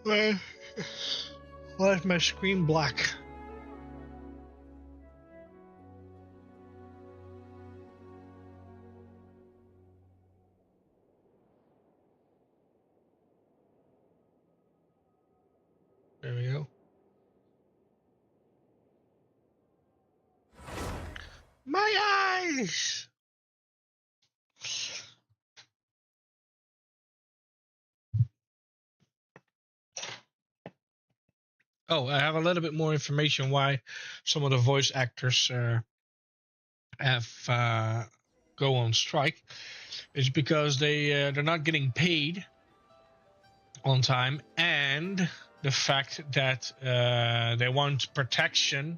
Why is my screen black? There we go. My eyes! Oh, I have a little bit more information why some of the voice actors have go on strike. It's because they're not getting paid on time, and the fact that they want protection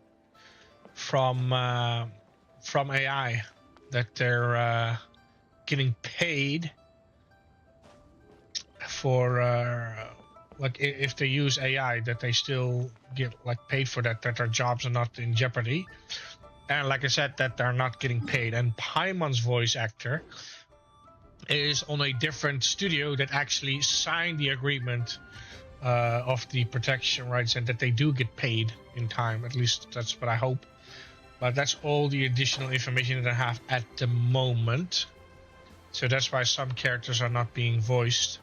from AI, that they're getting paid for like if they use AI, that they still get like paid for that, that their jobs are not in jeopardy. And like I said, that they're not getting paid. And Paimon's voice actor is on a different studio that actually signed the agreement of the protection rights, and that they do get paid in time. At least that's what I hope. But that's all the additional information that I have at the moment. So that's why some characters are not being voiced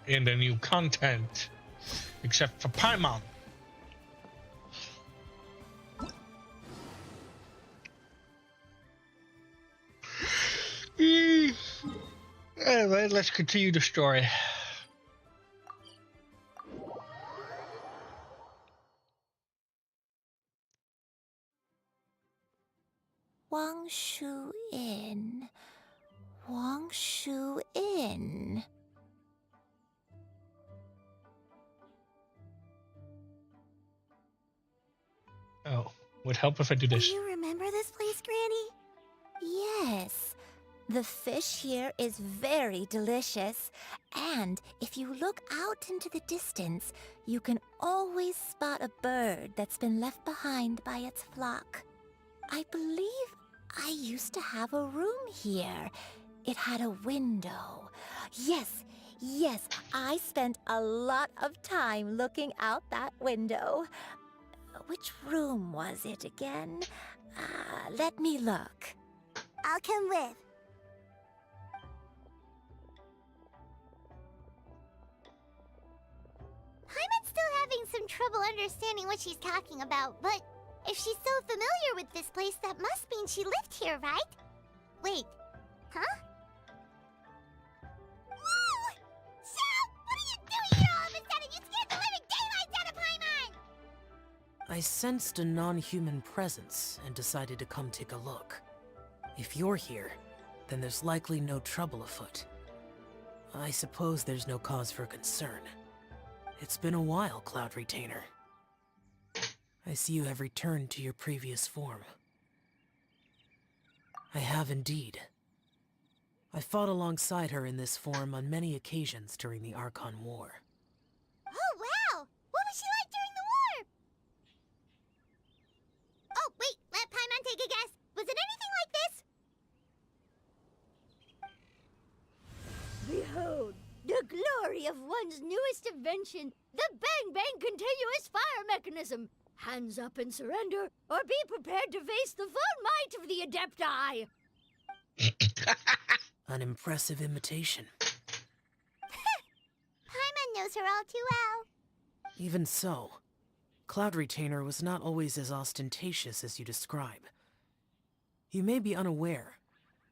in the new content, except for Paimon. Anyway, let's continue the story. Wang Shu Inn. Wang Shu Inn. Oh, would help if I do this. Do you remember this place, Granny? Yes. The fish here is very delicious, and if you look out into the distance, you can always spot a bird that's been left behind by its flock. I believe I used to have a room here. It had a window. Yes, I spent a lot of time looking out that window. Which room was it again? Let me look. I'll come with. Paimon's still having some trouble understanding what she's talking about, but if she's so familiar with this place, that must mean she lived here, right? Wait, huh? Whoa! Shell! What are you doing here all of a sudden? You scared the living daylights out of Paimon! I sensed a non-human presence and decided to come take a look. If you're here, then there's likely no trouble afoot. I suppose there's no cause for concern. It's been a while, Cloud Retainer. I see you have returned to your previous form. I have indeed. I fought alongside her in this form on many occasions during the Archon War. Oh, wow! What was she like during the war? Oh, wait, let Paimon take a guess. Was it anything like this? Behold, the glory of one's newest invention, the Bang Bang Continuous Fire Mechanism. Hands up and surrender, or be prepared to face the full might of the Adepti. An impressive imitation. Paimon knows her all too well. Even so, Cloud Retainer was not always as ostentatious as you describe. You may be unaware,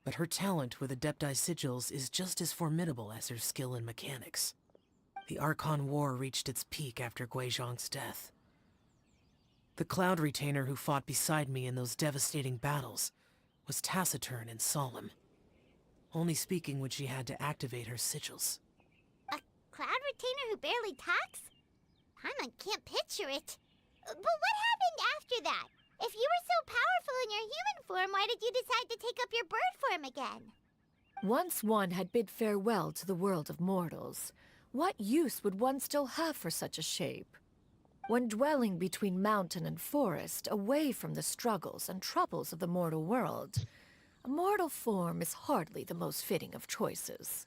but her talent with Adepti sigils is just as formidable as her skill in mechanics. The Archon War reached its peak after Guizhong's death. The Cloud Retainer who fought beside me in those devastating battles was taciturn and solemn, only speaking when she had to activate her sigils. A Cloud Retainer who barely talks? Paimon can't picture it. But what happened after that? If you were so powerful in your human form, why did you decide to take up your bird form again? Once one had bid farewell to the world of mortals, what use would one still have for such a shape? When dwelling between mountain and forest, away from the struggles and troubles of the mortal world, a mortal form is hardly the most fitting of choices.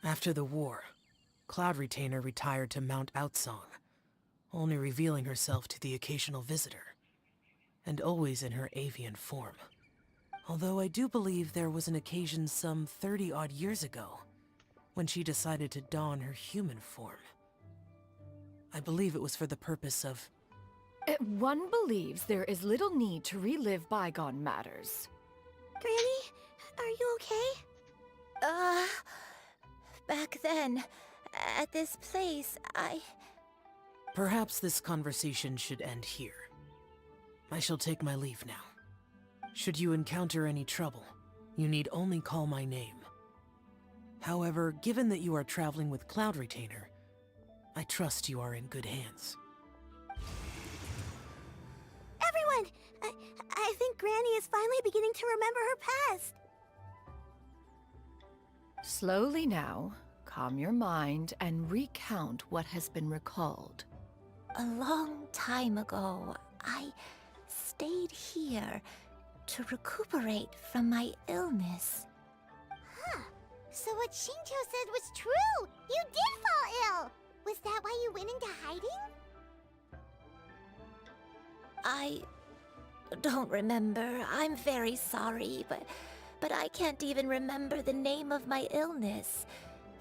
After the war, Cloud Retainer retired to Mount Outsong, only revealing herself to the occasional visitor, and always in her avian form. Although I do believe there was an occasion some 30-odd years ago when she decided to don her human form. I believe it was for the purpose of... One believes there is little need to relive bygone matters. Granny, are you okay? Back then, at this place, Perhaps this conversation should end here. I shall take my leave now. Should you encounter any trouble, you need only call my name. However, given that you are traveling with Cloud Retainer, I trust you are in good hands. Everyone! I think Granny is finally beginning to remember her past. Slowly now, calm your mind and recount what has been recalled. A long time ago, I stayed here to recuperate from my illness. Huh. So what Shinjo said was true! You did fall ill! Was that why you went into hiding? I don't remember. I'm very sorry, but I can't even remember the name of my illness.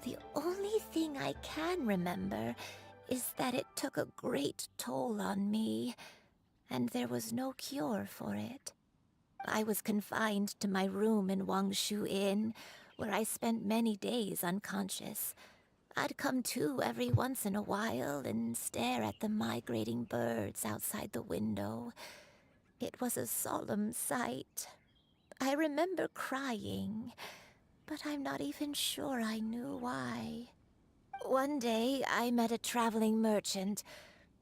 The only thing I can remember is that it took a great toll on me, and there was no cure for it. I was confined to my room in Wangshu Inn, where I spent many days unconscious. I'd come to every once in a while and stare at the migrating birds outside the window. It was a solemn sight. I remember crying, but I'm not even sure I knew why. One day, I met a traveling merchant.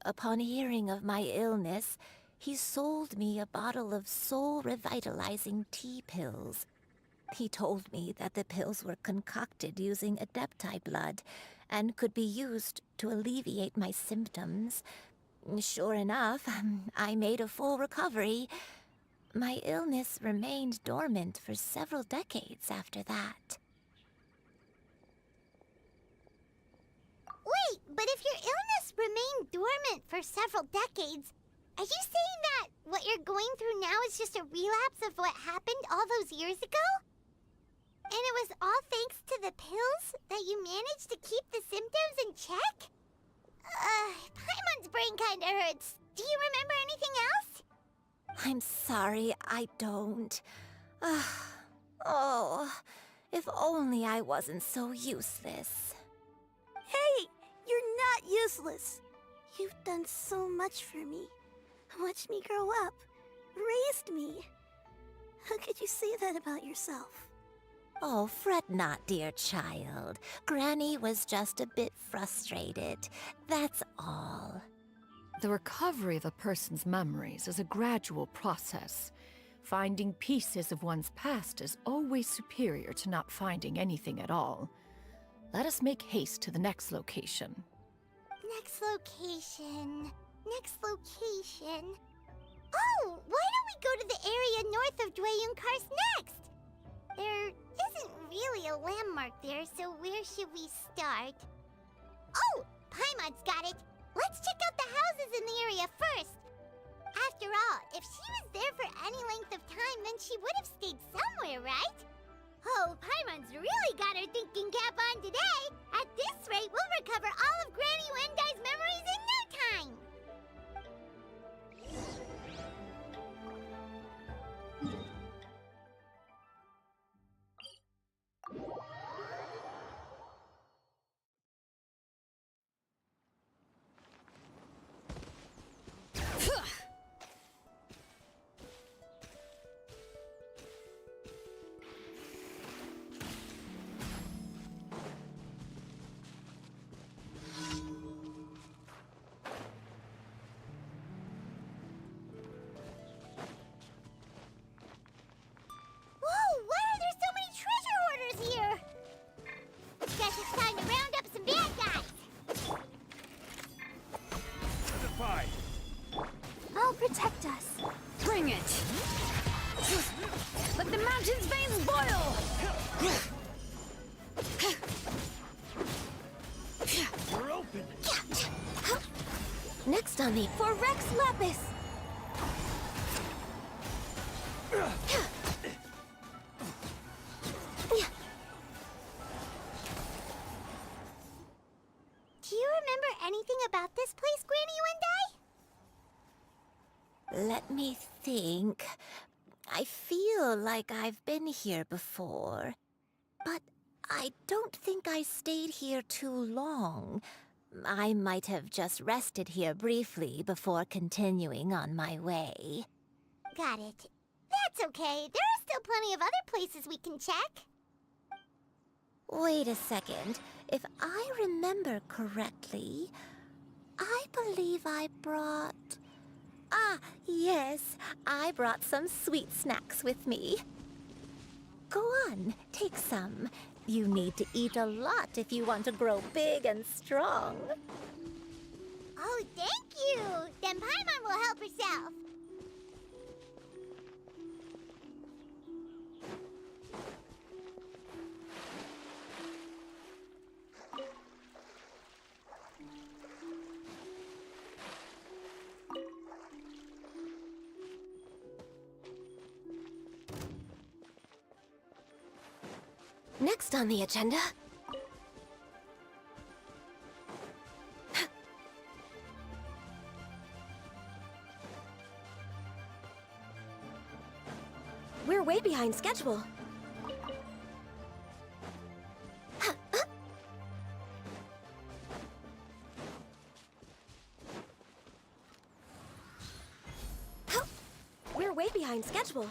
Upon hearing of my illness, he sold me a bottle of soul-revitalizing tea pills. He told me that the pills were concocted using Adepti blood and could be used to alleviate my symptoms. Sure enough, I made a full recovery. My illness remained dormant for several decades after that. Wait, but if your illness remained dormant for several decades, are you saying that what you're going through now is just a relapse of what happened all those years ago? And it was all thanks to the pills that you managed to keep the symptoms in check? Paimon's brain kinda hurts. Do you remember anything else? I'm sorry, I don't. Oh, if only I wasn't so useless. Hey, you're not useless. You've done so much for me. Watched me grow up, raised me. How could you say that about yourself? Oh, fret not, dear child. Granny was just a bit frustrated. That's all. The recovery of a person's memories is a gradual process. Finding pieces of one's past is always superior to not finding anything at all. Let us make haste to the next location. Next location. Next location. Oh, why don't we go to the area north of Dwayunkars next? There isn't really a landmark there, so where should we start? Oh, Paimon's got it. Let's check out the houses in the area first. After all, if she was there for any length of time, then she would have stayed somewhere, right? Oh, Paimon's really got her thinking cap on today. At this rate, we'll recover all of Granny Wendai's memories in no time. Next on the... For Rex Lapis! Do you remember anything about this place, Granny Wendai? Let me think. I feel like I've been here before, but I don't think I stayed here too long. I might have just rested here briefly before continuing on my way. Got it. That's okay. There are still plenty of other places we can check. Wait a second. If I remember correctly, I believe I brought... Ah, yes. I brought some sweet snacks with me. Go on, take some. You need to eat a lot if you want to grow big and strong. Oh, thank you. Then Paimon will help herself. Next on the agenda... We're way behind schedule. We're way behind schedule.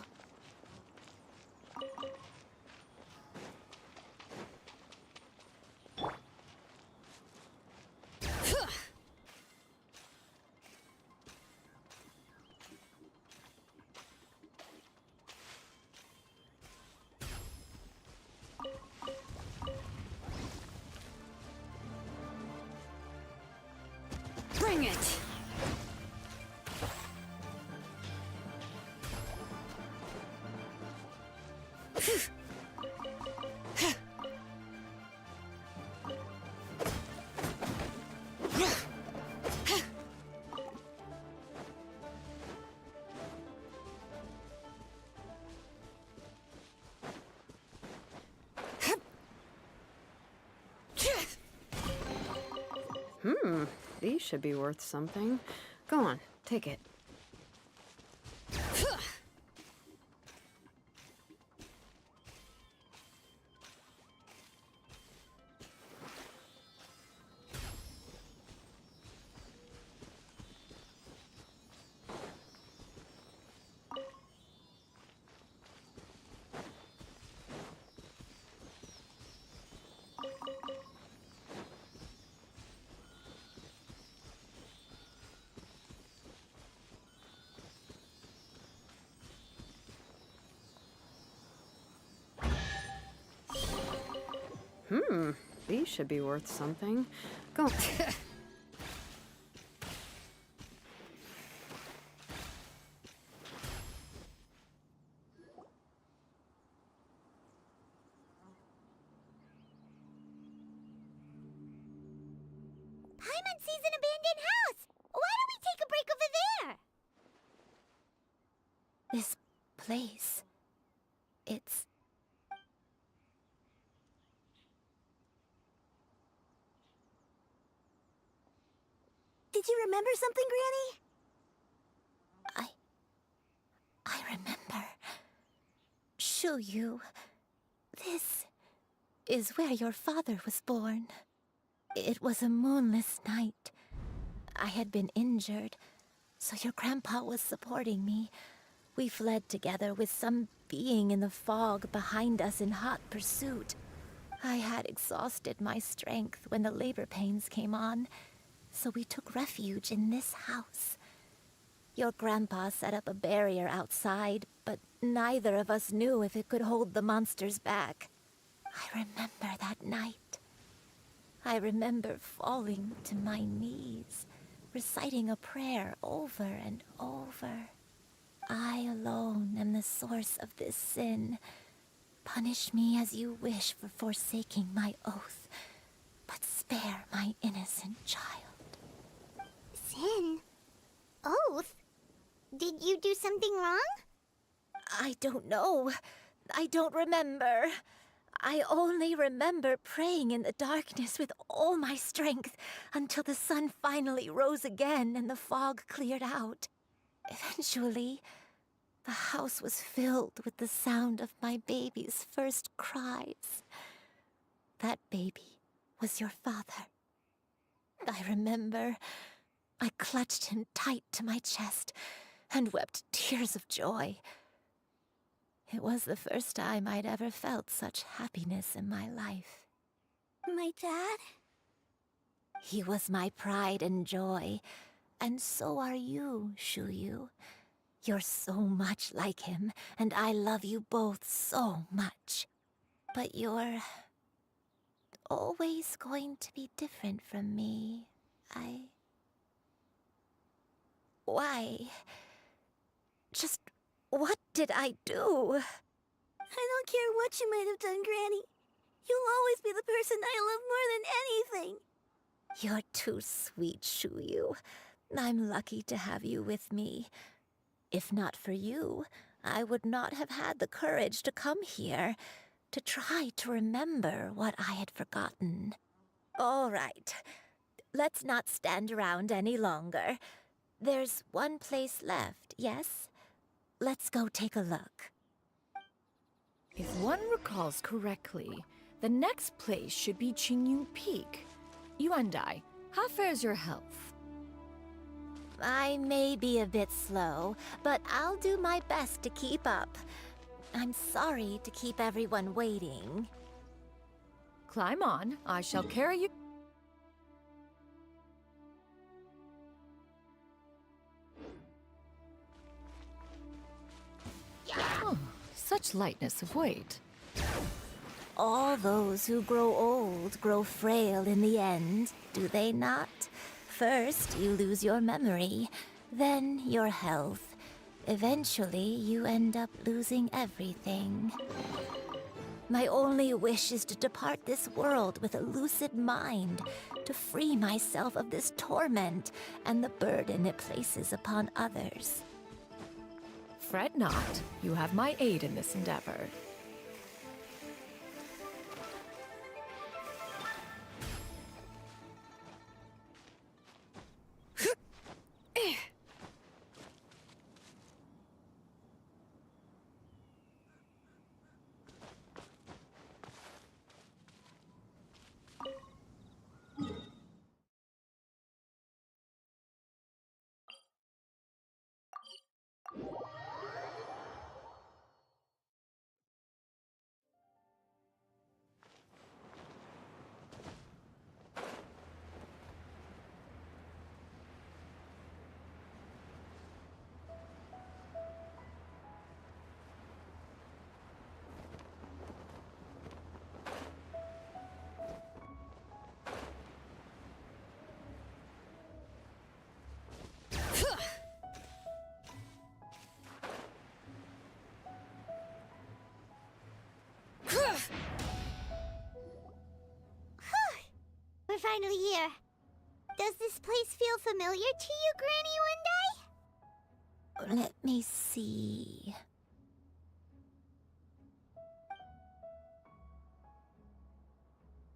Bring it! These should be worth something. Go on, take it. These should be worth something. Go on. Paimon sees an abandoned house. Why don't we take a break over there? This place... It's... Did you remember something, Granny? I remember. Shuyu, this is where your father was born. It was a moonless night. I had been injured, so your grandpa was supporting me. We fled together with some being in the fog behind us in hot pursuit. I had exhausted my strength when the labor pains came on, so we took refuge in this house. Your grandpa set up a barrier outside, but neither of us knew if it could hold the monsters back. I remember that night. I remember falling to my knees, reciting a prayer over and over. I alone am the source of this sin. Punish me as you wish for forsaking my oath, but spare my innocent child. Sin? don't know. I don't remember. I only remember praying in the darkness with all my strength until the sun finally rose again and the fog cleared out. Eventually, the house was filled with the sound of my baby's first cries. That baby was your father. I remember I clutched him tight to my chest and wept tears of joy. It was the first time I'd ever felt such happiness in my life. My dad? He was my pride and joy, and so are you, Shuyu. You're so much like him, and I love you both so much. But you're always going to be different from me. Why? Just what did I do? I don't care what you might have done, Granny. You'll always be the person I love more than anything. You're too sweet, Shuyu. I'm lucky to have you with me. If not for you, I would not have had the courage to come here, to try to remember what I had forgotten. All right, let's not stand around any longer. There's one place left, yes? Let's go take a look. If one recalls correctly, the next place should be Qingyun Peak. Yuandai, how fares your health? I may be a bit slow, but I'll do my best to keep up. I'm sorry to keep everyone waiting. Climb on, I shall carry you. Oh, such lightness of weight. All those who grow old grow frail in the end, do they not? First, you lose your memory, then your health. Eventually, you end up losing everything. My only wish is to depart this world with a lucid mind, to free myself of this torment and the burden it places upon others. Fret not, you have my aid in this endeavor. We're finally here. Does this place feel familiar to you, Granny Let me see.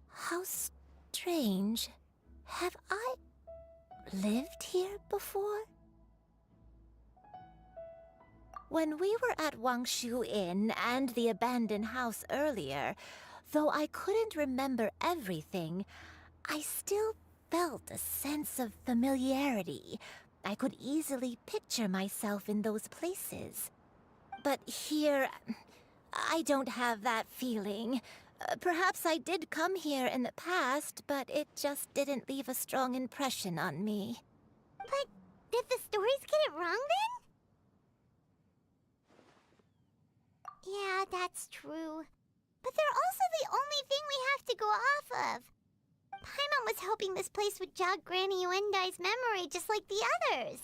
How strange. Have I lived here before? When we were at Wangshu Inn and the abandoned house earlier, though I couldn't remember everything, I still felt a sense of familiarity. I could easily picture myself in those places. But here, I don't have that feeling. Perhaps I did come here in the past, but it just didn't leave a strong impression on me. But did the stories get it wrong then? Yeah, that's true. But they're also the only thing we have to go off of. Paimon was hoping this place would jog Granny Uendai's memory just like the others.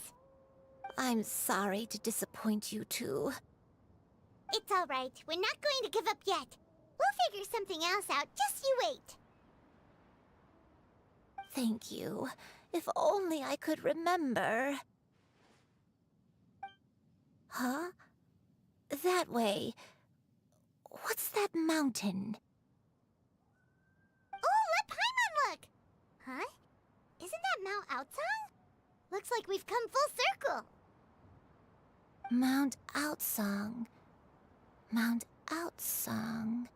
I'm sorry to disappoint you too. It's all right. We're not going to give up yet. We'll figure something else out. Just you wait. Thank you. If only I could remember. Huh? that way. What's that mountain? Oh, let Paimon look! Huh? Isn't that Mount Outsong? Looks like we've come full circle. Mount Outsong. Mount Outsong.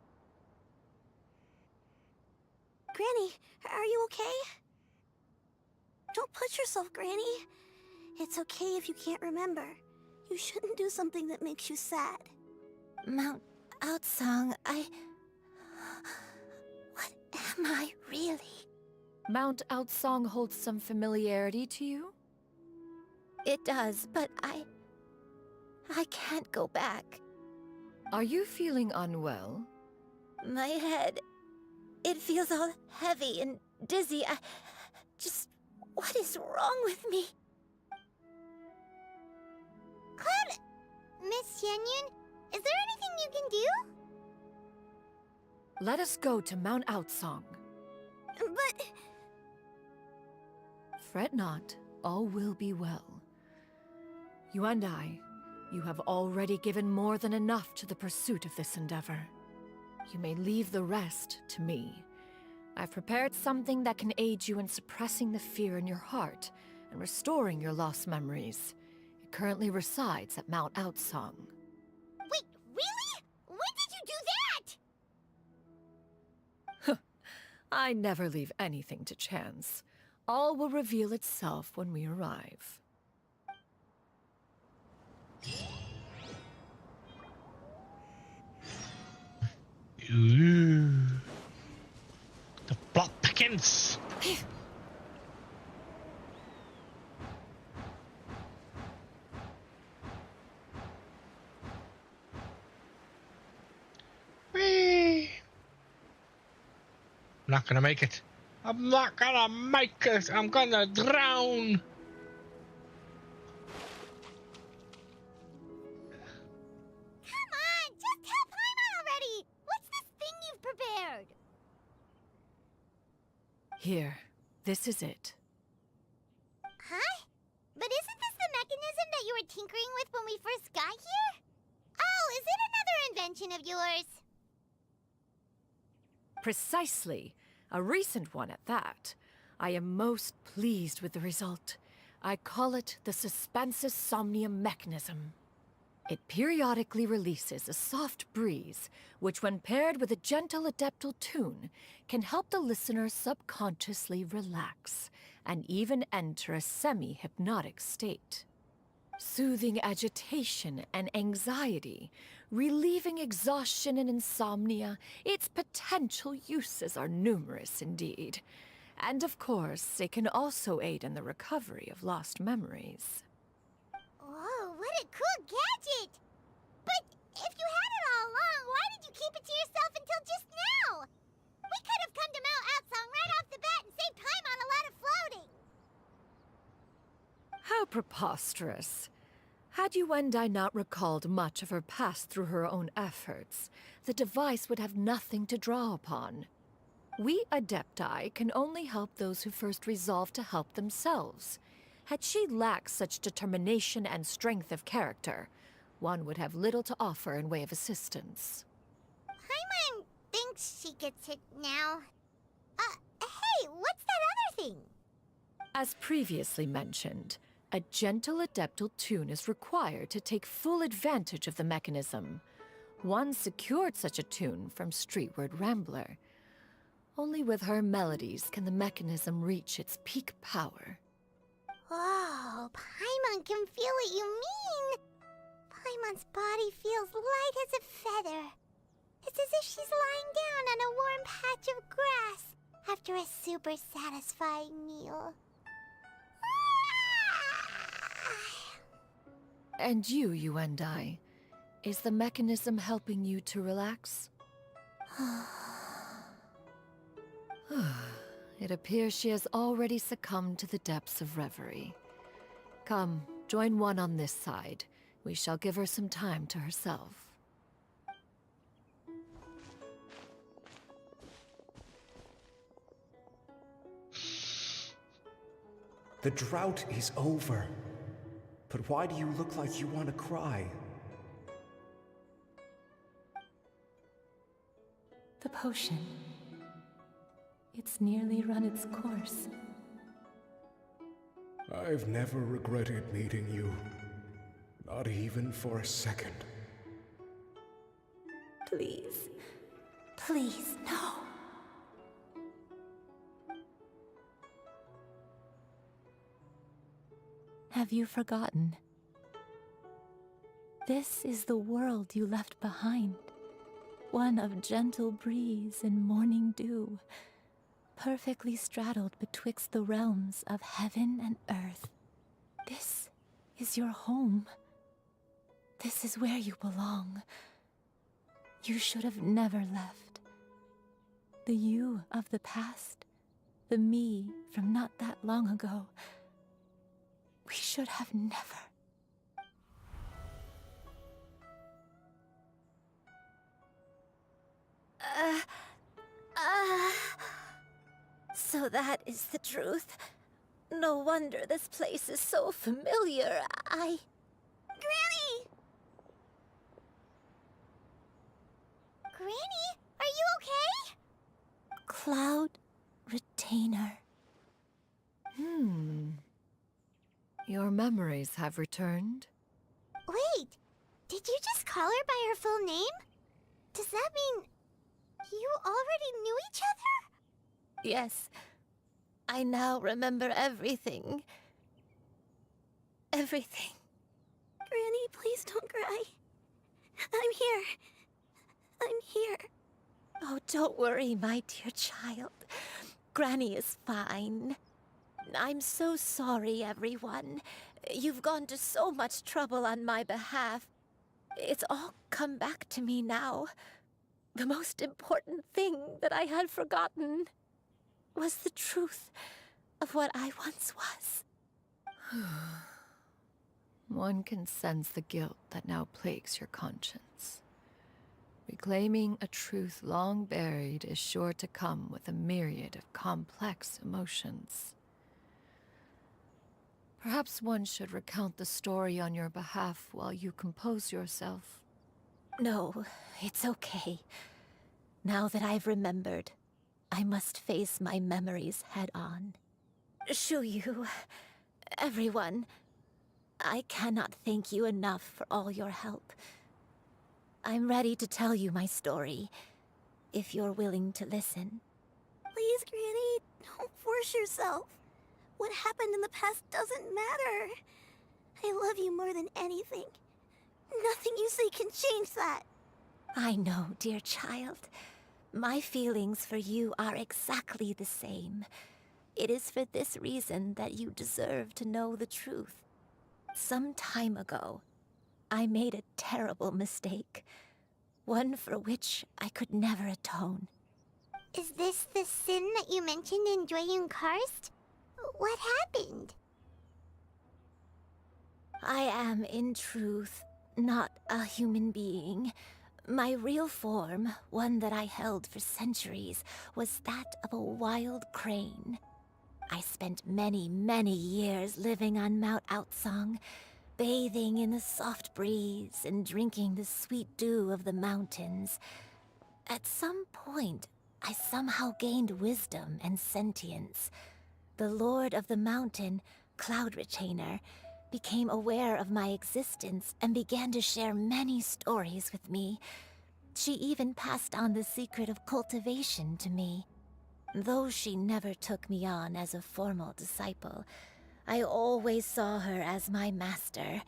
Granny, are you okay? Don't push yourself, Granny. It's okay if you can't remember. You shouldn't do something that makes you sad. Mount Outsong, What am I really? Mount Outsong holds some familiarity to you? It does, but I can't go back. Are you feeling unwell? My head, it feels all heavy and dizzy. What is wrong with me? Cloud... Miss Xianyun, is there anything you can do? Let us go to Mount Outsong. But... Fret not, all will be well. You and I, you have already given more than enough to the pursuit of this endeavor. You may leave the rest to me. I've prepared something that can aid you in suppressing the fear in your heart and restoring your lost memories. It currently resides at Mount Outsong. Wait, really? When did you do that? I never leave anything to chance. All will reveal itself when we arrive. Ooh. The plot thickens. Whee! I'm not gonna make it. I'm not gonna make it. I'm gonna drown. Come on, just tell Paimon already! What's this thing you've prepared? Here, this is it. Huh? But isn't this the mechanism that you were tinkering with when we first got here? Oh, is it another invention of yours? Precisely. A recent one at that. I am most pleased with the result. I call it the Suspensus Somnium mechanism. It periodically releases a soft breeze, which when paired with a gentle adeptal tune, can help the listener subconsciously relax and even enter a semi-hypnotic state. Soothing agitation and anxiety, relieving exhaustion and insomnia, its potential uses are numerous indeed. And of course, it can also aid in the recovery of lost memories. Whoa, what a cool gadget! But if you had it all along, why did you keep it to yourself until just now? We could have come to Mount Outsong right off the bat and saved time on a lot of floating. How preposterous. Had you and I not recalled much of her past through her own efforts, the device would have nothing to draw upon. We Adepti can only help those who first resolve to help themselves. Had she lacked such determination and strength of character, one would have little to offer in way of assistance. Paimon thinks she gets it now. Hey, what's that other thing? As previously mentioned, a gentle adeptal tune is required to take full advantage of the mechanism. One secured such a tune from Streetward Rambler. Only with her melodies can the mechanism reach its peak power. Whoa, Paimon can feel what you mean. Paimon's body feels light as a feather. It's as if she's lying down on a warm patch of grass after a super satisfying meal. And you and I, is the mechanism helping you to relax? It appears she has already succumbed to the depths of reverie. Come, join one on this side. We shall give her some time to herself. The drought is over. But why do you look like you want to cry? potion. It's nearly run its course. I've never regretted meeting you. Not even for a second. Please. Please, no. Have you forgotten? This is the world you left behind. One of gentle breeze and morning dew, perfectly straddled betwixt the realms of heaven and earth. This is your home. This is where you belong. You should have never left. The you of the past, the me from not that long ago. We should have never. So that is the truth. No wonder this place is so familiar. Granny! Granny, are you okay? Cloud Retainer. Your memories have returned? Wait, did you just call her by her full name? Does that mean you already knew each other? Yes. I now remember everything. Everything. Granny, please don't cry. I'm here. I'm here. Oh, don't worry, my dear child. Granny is fine. I'm so sorry, everyone. You've gone to so much trouble on my behalf. It's all come back to me now. The most important thing that I had forgotten was the truth of what I once was. One can sense the guilt that now plagues your conscience. Reclaiming a truth long buried is sure to come with a myriad of complex emotions. Perhaps one should recount the story on your behalf while you compose yourself. No, it's okay. Now that I've remembered, I must face my memories head on. Shuyu, everyone, I cannot thank you enough for all your help. I'm ready to tell you my story, if you're willing to listen. Please, Granny, don't force yourself. What happened in the past doesn't matter. I love you more than anything. Nothing you say can change that. I know, dear child. My feelings for you are exactly the same. It is for this reason that you deserve to know the truth. Some time ago, I made a terrible mistake. One for which I could never atone. Is this the sin that you mentioned in Dwayun Karst? What happened? I am, in truth, not a human being. My real form, one that I held for centuries, was that of a wild crane. I spent many, many years living on Mount Outsong, bathing in the soft breeze and drinking the sweet dew of the mountains. At some point, I somehow gained wisdom and sentience. The Lord of the Mountain, Cloud Retainer, became aware of my existence and began to share many stories with me. She even passed on the secret of cultivation to me. Though she never took me on as a formal disciple, I always saw her as my master.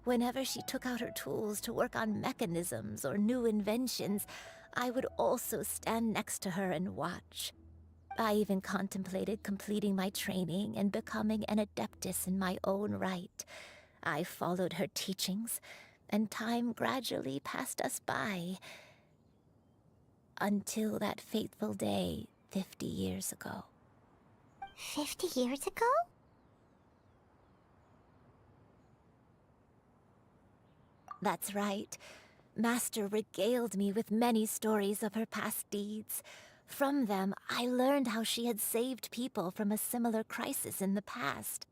Whenever she took out her tools to work on mechanisms or new inventions, I would also stand next to her and watch. I even contemplated completing my training and becoming an adeptus in my own right. I followed her teachings, and time gradually passed us by. Until that fateful day 50 years ago. 50 years ago? That's right. Master regaled me with many stories of her past deeds. From them, I learned how she had saved people from a similar crisis in the past.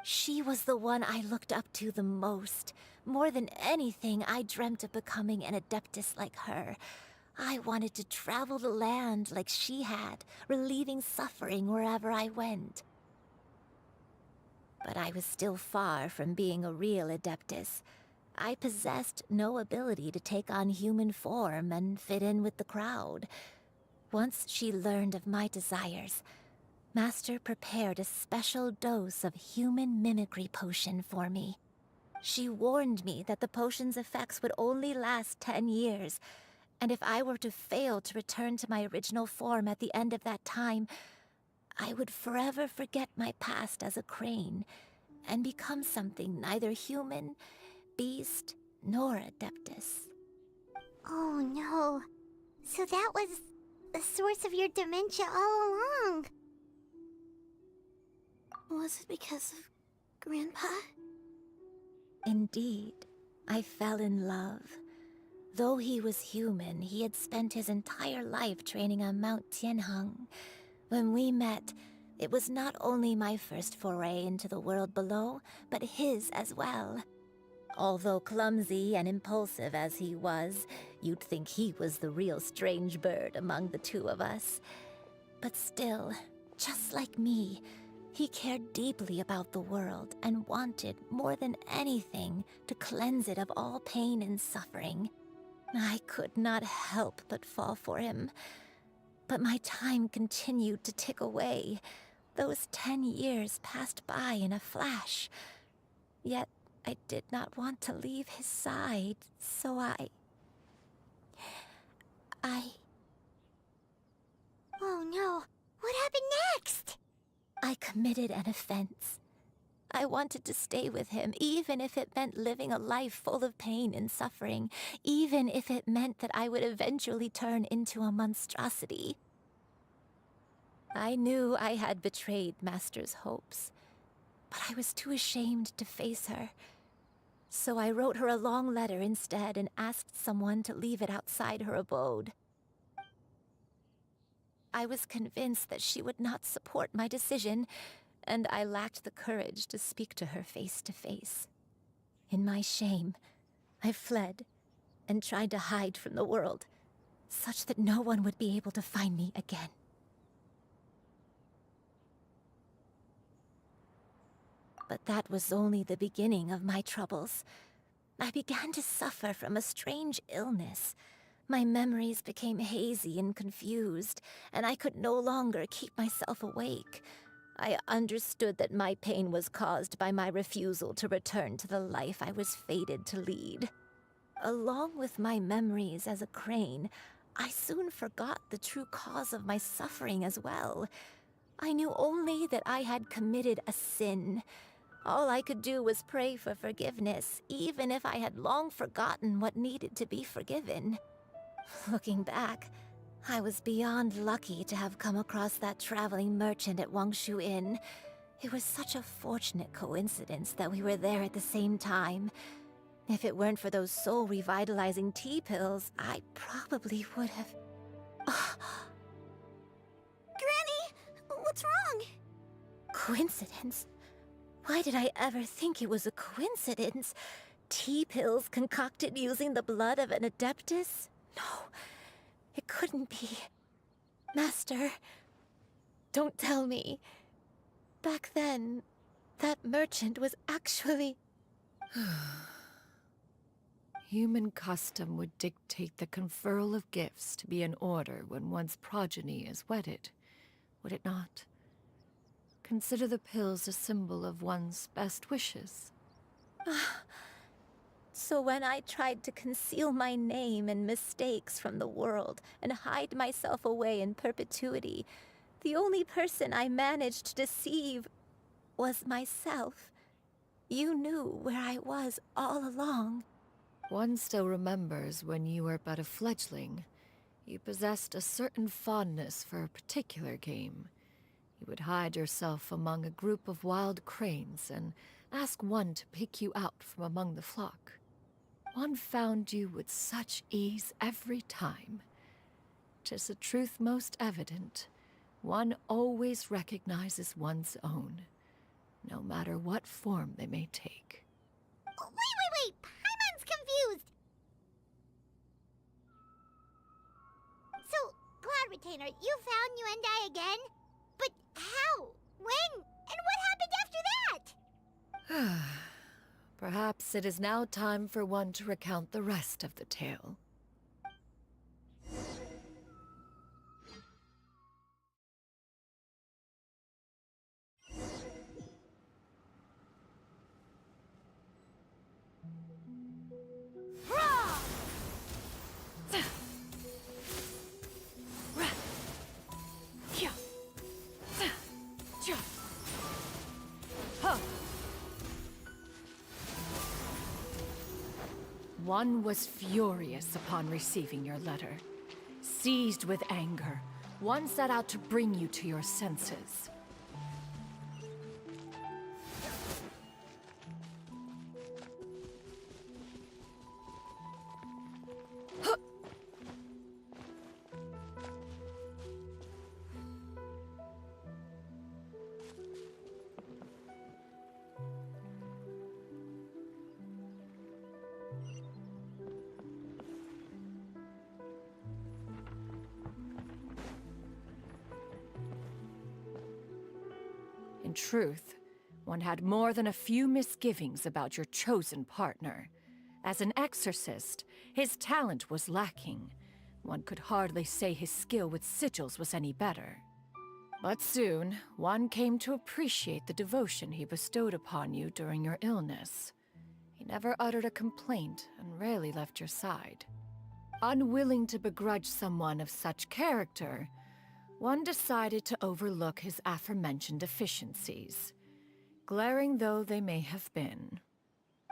She was the one I looked up to the most. More than anything, I dreamt of becoming an adeptus like her. I wanted to travel the land like she had, relieving suffering wherever I went. But I was still far from being a real Adeptus. I possessed no ability to take on human form and fit in with the crowd. Once she learned of my desires, Master prepared a special dose of human mimicry potion for me. She warned me that the potion's effects would only last 10 years, and if I were to fail to return to my original form at the end of that time, I would forever forget my past as a crane and become something neither human, beast, nor Adeptus. Oh no. So that was the source of your dementia all along. Was it because of Grandpa? Indeed, I fell in love. Though he was human, he had spent his entire life training on Mount Tianheng. When we met, it was not only my first foray into the world below, but his as well. Although clumsy and impulsive as he was, you'd think he was the real strange bird among the two of us. But still, just like me, he cared deeply about the world and wanted, more than anything, to cleanse it of all pain and suffering. I could not help but fall for him. But my time continued to tick away. Those 10 years passed by in a flash. Yet I did not want to leave his side, so I... Oh no. What happened next? I committed an offense. I wanted to stay with him, even if it meant living a life full of pain and suffering, even if it meant that I would eventually turn into a monstrosity. I knew I had betrayed Master's hopes, but I was too ashamed to face her. So I wrote her a long letter instead and asked someone to leave it outside her abode. I was convinced that she would not support my decision, and I lacked the courage to speak to her face to face. In my shame, I fled and tried to hide from the world, such that no one would be able to find me again. But that was only the beginning of my troubles. I began to suffer from a strange illness. My memories became hazy and confused, and I could no longer keep myself awake. I understood that my pain was caused by my refusal to return to the life I was fated to lead. Along with my memories as a crane, I soon forgot the true cause of my suffering as well. I knew only that I had committed a sin. All I could do was pray for forgiveness, even if I had long forgotten what needed to be forgiven. Looking back, I was beyond lucky to have come across that traveling merchant at Wangshu Inn. It was such a fortunate coincidence that we were there at the same time. If it weren't for those soul-revitalizing tea pills, I probably would have... Granny! What's wrong? Coincidence? Why did I ever think it was a coincidence? Tea pills concocted using the blood of an Adeptus? No, it couldn't be. Master, don't tell me. Back then, that merchant was actually... Human custom would dictate the conferral of gifts to be in order when one's progeny is wedded, would it not? Consider the pills a symbol of one's best wishes. So when I tried to conceal my name and mistakes from the world and hide myself away in perpetuity, the only person I managed to deceive was myself. You knew where I was all along. One still remembers when you were but a fledgling. You possessed a certain fondness for a particular game. You would hide yourself among a group of wild cranes and ask one to pick you out from among the flock. One found you with such ease every time. 'Tis a truth most evident. One always recognizes one's own, no matter what form they may take. Oh, wait! Paimon's confused! Retainer, you found Yuendai again? But how? When? And what happened after that? Perhaps it is now time for one to recount the rest of the tale. One was furious upon receiving your letter. Seized with anger, one set out to bring you to your senses. In truth, one had more than a few misgivings about your chosen partner. As an exorcist, his talent was lacking. One could hardly say his skill with sigils was any better. But soon, one came to appreciate the devotion he bestowed upon you during your illness. He never uttered a complaint and rarely left your side. Unwilling to begrudge someone of such character, one decided to overlook his aforementioned deficiencies, glaring though they may have been.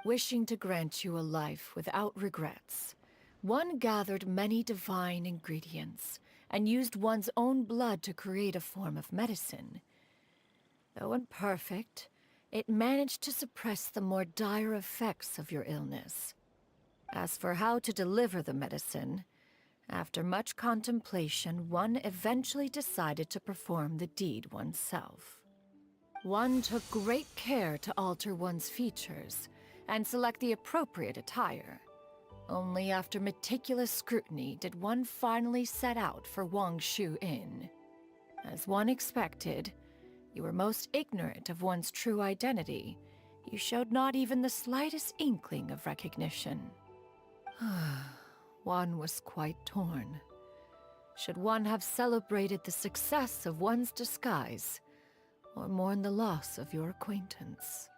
Wishing to grant you a life without regrets, one gathered many divine ingredients and used one's own blood to create a form of medicine. Though imperfect, it managed to suppress the more dire effects of your illness. As for how to deliver the medicine, after much contemplation, one eventually decided to perform the deed oneself. One took great care to alter one's features and select the appropriate attire. Only after meticulous scrutiny did one finally set out for Wangshu Inn. As one expected, you were most ignorant of one's true identity. You showed not even the slightest inkling of recognition. One was quite torn. Should one have celebrated the success of one's disguise, or mourn the loss of your acquaintance?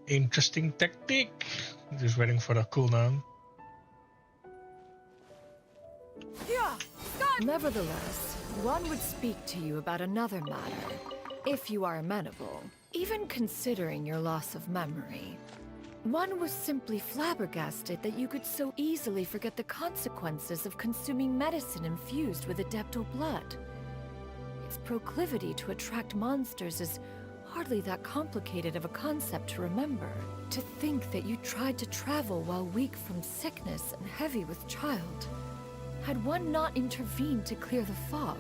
Interesting technique. Just waiting for the cooldown. Nevertheless, one would speak to you about another matter, if you are amenable, even considering your loss of memory. One was simply flabbergasted that you could so easily forget the consequences of consuming medicine infused with Adeptal blood. Its proclivity to attract monsters is hardly that complicated of a concept to remember. To think that you tried to travel while weak from sickness and heavy with child. Had one not intervened to clear the fog,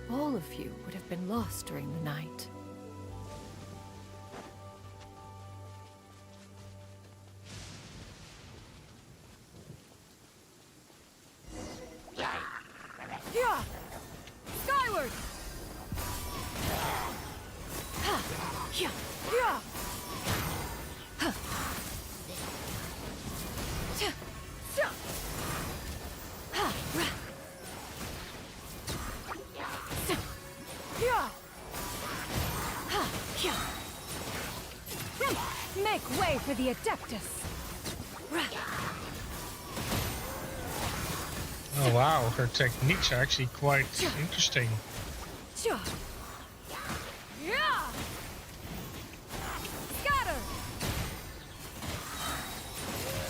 all of you would have been lost during the night. Skyward! Make for the Adeptus! Oh wow, her techniques are actually quite interesting. Scatter!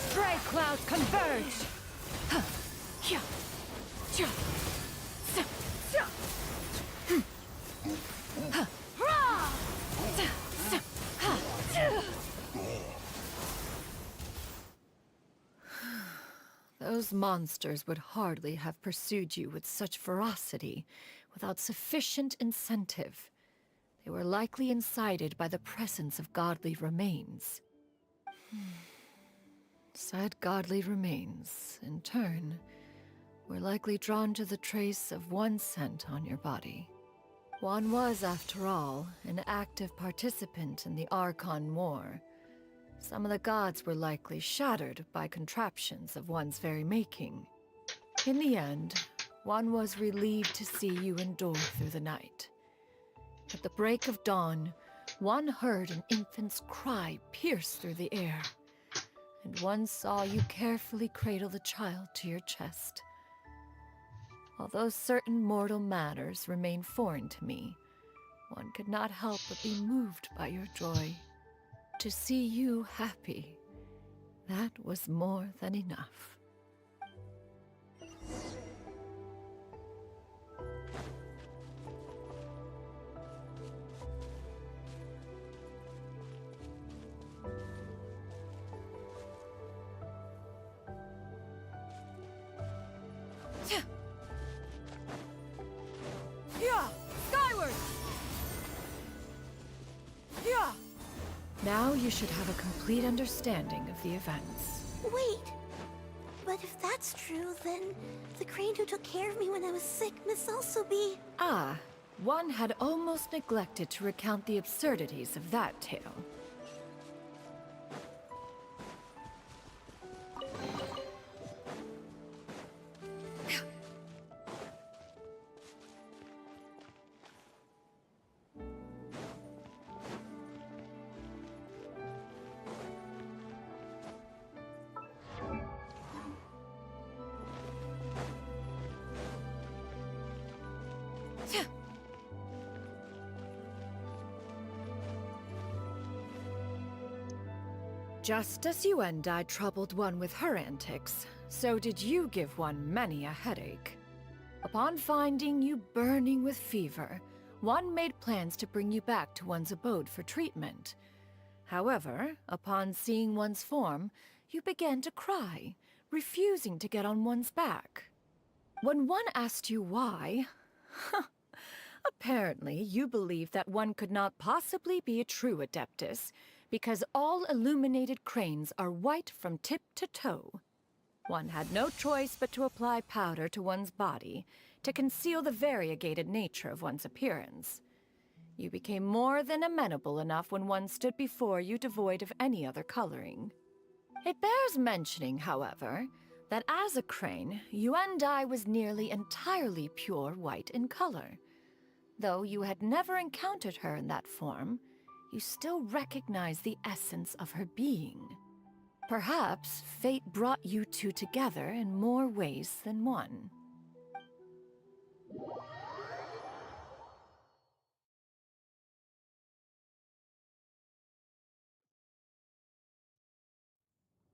Stray clouds converge! Those monsters would hardly have pursued you with such ferocity without sufficient incentive. They were likely incited by the presence of godly remains. Said godly remains, in turn, were likely drawn to the trace of one scent on your body. One was, after all, an active participant in the Archon War. Some of the gods were likely shattered by contraptions of one's very making. In the end, one was relieved to see you endure through the night. At the break of dawn, one heard an infant's cry pierce through the air, and one saw you carefully cradle the child to your chest. Although certain mortal matters remain foreign to me, one could not help but be moved by your joy. To see you happy, that was more than enough. Skyward! Now you should have a complete understanding of the events. Wait! But if that's true, then the crane who took care of me when I was sick must also be... Ah, one had almost neglected to recount the absurdities of that tale. Just as you and I troubled one with her antics, so did you give one many a headache. Upon finding you burning with fever, one made plans to bring you back to one's abode for treatment. However, upon seeing one's form, you began to cry, refusing to get on one's back. When one asked you why, apparently you believed that one could not possibly be a true Adeptus, because all illuminated cranes are white from tip to toe. One had no choice but to apply powder to one's body to conceal the variegated nature of one's appearance. You became more than amenable enough when one stood before you devoid of any other coloring. It bears mentioning, however, that as a crane, Yuendai was nearly entirely pure white in color. Though you had never encountered her in that form, you still recognize the essence of her being. Perhaps fate brought you two together in more ways than one.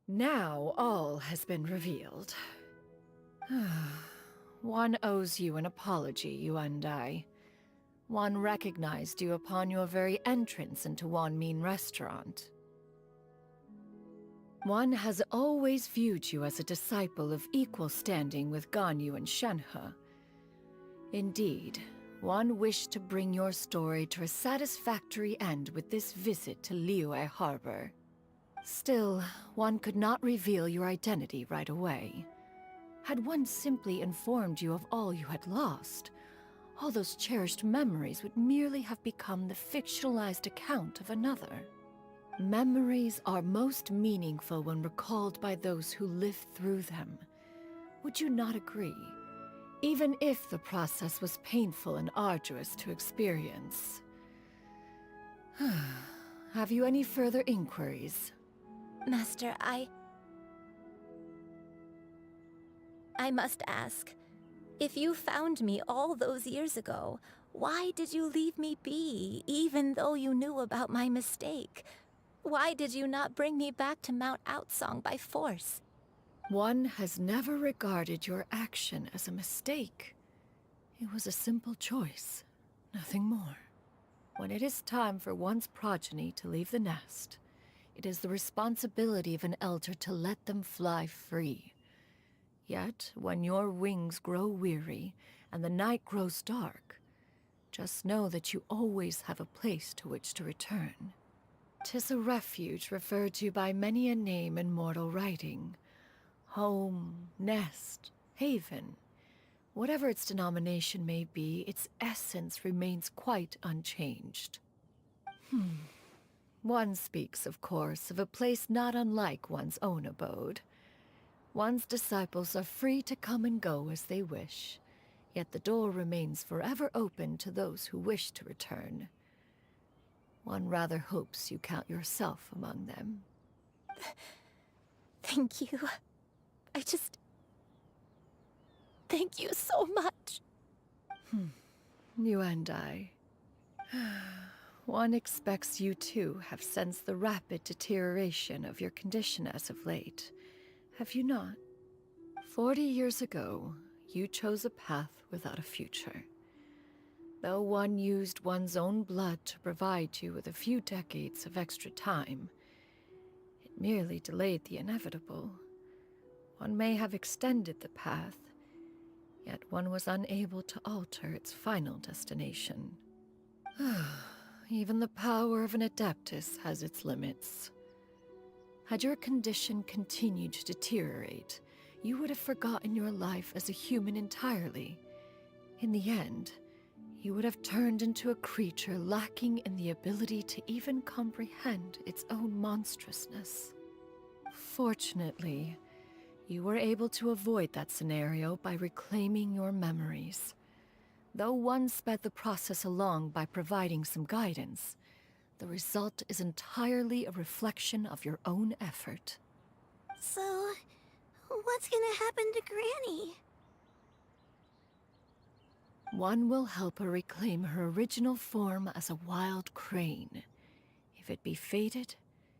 Now all has been revealed. One owes you an apology, you and I. One recognized you upon your very entrance into Wanmin Restaurant. One has always viewed you as a disciple of equal standing with Ganyu and Shenhe. Indeed, one wished to bring your story to a satisfactory end with this visit to Liyue Harbor. Still, one could not reveal your identity right away. Had one simply informed you of all you had lost, all those cherished memories would merely have become the fictionalized account of another. Memories are most meaningful when recalled by those who lived through them. Would you not agree? Even if the process was painful and arduous to experience. Have you any further inquiries? Master, I must ask, if you found me all those years ago, why did you leave me be, even though you knew about my mistake? Why did you not bring me back to Mount Outsong by force? One has never regarded your action as a mistake. It was a simple choice, nothing more. When it is time for one's progeny to leave the nest, it is the responsibility of an elder to let them fly free. Yet, when your wings grow weary and the night grows dark, just know that you always have a place to which to return. 'Tis a refuge referred to by many a name in mortal writing. Home, nest, haven. Whatever its denomination may be, its essence remains quite unchanged. One speaks, of course, of a place not unlike one's own abode. One's disciples are free to come and go as they wish, yet the door remains forever open to those who wish to return. One rather hopes you count yourself among them. Thank you. Thank you so much. You and I. One expects you too have sensed the rapid deterioration of your condition as of late. Have you not? 40 years ago, you chose a path without a future. Though one used one's own blood to provide you with a few decades of extra time, it merely delayed the inevitable. One may have extended the path, yet one was unable to alter its final destination. Even the power of an Adeptus has its limits. Had your condition continued to deteriorate, you would have forgotten your life as a human entirely. In the end, you would have turned into a creature lacking in the ability to even comprehend its own monstrousness. Fortunately, you were able to avoid that scenario by reclaiming your memories. Though one sped the process along by providing some guidance, the result is entirely a reflection of your own effort. So, what's gonna happen to Granny? One will help her reclaim her original form as a wild crane. If it be fated,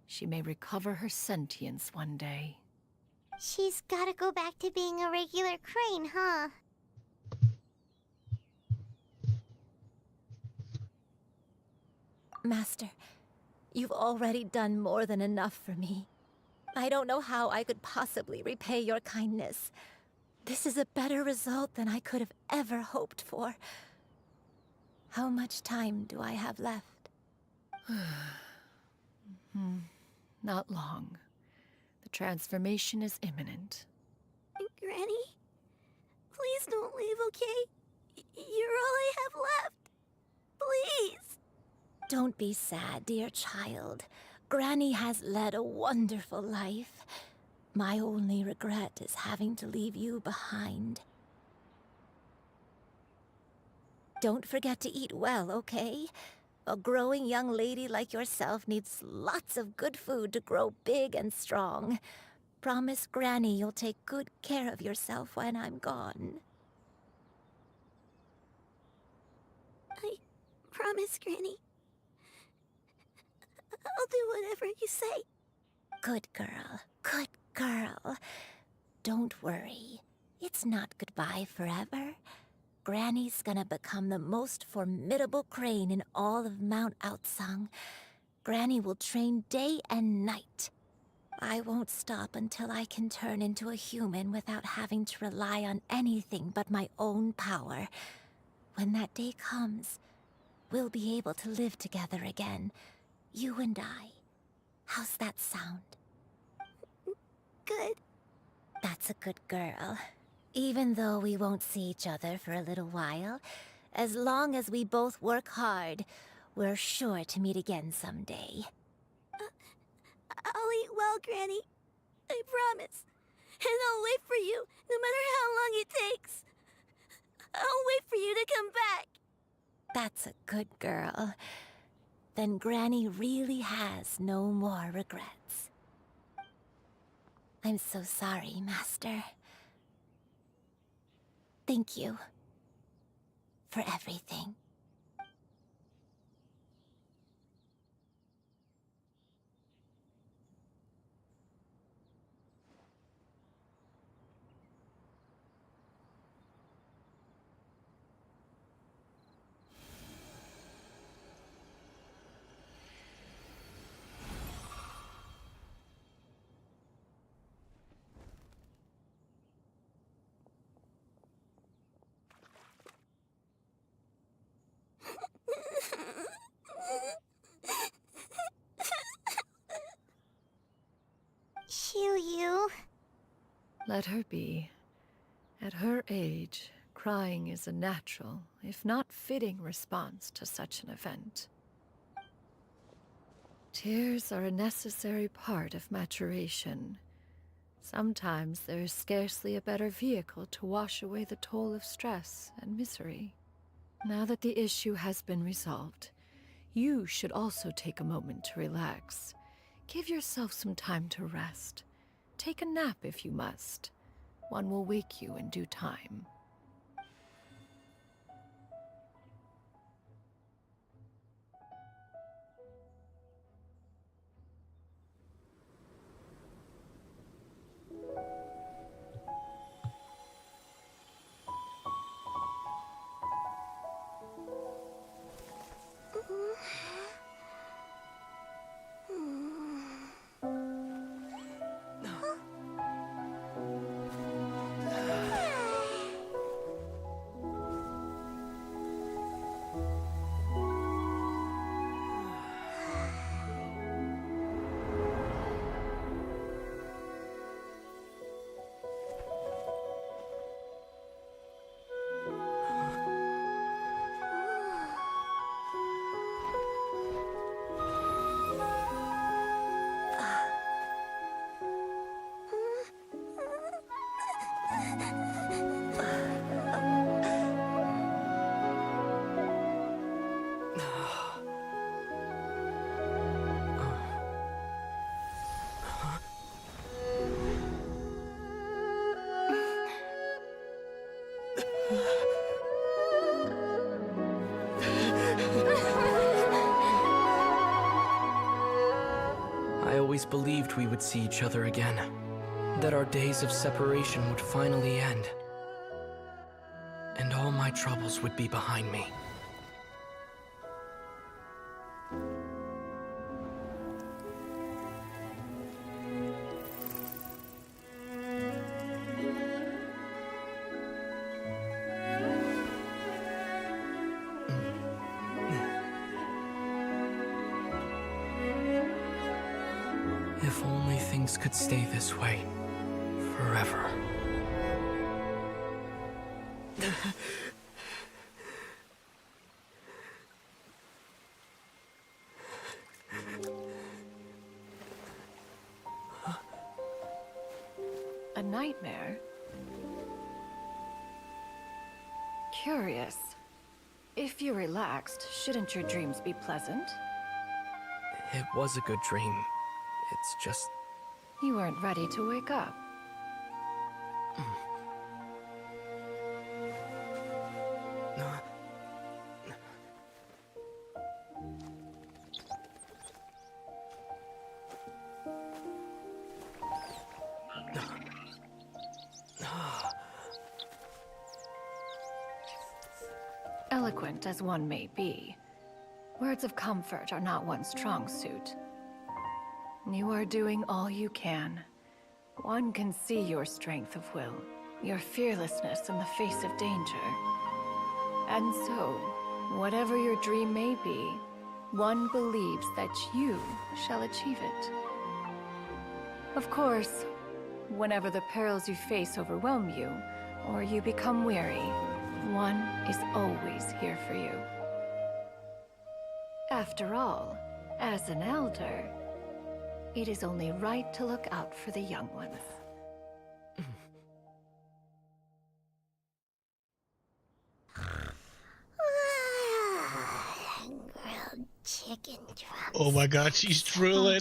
she may recover her sentience one day. She's gotta go back to being a regular crane, huh? Master, you've already done more than enough for me. I don't know how I could possibly repay your kindness. This is a better result than I could have ever hoped for. How much time do I have left? Not long. The transformation is imminent. Granny? Please don't leave, okay? You're all I have left. Please! Don't be sad, dear child. Granny has led a wonderful life. My only regret is having to leave you behind. Don't forget to eat well, okay? A growing young lady like yourself needs lots of good food to grow big and strong. Promise Granny you'll take good care of yourself when I'm gone. I promise, Granny. I'll do whatever you say. Good girl, good girl. Don't worry. It's not goodbye forever. Granny's gonna become the most formidable crane in all of Mount Outsong. Granny will train day and night. I won't stop until I can turn into a human without having to rely on anything but my own power. When that day comes, we'll be able to live together again. You and I. How's that sound? Good. That's a good girl. Even though we won't see each other for a little while, as long as we both work hard, we're sure to meet again someday. I'll eat well, Granny. I promise. And I'll wait for you, no matter how long it takes. I'll wait for you to come back. That's a good girl. Then Granny really has no more regrets. I'm so sorry, Master. Thank you for everything. Shiryu. Let her be. At her age, crying is a natural, if not fitting, response to such an event. Tears are a necessary part of maturation. Sometimes there is scarcely a better vehicle to wash away the toll of stress and misery. Now that the issue has been resolved, you should also take a moment to relax. Give yourself some time to rest. Take a nap if you must. One will wake you in due time. I always believed we would see each other again, that our days of separation would finally end, and all my troubles would be behind me. If only things could stay this way forever. A nightmare? Curious. If you're relaxed, shouldn't your dreams be pleasant? It was a good dream. It's just... You weren't ready to wake up. Eloquent as one may be, words of comfort are not one's strong suit. You are doing all you can. One can see your strength of will, your fearlessness in the face of danger. And so, whatever your dream may be, one believes that you shall achieve it. Of course, whenever the perils you face overwhelm you, or you become weary, one is always here for you. After all, as an elder, it is only right to look out for the young ones. Grilled chicken drums. Oh my god, she's drooling.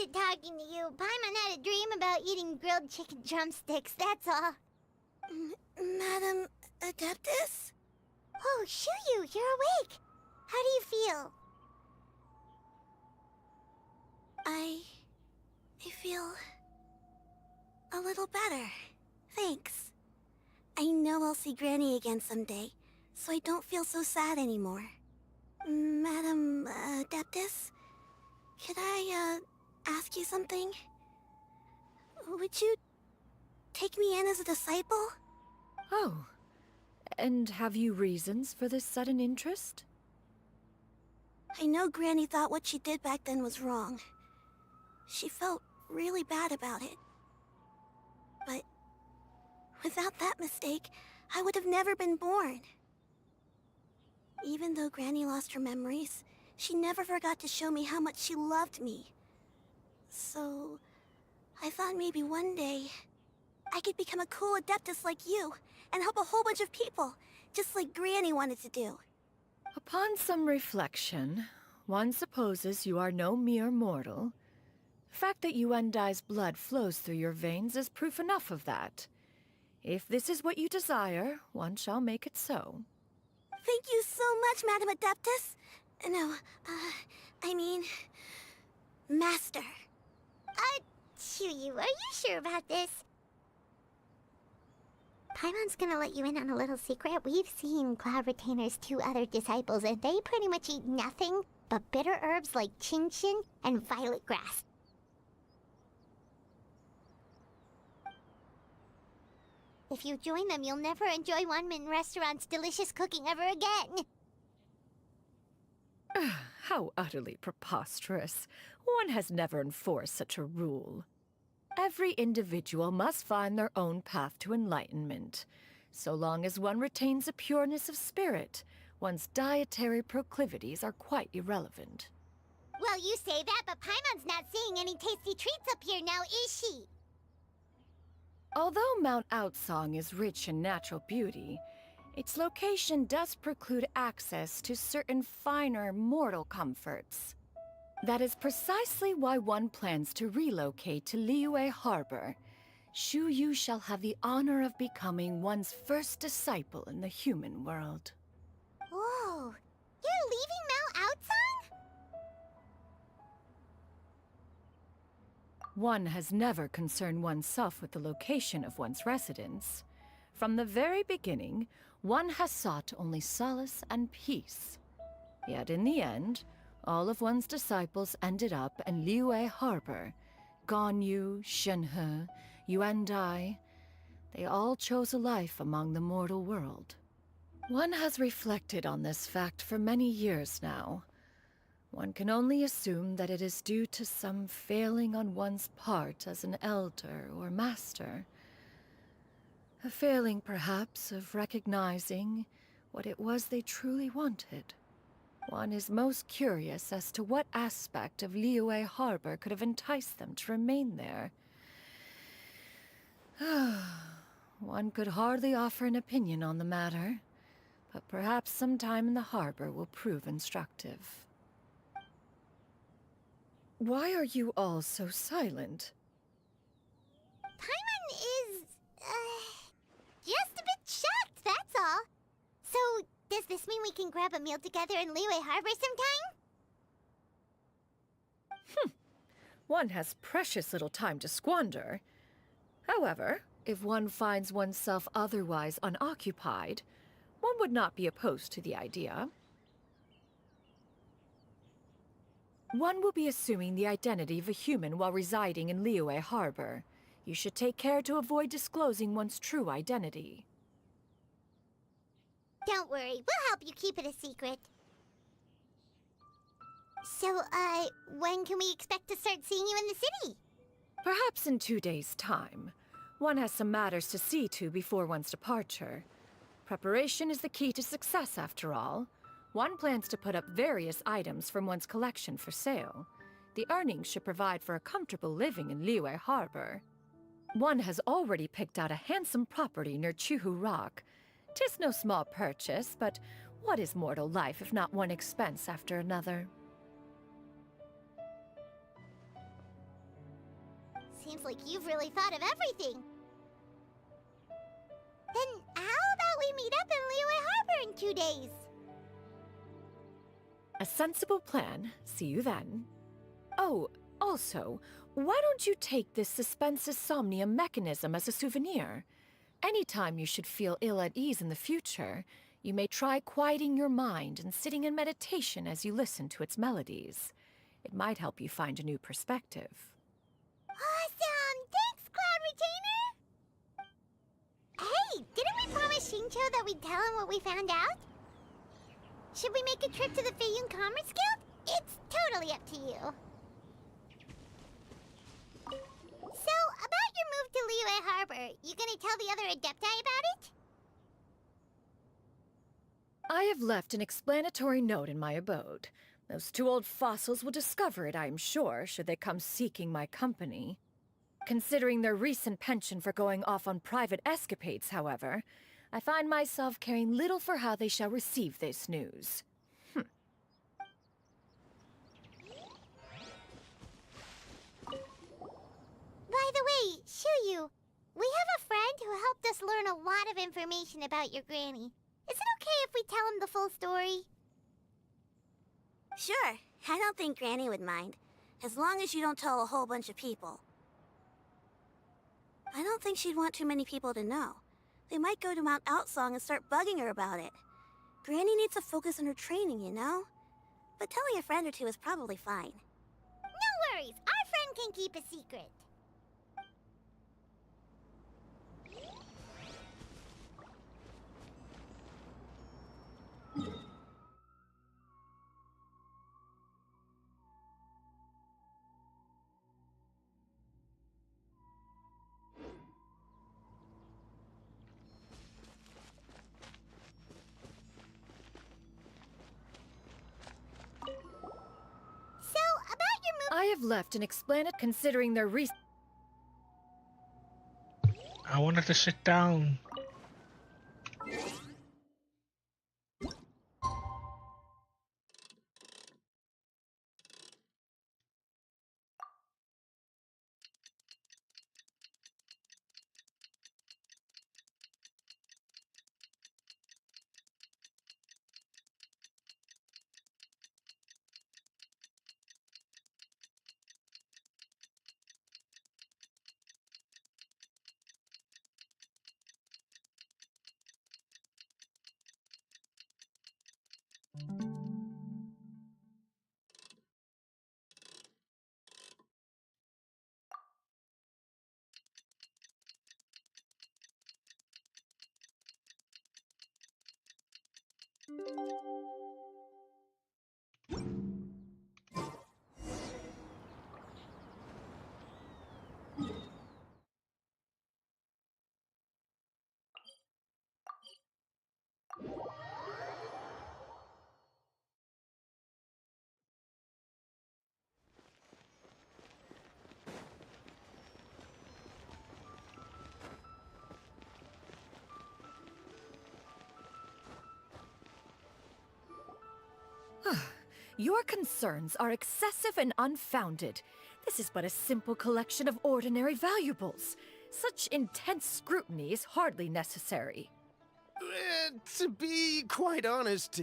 to talking to you. Paimon had a dream about eating grilled chicken drumsticks, that's all. Madam Adeptus? Oh, Shuyu, you're awake. How do you feel? I feel a little better. Thanks. I know I'll see Granny again someday, so I don't feel so sad anymore. Madam Adeptus? Could I, ask you something? Would you take me in as a disciple? Oh, and have you reasons for this sudden interest? I know Granny thought what she did back then was wrong. She felt really bad about it. But without that mistake, I would have never been born. Even though Granny lost her memories, she never forgot to show me how much she loved me. So, I thought maybe one day, I could become a cool Adeptus like you, and help a whole bunch of people, just like Granny wanted to do. Upon some reflection, one supposes you are no mere mortal. The fact that Yuendai's blood flows through your veins is proof enough of that. If this is what you desire, one shall make it so. Thank you so much, Madam Adeptus. No, I mean... Master. Shuyu, are you sure about this? Paimon's gonna let you in on a little secret. We've seen Cloud Retainer's 2 other disciples, and they pretty much eat nothing but bitter herbs like genshin and violet grass. If you join them, you'll never enjoy Wanmin Restaurant's delicious cooking ever again. How utterly preposterous. One has never enforced such a rule. Every individual must find their own path to enlightenment. So long as one retains a pureness of spirit, one's dietary proclivities are quite irrelevant. Well, you say that, but Paimon's not seeing any tasty treats up here now, is she? Although Mount Outsong is rich in natural beauty, its location does preclude access to certain finer mortal comforts. That is precisely why one plans to relocate to Liyue Harbor. Shuyu shall have the honor of becoming one's first disciple in the human world. Whoa, you're leaving Mount Outsong? One has never concerned oneself with the location of one's residence. From the very beginning, one has sought only solace and peace. Yet in the end, all of one's disciples ended up in Liyue Harbor. Ganyu, Shenhe, Yuendai, they all chose a life among the mortal world. One has reflected on this fact for many years now. One can only assume that it is due to some failing on one's part as an elder or master. A failing, perhaps, of recognizing what it was they truly wanted. One is most curious as to what aspect of Liyue Harbor could have enticed them to remain there. One could hardly offer an opinion on the matter, but perhaps some time in the harbor will prove instructive. Why are you all so silent? Paimon is, just a bit shocked, that's all. So, does this mean we can grab a meal together in Liyue Harbor sometime? One has precious little time to squander. However, if one finds oneself otherwise unoccupied, one would not be opposed to the idea. One will be assuming the identity of a human while residing in Liyue Harbor. You should take care to avoid disclosing one's true identity. Don't worry, we'll help you keep it a secret. So, when can we expect to start seeing you in the city? Perhaps in 2 days' time. One has some matters to see to before one's departure. Preparation is the key to success, after all. One plans to put up various items from one's collection for sale. The earnings should provide for a comfortable living in Liyue Harbor. One has already picked out a handsome property near Chuhu Rock. 'Tis no small purchase, but what is mortal life if not one expense after another? Seems like you've really thought of everything. Then how about we meet up in Liyue Harbor in 2 days? A sensible plan. See you then. Oh, also, why don't you take this suspense insomnia mechanism as a souvenir? Anytime you should feel ill at ease in the future, you may try quieting your mind and sitting in meditation as you listen to its melodies. It might help you find a new perspective. Awesome! Thanks, Cloud Retainer! Hey, didn't we promise Shincho that we'd tell him what we found out? Should we make a trip to the Feiyun Commerce Guild? It's totally up to you. So, about your move to Liyue Harbor, you gonna tell the other Adepti about it? I have left an explanatory note in my abode. Those 2 old fossils will discover it, I am sure, should they come seeking my company. Considering their recent penchant for going off on private escapades, however, I find myself caring little for how they shall receive this news. By the way, Shuyu, we have a friend who helped us learn a lot of information about your granny. Is it okay if we tell him the full story? Sure, I don't think Granny would mind. As long as you don't tell a whole bunch of people. I don't think she'd want too many people to know. They might go to Mount Outsong and start bugging her about it. Granny needs to focus on her training, you know? But telling a friend or two is probably fine. No worries, our friend can keep a secret. I have left an explanatory considering their recent... I wanted to sit down. Your concerns are excessive and unfounded. This is but a simple collection of ordinary valuables. Such intense scrutiny is hardly necessary. To be quite honest,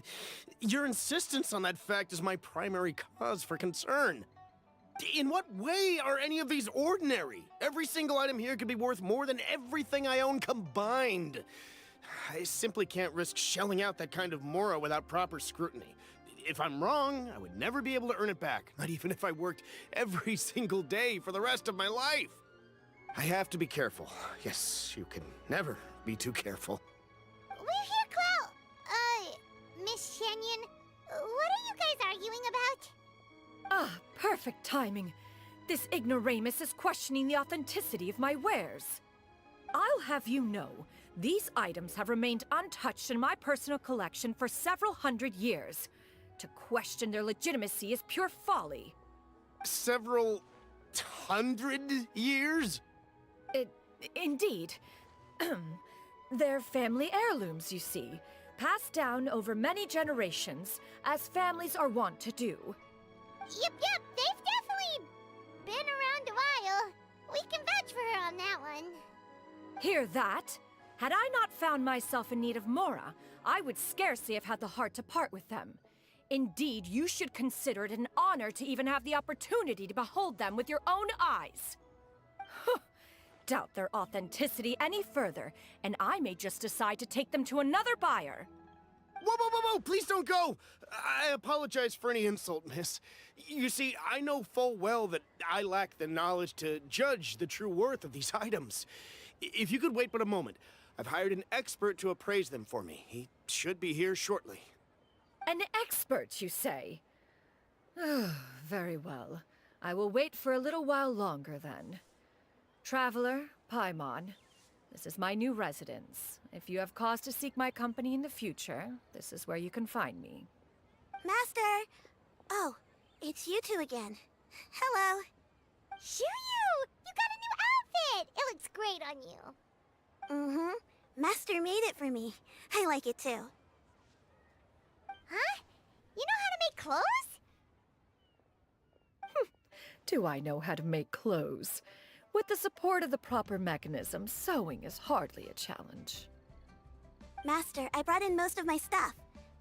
your insistence on that fact is my primary cause for concern. In what way are any of these ordinary? Every single item here could be worth more than everything I own combined. I simply can't risk shelling out that kind of mora without proper scrutiny. If I'm wrong, I would never be able to earn it back, not even if I worked every single day for the rest of my life. I have to be careful. Yes, you can never be too careful. We're here, Cloud. Miss Shenyan, what are you guys arguing about? Ah, perfect timing. This ignoramus is questioning the authenticity of my wares. I'll have you know, these items have remained untouched in my personal collection for several hundred years. To question their legitimacy is pure folly. Several hundred years? Indeed. They're family heirlooms, you see, passed down over many generations, as families are wont to do. Yep, they've definitely been around a while. We can Hear that? Had I not found myself in need of Mora, I would scarcely have had the heart to part with them. Indeed, you should consider it an honor to even have the opportunity to behold them with your own eyes. Doubt their authenticity any further, and I may just decide to take them to another buyer. Whoa, whoa, whoa, whoa! Please don't go! I apologize for any insult, miss. You see, I know full well that I lack the knowledge to judge the true worth of these items. If you could wait but a moment, I've hired an expert to appraise them for me. He should be here shortly. An expert, you say? Very well. I will wait for a little while longer, then. Traveler, Paimon, this is my new residence. If you have cause to seek my company in the future, this is where you can find me. Master! Oh, it's you two again. Hello. Shiryu! You got a new outfit! It looks great on you. Mm-hmm. Master made it for me. I like it too. Huh? You know how to make clothes? Do I know how to make clothes? With the support of the proper mechanism, sewing is hardly a challenge. Master, I brought in most of my stuff.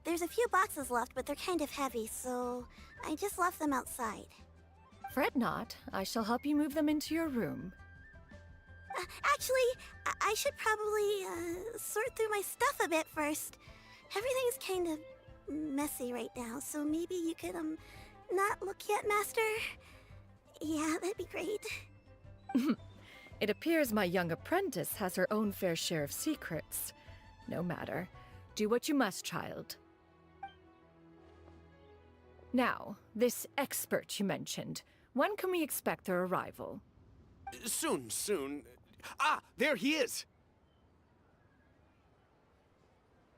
There's a few boxes left, but they're kind of heavy, so I just left them outside. Fret not. I shall help you move them into your room. Actually, I should probably sort through my stuff a bit first. Everything's kind of messy right now, so maybe you could, not look yet, Master? Yeah, that'd be great. It appears my young apprentice has her own fair share of secrets. No matter. Do what you must, child. Now, this expert you mentioned, when can we expect their arrival? Soon. Ah, there he is!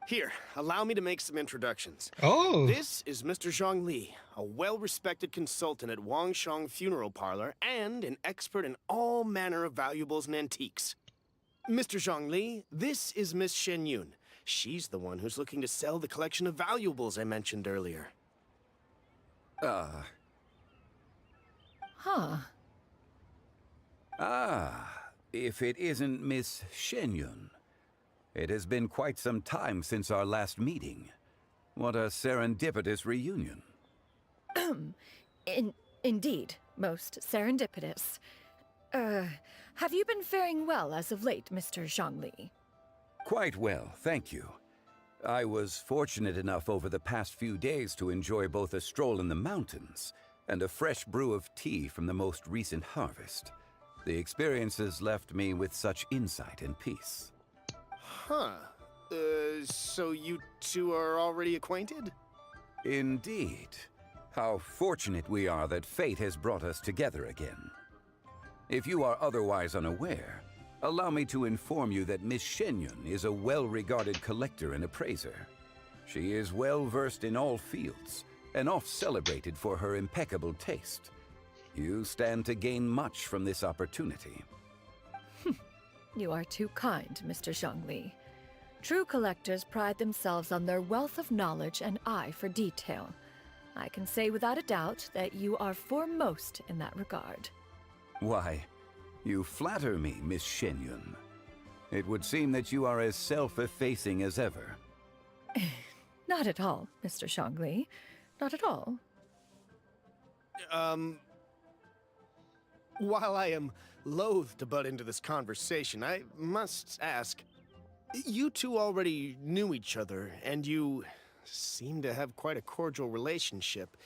Here, allow me to make some introductions. Oh. This is Mr. Zhongli, a well-respected consultant at Wangshang Funeral Parlor and an expert in all manner of valuables and antiques. Mr. Zhongli, this is Miss Shenyun. She's the one who's looking to sell the collection of valuables I mentioned earlier. Huh. If it isn't Miss Shenyun. It has been quite some time since our last meeting. What a serendipitous reunion. Indeed, most serendipitous. Have you been faring well as of late, Mr. Zhongli? Quite well, thank you. I was fortunate enough over the past few days to enjoy both a stroll in the mountains and a fresh brew of tea from the most recent harvest. The experiences left me with such insight and peace. Huh. So you two are already acquainted? Indeed. How fortunate we are that fate has brought us together again. If you are otherwise unaware, allow me to inform you that Miss Shenyun is a well-regarded collector and appraiser. She is well-versed in all fields, and oft-celebrated for her impeccable taste. You stand to gain much from this opportunity. You are too kind, Mr. Zhongli. True collectors pride themselves on their wealth of knowledge and eye for detail. I can say without a doubt that you are foremost in that regard. Why, you flatter me, Miss Shenyun. It would seem that you are as self-effacing as ever. Not at all, Mr. Zhongli. Not at all. While I am loath to butt into this conversation, I must ask, you two already knew each other, and you seem to have quite a cordial relationship.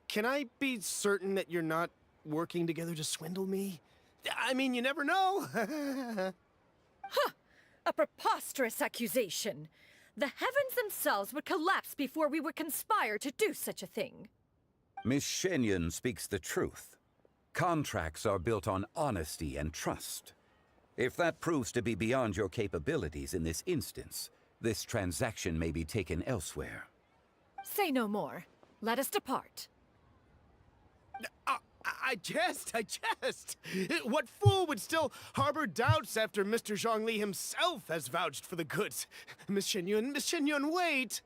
Can I be certain that you're not working together to swindle me? I mean, you never know. Huh! A preposterous accusation. The heavens themselves would collapse before we would conspire to do such a thing. Miss Shenyun speaks the truth. Contracts are built on honesty and trust. If that proves to be beyond your capabilities in this instance, this transaction may be taken elsewhere. Say no more. Let us depart. I jest. What fool would still harbor doubts after Mr. Zhongli himself has vouched for the goods? Miss Shenyun, wait!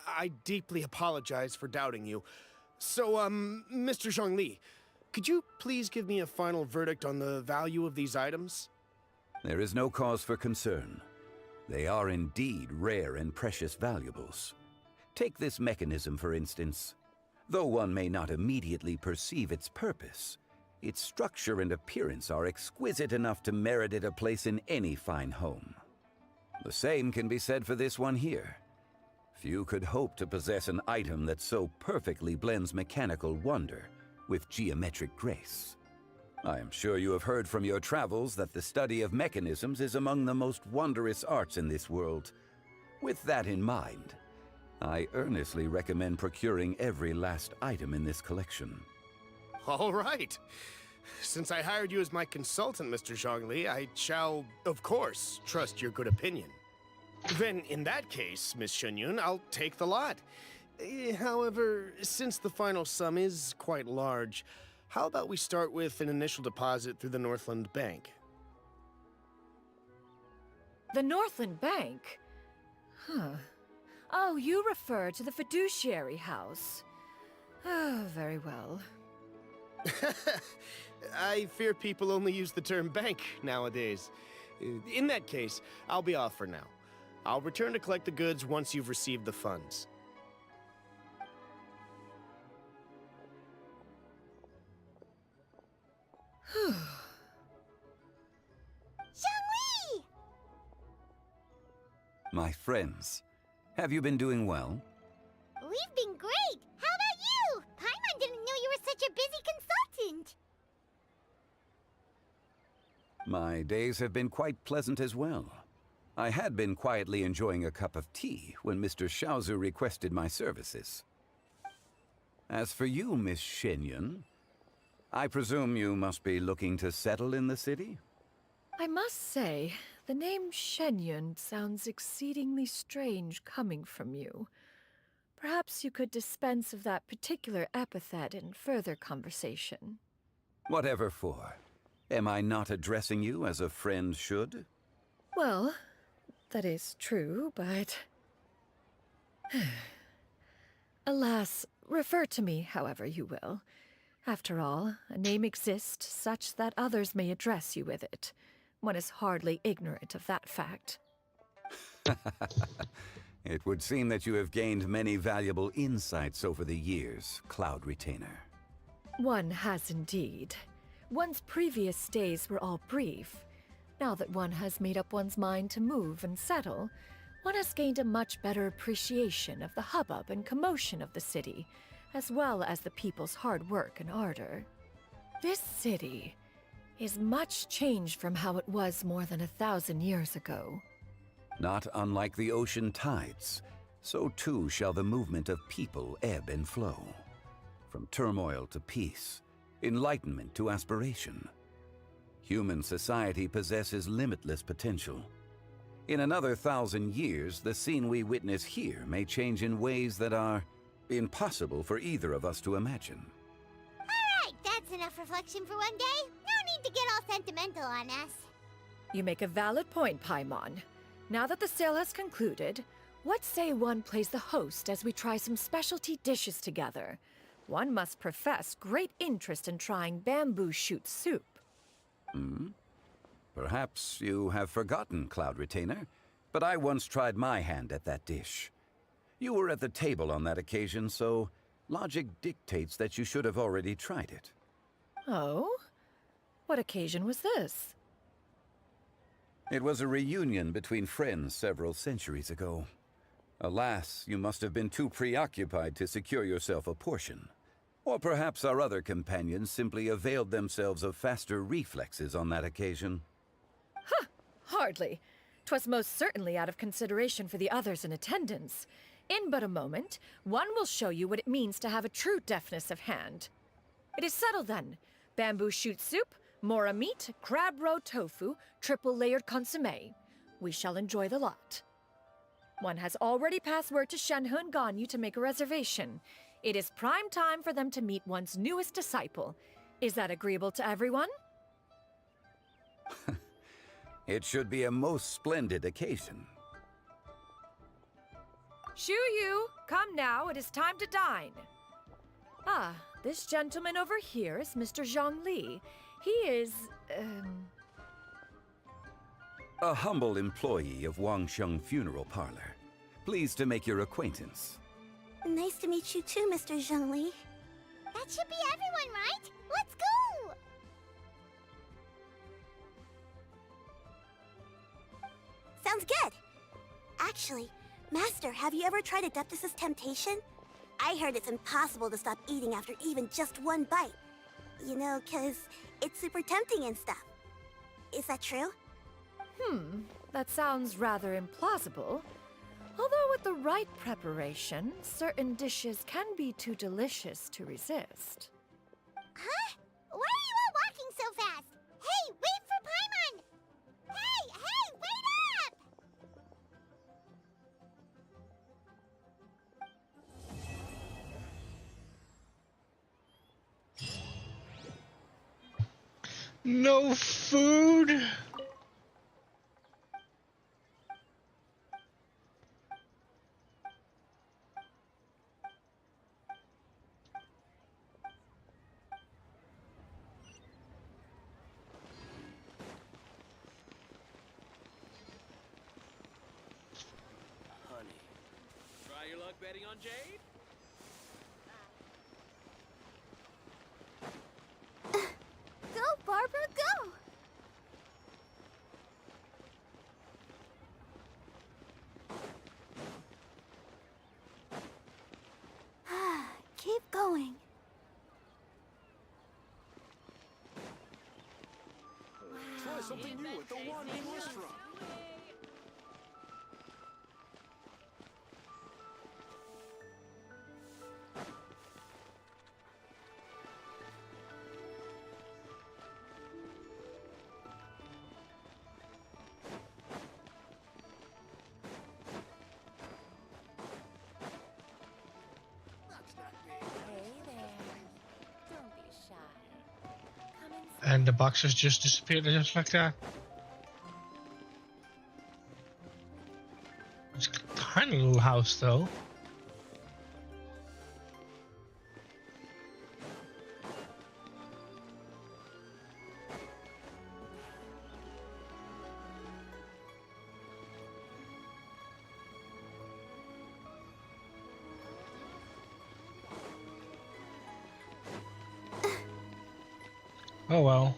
I deeply apologize for doubting you, So, Mr. Zhongli, could you please give me a final verdict on the value of these items? There is no cause for concern. They are indeed rare and precious valuables. Take this mechanism, for instance. Though one may not immediately perceive its purpose, its structure and appearance are exquisite enough to merit it a place in any fine home. The same can be said for this one here. Few could hope to possess an item that so perfectly blends mechanical wonder with geometric grace. I am sure you have heard from your travels that the study of mechanisms is among the most wondrous arts in this world. With that in mind, I earnestly recommend procuring every last item in this collection. All right. Since I hired you as my consultant, Mr. Zhongli, I shall, of course, trust your good opinion. Then, in that case, Miss Shenyun, I'll take the lot. However, since the final sum is quite large, how about we start with an initial deposit through the Northland Bank? The Northland Bank? Huh. Oh, you refer to the fiduciary house. Oh, very well. I fear people only use the term bank nowadays. In that case, I'll be off for now. I'll return to collect the goods once you've received the funds. Zhongli! My friends, have you been doing well? We've been great! How about you? Paimon didn't know you were such a busy consultant! My days have been quite pleasant as well. I had been quietly enjoying a cup of tea when Mr. Xiaozu requested my services. As for you, Miss Shenyun, I presume you must be looking to settle in the city? I must say, the name Shenyun sounds exceedingly strange coming from you. Perhaps you could dispense of that particular epithet in further conversation. Whatever for. Am I not addressing you as a friend should? Well, that is true, but... Alas, refer to me however you will. After all, a name exists such that others may address you with it. One is hardly ignorant of that fact. It would seem that you have gained many valuable insights over the years, Cloud Retainer. One has indeed. One's previous stays were all brief. Now that one has made up one's mind to move and settle, one has gained a much better appreciation of the hubbub and commotion of the city, as well as the people's hard work and ardor. This city is much changed from how it was more than 1,000 years ago. Not unlike the ocean tides, so too shall the movement of people ebb and flow. From turmoil to peace, enlightenment to aspiration. Human society possesses limitless potential. In another 1,000 years, the scene we witness here may change in ways that are impossible for either of us to imagine. Alright, that's enough reflection for one day. No need to get all sentimental on us. You make a valid point, Paimon. Now that the sale has concluded, what say one plays the host as we try some specialty dishes together? One must profess great interest in trying bamboo shoot soup. Perhaps you have forgotten, Cloud Retainer, but I once tried my hand at that dish. You were at the table on that occasion, so logic dictates that you should have already tried it. Oh? What occasion was this? It was a reunion between friends several centuries ago. Alas, you must have been too preoccupied to secure yourself a portion. Or perhaps our other companions simply availed themselves of faster reflexes on that occasion. Huh! Hardly. 'Twas most certainly out of consideration for the others in attendance. In but a moment, one will show you what it means to have a true deftness of hand. It is settled then. Bamboo shoot soup, mora meat, crab roe tofu, triple-layered consommé. We shall enjoy the lot. One has already passed word to Shenhe and Ganyu to make a reservation. It is prime time for them to meet one's newest disciple. Is that agreeable to everyone? It should be a most splendid occasion. Shu Yu, come now, it is time to dine. Ah, this gentleman over here is Mr. Zhongli. He is, A humble employee of Wangsheng Funeral Parlor. Pleased to make your acquaintance. Nice to meet you too, Mr. Zhongli. That should be everyone, right? Let's go! Sounds good. Actually, Master, have you ever tried Adeptus' temptation? I heard it's impossible to stop eating after even just one bite. You know, 'cause it's super tempting and stuff. Is that true? That sounds rather implausible. Although with the right preparation, certain dishes can be too delicious to resist. Huh? Why are you all walking so fast? Hey, wait for Paimon! Hey, wait up! No food? Honey, try your luck betting on Jade? Go, Barbara, go! Keep going. Try something new at the Wanting restaurant. And the boxes just disappeared just like that. It's a tiny little house though. Oh well.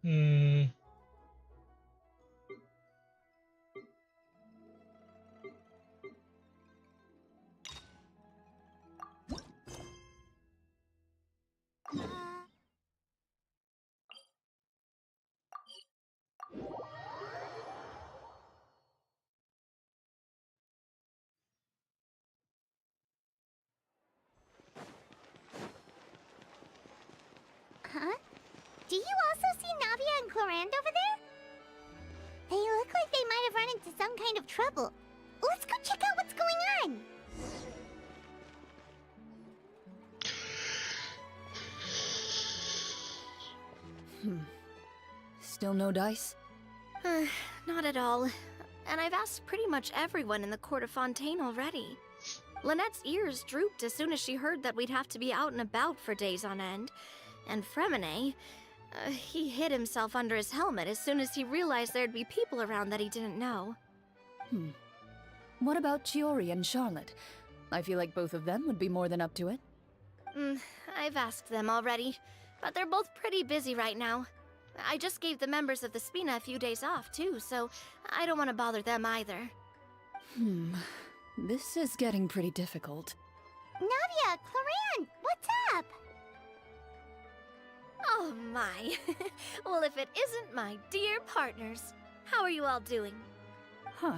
Hmm. Huh? Do you also see Navia and Clorand over there? They look like they might have run into some kind of trouble. Let's go check out what's going on. Still no dice? Not at all. And I've asked pretty much everyone in the court of Fontaine already. Lynette's ears drooped as soon as she heard that we'd have to be out and about for days on end. And Fremine, he hid himself under his helmet as soon as he realized there'd be people around that he didn't know. What about Chiori and Charlotte? I feel like both of them would be more than up to it. I've asked them already, but they're both pretty busy right now. I just gave the members of the Spina a few days off, too, so I don't want to bother them either. This is getting pretty difficult. Navia, Clorand, what's up? Oh my. Well, if it isn't my dear partners. How are you all doing? Huh.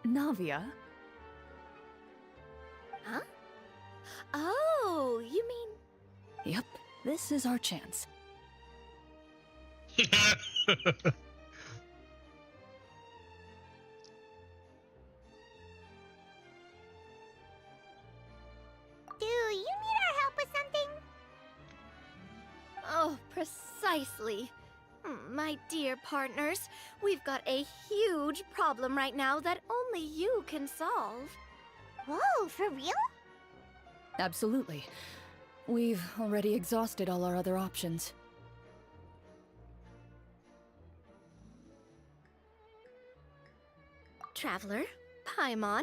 Navia? Huh? Oh, you mean... Yep, this is our chance. Do you need our help with something? Oh, precisely. My dear partners, we've got a huge problem right now that only you can solve. Whoa, for real? Absolutely. We've already exhausted all our other options. Traveler, Paimon,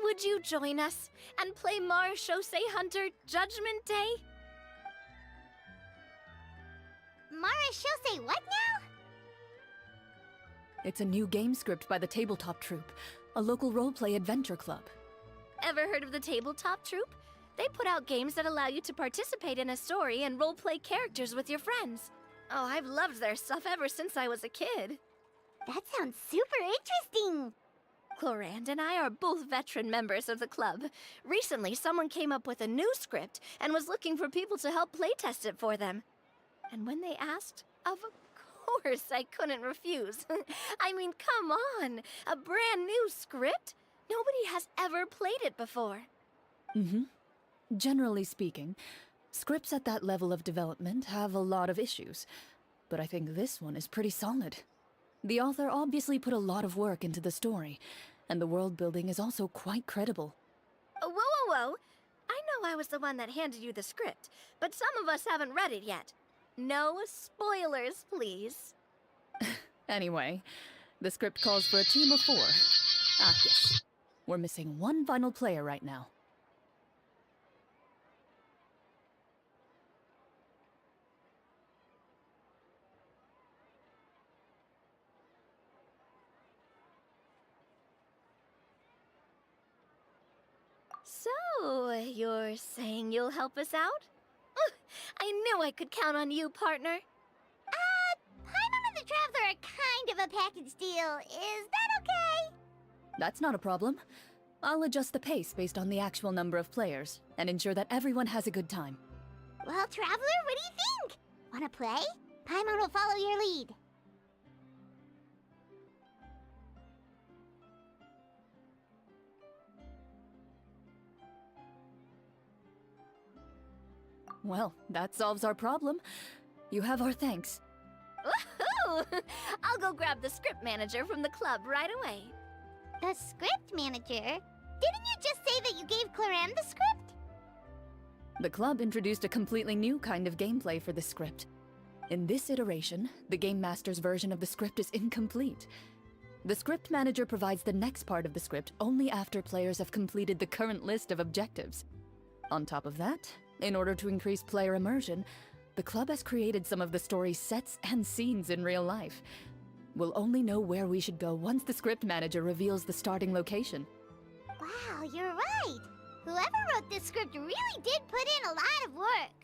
would you join us and play Marechaussee Hunter Judgment Day? Marechaussee what now? It's a new game script by the Tabletop Troupe, a local roleplay adventure club. Ever heard of the Tabletop Troupe? They put out games that allow you to participate in a story and roleplay characters with your friends. Oh, I've loved their stuff ever since I was a kid. That sounds super interesting. Clorand and I are both veteran members of the club. Recently, someone came up with a new script and was looking for people to help playtest it for them. And when they asked, of course I couldn't refuse. I mean, come on, a brand new script? Nobody has ever played it before. Mm-hmm. Generally speaking, scripts at that level of development have a lot of issues, but I think this one is pretty solid. The author obviously put a lot of work into the story, and the world building is also quite credible. Whoa, whoa, whoa! I know I was the one that handed you the script, but some of us haven't read it yet. No spoilers, please. Anyway, the script calls for a team of 4. Ah, yes. We're missing one final player right now. So, you're saying you'll help us out? I knew I could count on you, partner. Paimon and the Traveler are kind of a package deal. Is that okay? That's not a problem. I'll adjust the pace based on the actual number of players, and ensure that everyone has a good time. Well, Traveler, what do you think? Wanna play? Paimon will follow your lead. Well, that solves our problem. You have our thanks. Woohoo! I'll go grab the script manager from the club right away. The script manager? Didn't you just say that you gave Clorand the script? The club introduced a completely new kind of gameplay for the script. In this iteration, the Game Master's version of the script is incomplete. The script manager provides the next part of the script only after players have completed the current list of objectives. On top of that, in order to increase player immersion, the club has created some of the story's sets and scenes in real life. We'll only know where we should go once the script manager reveals the starting location. Wow, you're right. Whoever wrote this script really did put in a lot of work.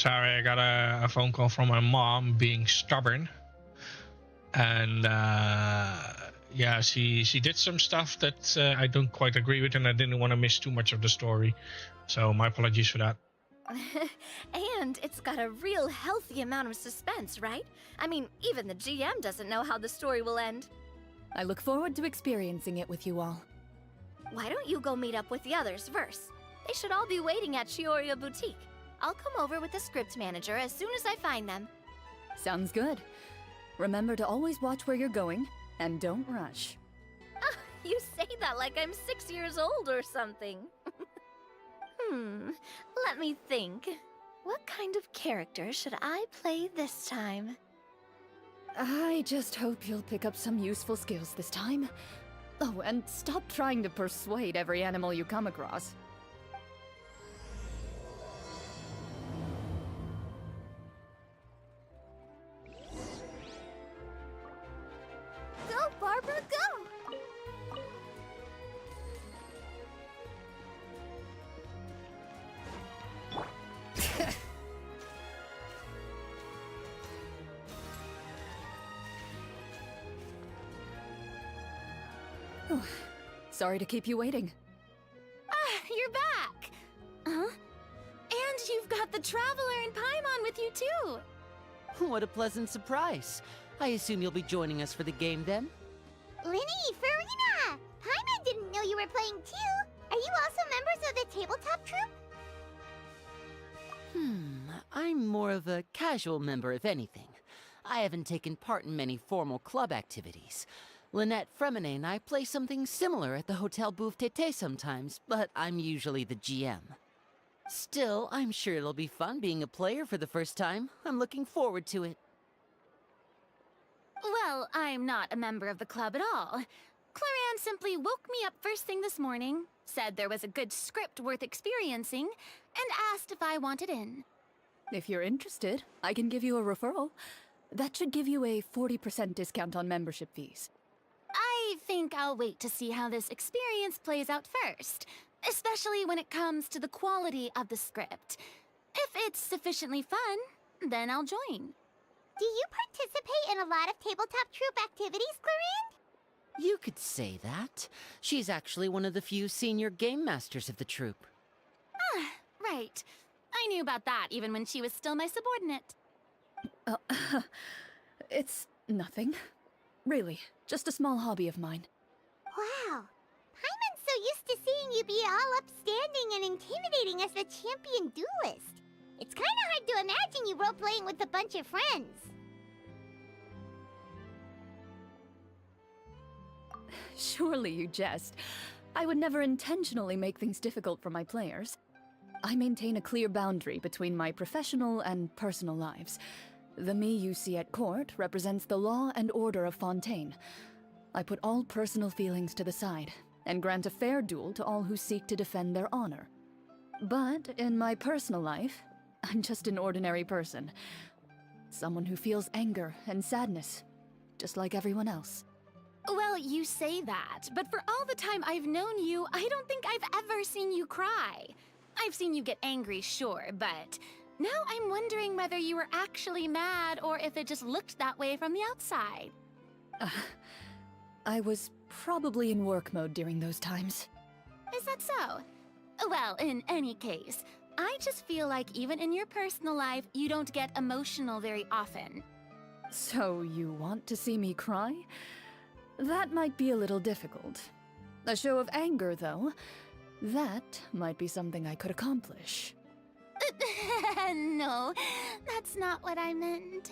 sorry, I got a phone call from my mom being stubborn. And yeah, she did some stuff that I don't quite agree with, and I didn't want to miss too much of the story. So my apologies for that. And it's got a real healthy amount of suspense, right? I mean, even the GM doesn't know how the story will end. I look forward to experiencing it with you all. Why don't you go meet up with the others first? They should all be waiting at Chioria Boutique. I'll come over with the script manager as soon as I find them. Sounds good. Remember to always watch where you're going, and don't rush. You say that like I'm 6 years old or something. Let me think. What kind of character should I play this time? I just hope you'll pick up some useful skills this time. Oh, and stop trying to persuade every animal you come across. Go, Barbara, go! Sorry to keep you waiting. You're back! Huh? And you've got the Traveler and Paimon with you, too! What a pleasant surprise. I assume you'll be joining us for the game then? Linny, Farina! Paimon didn't know you were playing too! Are you also members of the tabletop troupe? I'm more of a casual member, if anything. I haven't taken part in many formal club activities. Lynette, Fremine, and I play something similar at the Hotel Bouffe Tété sometimes, but I'm usually the GM. Still, I'm sure it'll be fun being a player for the first time. I'm looking forward to it. Well, I'm not a member of the club at all. Claran simply woke me up first thing this morning, said there was a good script worth experiencing, and asked if I wanted in. If you're interested, I can give you a referral. That should give you a 40% discount on membership fees. I think I'll wait to see how this experience plays out first, especially when it comes to the quality of the script. If it's sufficiently fun, then I'll join. Do you participate in a lot of tabletop troupe activities, Clarinde? You could say that. She's actually one of the few senior game masters of the troupe. Right. I knew about that even when she was still my subordinate. It's nothing. Really, just a small hobby of mine. Wow. Paimon's so used to seeing you be all upstanding and intimidating as the champion duelist. It's kind of hard to imagine you role-playing with a bunch of friends. Surely you jest. I would never intentionally make things difficult for my players. I maintain a clear boundary between my professional and personal lives. The me you see at court represents the law and order of Fontaine. I put all personal feelings to the side and grant a fair duel to all who seek to defend their honor. But in my personal life, I'm just an ordinary person. Someone who feels anger and sadness, just like everyone else. Well, you say that, but for all the time I've known you, I don't think I've ever seen you cry. I've seen you get angry, sure, but now I'm wondering whether you were actually mad or if it just looked that way from the outside. I was probably in work mode during those times. Is that so? Well, in any case, I just feel like even in your personal life, you don't get emotional very often. So you want to see me cry? That might be a little difficult. A show of anger, though, that might be something I could accomplish. No, that's not what I meant.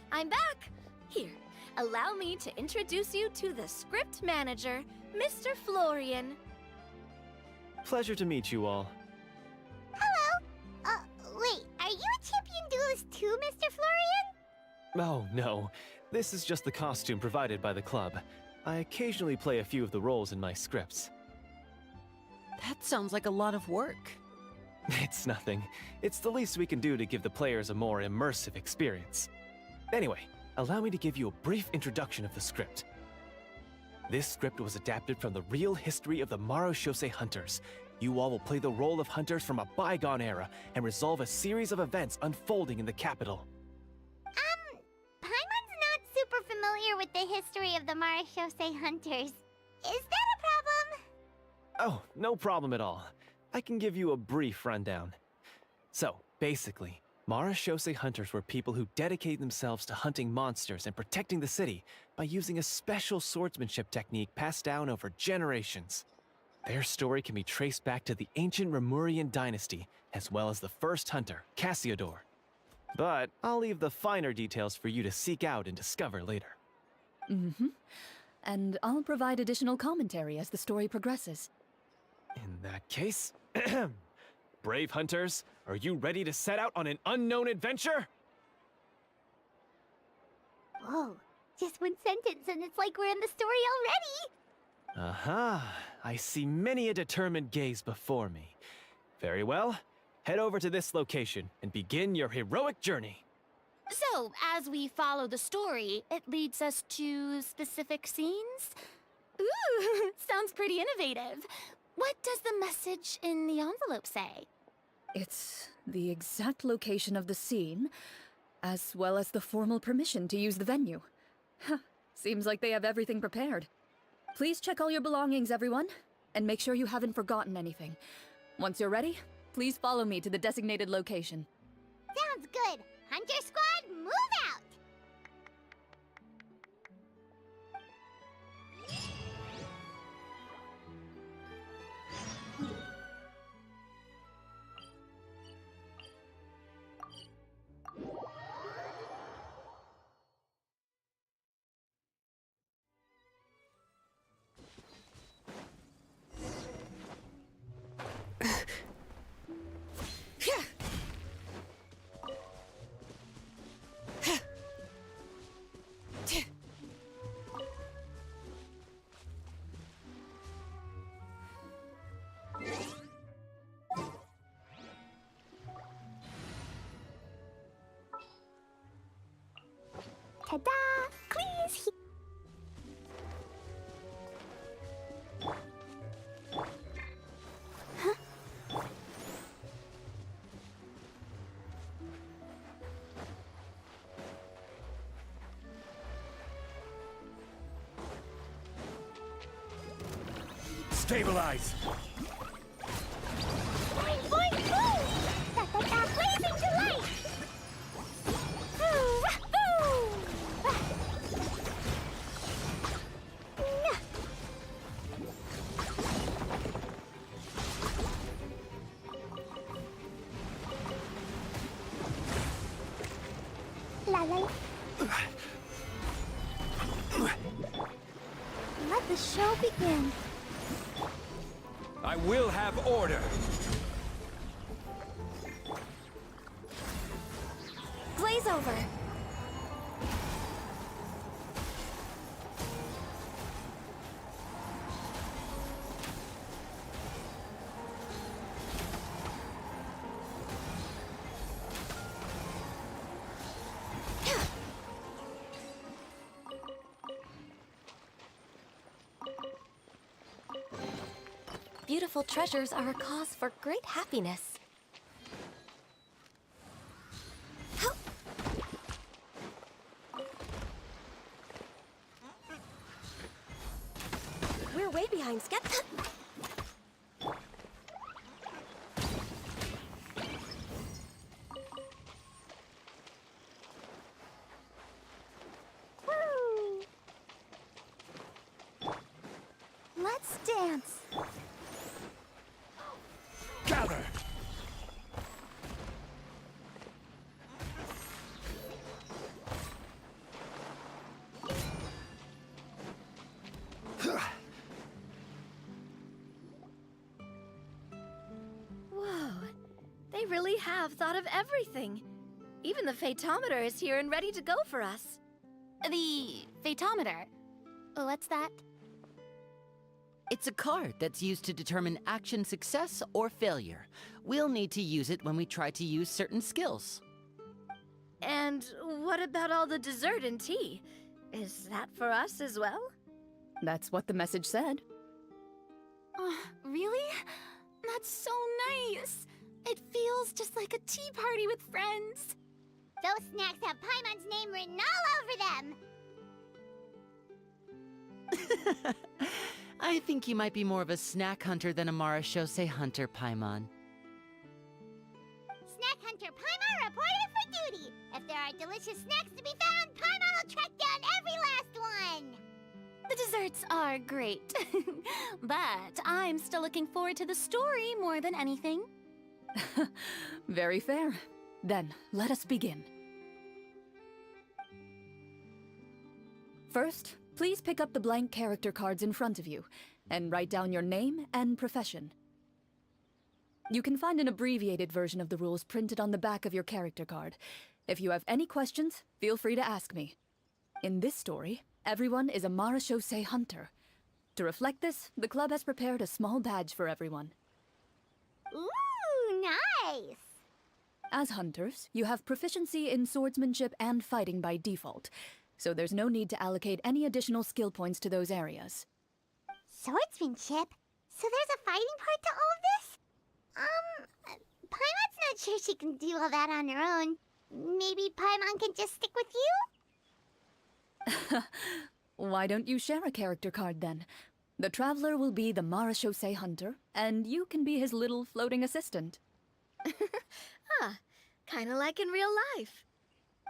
I'm back! Here, allow me to introduce you to the script manager, Mr. Florian. Pleasure to meet you all. Hello! Wait, are you a champion duelist too, Mr. Florian? Oh, no. This is just the costume provided by the club. I occasionally play a few of the roles in my scripts. That sounds like a lot of work. It's nothing. It's the least we can do to give the players a more immersive experience. Anyway, allow me to give you a brief introduction of the script. This script was adapted from the real history of the Marashose hunters. You all will play the role of hunters from a bygone era and resolve a series of events unfolding in the capital. Paimon's not super familiar with the history of the Marashose hunters. Is that a problem? Oh, no problem at all. I can give you a brief rundown. So, basically, Marashose hunters were people who dedicated themselves to hunting monsters and protecting the city by using a special swordsmanship technique passed down over generations. Their story can be traced back to the ancient Remurian dynasty, as well as the first hunter, Cassiodor. But I'll leave the finer details for you to seek out and discover later. And I'll provide additional commentary as the story progresses. In that case, brave hunters, are you ready to set out on an unknown adventure? Whoa, just one sentence and it's like we're in the story already! Aha, I see many a determined gaze before me. Very well, head over to this location and begin your heroic journey. So, as we follow the story, it leads us to specific scenes? Ooh, sounds pretty innovative. What does the message in the envelope say? It's the exact location of the scene, as well as the formal permission to use the venue. Seems like they have everything prepared. Please check all your belongings, everyone, and make sure you haven't forgotten anything. Once you're ready, please follow me to the designated location. Sounds good. Hunter Squad, move out! Ta-da! Please! Stabilize! Boing, boing, boom! Ta-ta-ta, blazing delight! La la la. Let the show begin. I will have order. Blaze over. Beautiful treasures are a cause for great happiness. We're way behind schedule. Let's dance. Gather! Whoa, they really have thought of everything. Even the Fatometer is here and ready to go for us. The Fatometer? What's that? It's a card that's used to determine action success or failure. We'll need to use it when we try to use certain skills. And what about all the dessert and tea? Is that for us as well? That's what the message said. Really? That's so nice. It feels just like a tea party with friends. Those snacks have Paimon's name written all over them. I think you might be more of a snack hunter than a Marashose hunter, Paimon. Snack Hunter Paimon reported for duty. If there are delicious snacks to be found, Paimon will track down every last one. The desserts are great, but I'm still looking forward to the story more than anything. Very fair. Then, let us begin. First, please pick up the blank character cards in front of you, and write down your name and profession. You can find an abbreviated version of the rules printed on the back of your character card. If you have any questions, feel free to ask me. In this story, everyone is a Marashose hunter. To reflect this, the club has prepared a small badge for everyone. Ooh, nice! As hunters, you have proficiency in swordsmanship and fighting by default, so there's no need to allocate any additional skill points to those areas. Swordsmanship? So there's a fighting part to all of this? Paimon's not sure she can do all that on her own. Maybe Paimon can just stick with you? Why don't you share a character card then? The Traveler will be the Marashose hunter, and you can be his little floating assistant. Kinda like in real life.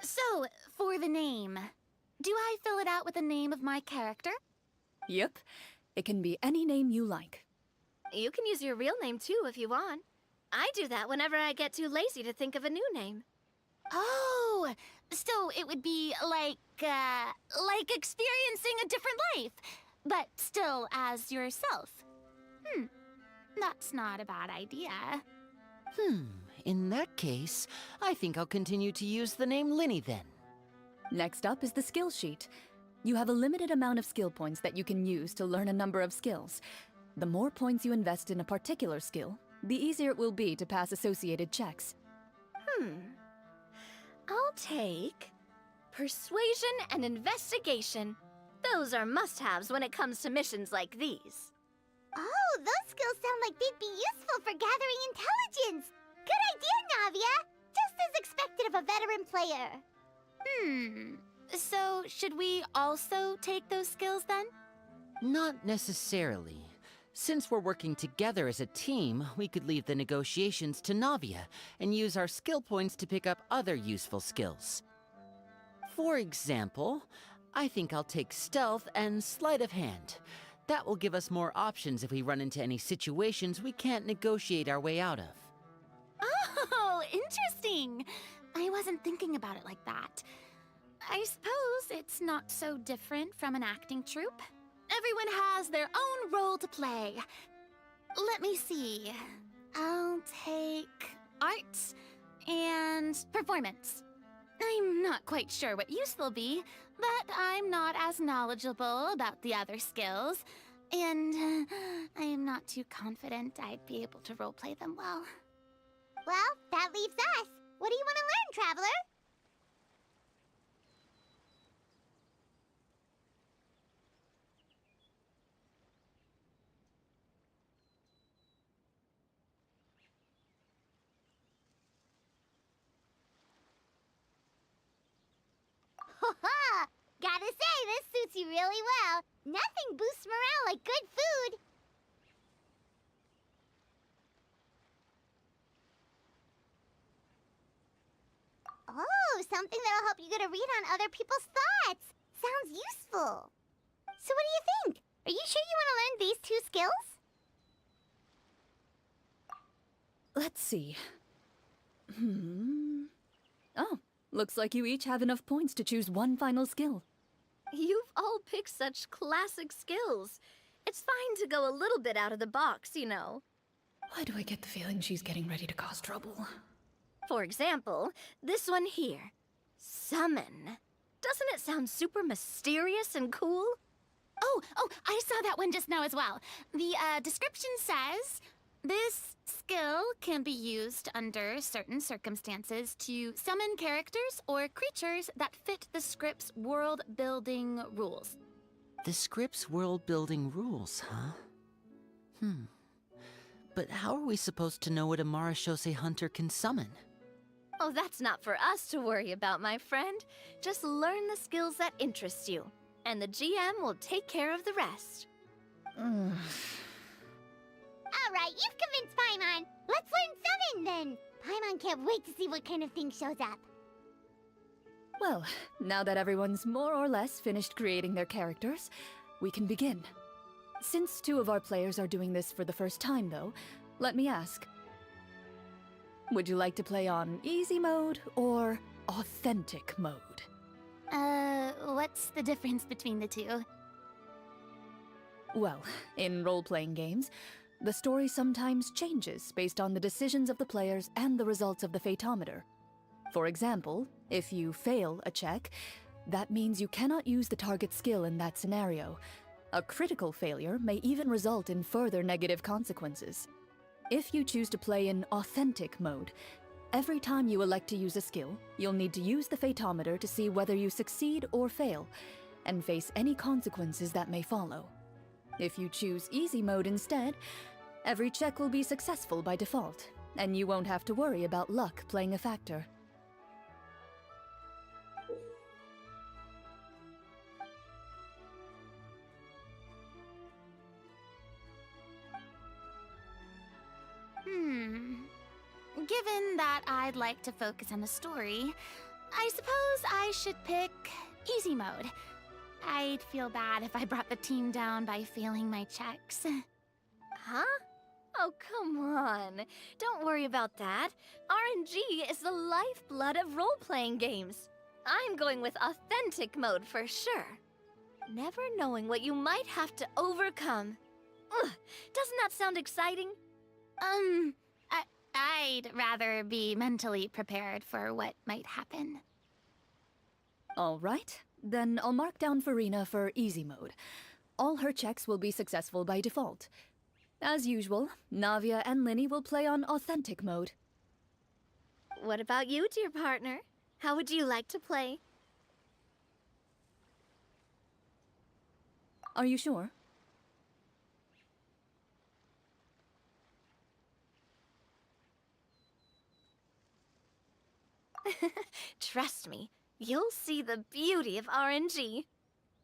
So, for the name, do I fill it out with the name of my character? Yep. It can be any name you like. You can use your real name too if you want. I do that whenever I get too lazy to think of a new name. Oh, so it would be like experiencing a different life, but still as yourself. That's not a bad idea. In that case, I think I'll continue to use the name Linny then. Next up is the skill sheet. You have a limited amount of skill points that you can use to learn a number of skills. The more points you invest in a particular skill, the easier it will be to pass associated checks. I'll take persuasion and investigation. Those are must-haves when it comes to missions like these. Oh, those skills sound like they'd be useful for gathering intelligence. Good idea, Navia. Just as expected of a veteran player. So should we also take those skills then? Not necessarily. Since we're working together as a team, we could leave the negotiations to Navia and use our skill points to pick up other useful skills. For example, I think I'll take stealth and sleight of hand. That will give us more options if we run into any situations we can't negotiate our way out of. Oh, interesting. I wasn't thinking about it like that. I suppose it's not so different from an acting troupe. Everyone has their own role to play. Let me see. I'll take arts and performance. I'm not quite sure what use they'll be, but I'm not as knowledgeable about the other skills, and I am not too confident I'd be able to roleplay them well. Well, that leaves us. What do you want to learn, Traveler? Gotta say, this suits you really well. Nothing boosts morale like good food. Oh, something that'll help you get a read on other people's thoughts. Sounds useful. So what do you think? Are you sure you want to learn these two skills? Let's see. Oh, looks like you each have enough points to choose one final skill. You've all picked such classic skills. It's fine to go a little bit out of the box, you know. Why do I get the feeling she's getting ready to cause trouble? For example, this one here. Summon. Doesn't it sound super mysterious and cool? Oh, I saw that one just now as well. The description says, this skill can be used under certain circumstances to summon characters or creatures that fit the script's world-building rules. The script's world-building rules, huh? But how are we supposed to know what a Marashose hunter can summon? Oh, that's not for us to worry about, my friend. Just learn the skills that interest you, and the GM will take care of the rest. Alright, you've convinced Paimon. Let's learn summon then. Paimon can't wait to see what kind of thing shows up. Well, now that everyone's more or less finished creating their characters, we can begin. Since 2 of our players are doing this for the first time, though, let me ask. Would you like to play on easy mode or authentic mode? What's the difference between the two? Well, in role-playing games, the story sometimes changes based on the decisions of the players and the results of the Fatometer. For example, if you fail a check, that means you cannot use the target skill in that scenario. A critical failure may even result in further negative consequences. If you choose to play in authentic mode, every time you elect to use a skill, you'll need to use the Fatometer to see whether you succeed or fail, and face any consequences that may follow. If you choose easy mode instead, every check will be successful by default, and you won't have to worry about luck playing a factor. Given that I'd like to focus on the story, I suppose I should pick easy mode. I'd feel bad if I brought the team down by failing my checks. Huh? Oh, come on. Don't worry about that. RNG is the lifeblood of role-playing games. I'm going with authentic mode for sure. Never knowing what you might have to overcome. Ugh, doesn't that sound exciting? I'd rather be mentally prepared for what might happen. All right, then I'll mark down Farina for easy mode. All her checks will be successful by default. As usual, Navia and Linny will play on authentic mode. What about you, dear partner? How would you like to play? Are you sure? Trust me, you'll see the beauty of RNG.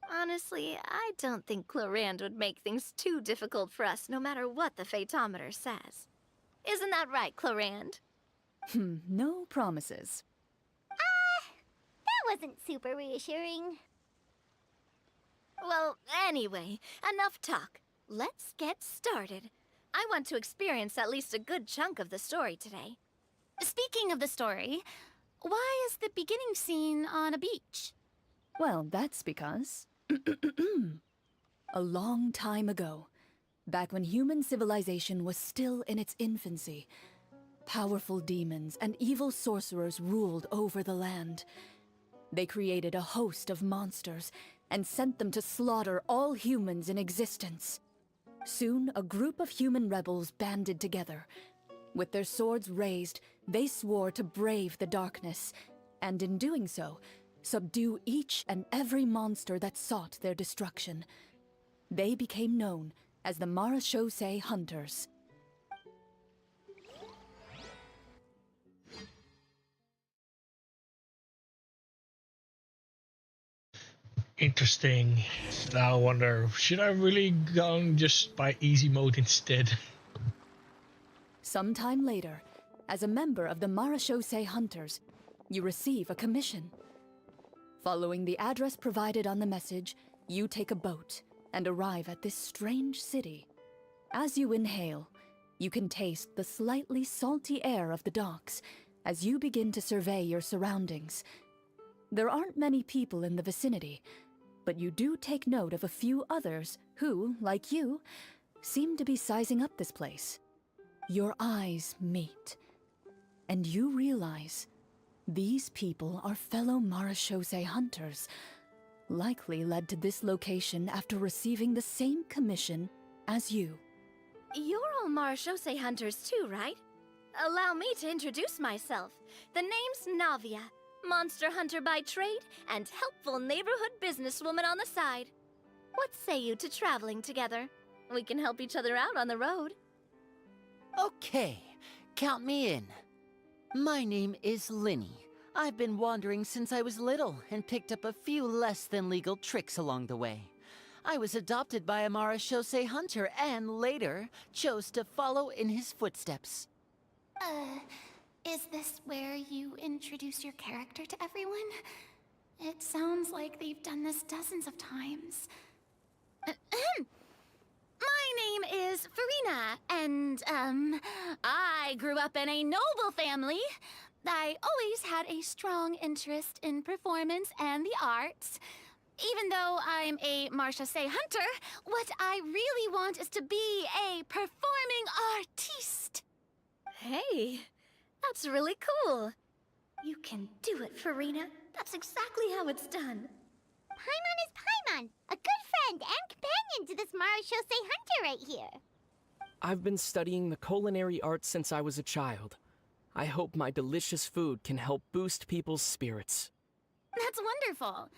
Honestly, I don't think Clorand would make things too difficult for us no matter what the Fatometer says. Isn't that right, Clorand? No promises. That wasn't super reassuring. Well, anyway, enough talk. Let's get started. I want to experience at least a good chunk of the story today. Speaking of the story, why is the beginning scene on a beach? Well, that's because... a long time ago, back when human civilization was still in its infancy, powerful demons and evil sorcerers ruled over the land. They created a host of monsters and sent them to slaughter all humans in existence. Soon, a group of human rebels banded together. With their swords raised, they swore to brave the darkness, and in doing so, subdue each and every monster that sought their destruction. They became known as the Marashose Hunters. Interesting. Now I wonder, should I really go just by easy mode instead? Sometime later, as a member of the Marashose Hunters, you receive a commission. Following the address provided on the message, you take a boat and arrive at this strange city. As you inhale, you can taste the slightly salty air of the docks as you begin to survey your surroundings. There aren't many people in the vicinity, but you do take note of a few others who, like you, seem to be sizing up this place. Your eyes meet, and you realize these people are fellow Marashose hunters, likely led to this location after receiving the same commission as you. You're all Marashose hunters too, right? Allow me to introduce myself. The name's Navia, monster hunter by trade and helpful neighborhood businesswoman on the side. What say you to traveling together? We can help each other out on the road. Okay, count me in. My name is Linny. I've been wandering since I was little and picked up a few less than legal tricks along the way. I was adopted by a Marashose hunter and later chose to follow in his footsteps. Is this where you introduce your character to everyone? It sounds like they've done this dozens of times. My name is Farina, and, I grew up in a noble family. I always had a strong interest in performance and the arts. Even though I'm a Marashose hunter, what I really want is to be a performing artiste. Hey, that's really cool. You can do it, Farina. That's exactly how it's done. Paimon is Paimon, a good friend and companion to this Marashose hunter right here. I've been studying the culinary arts since I was a child. I hope my delicious food can help boost people's spirits. That's wonderful.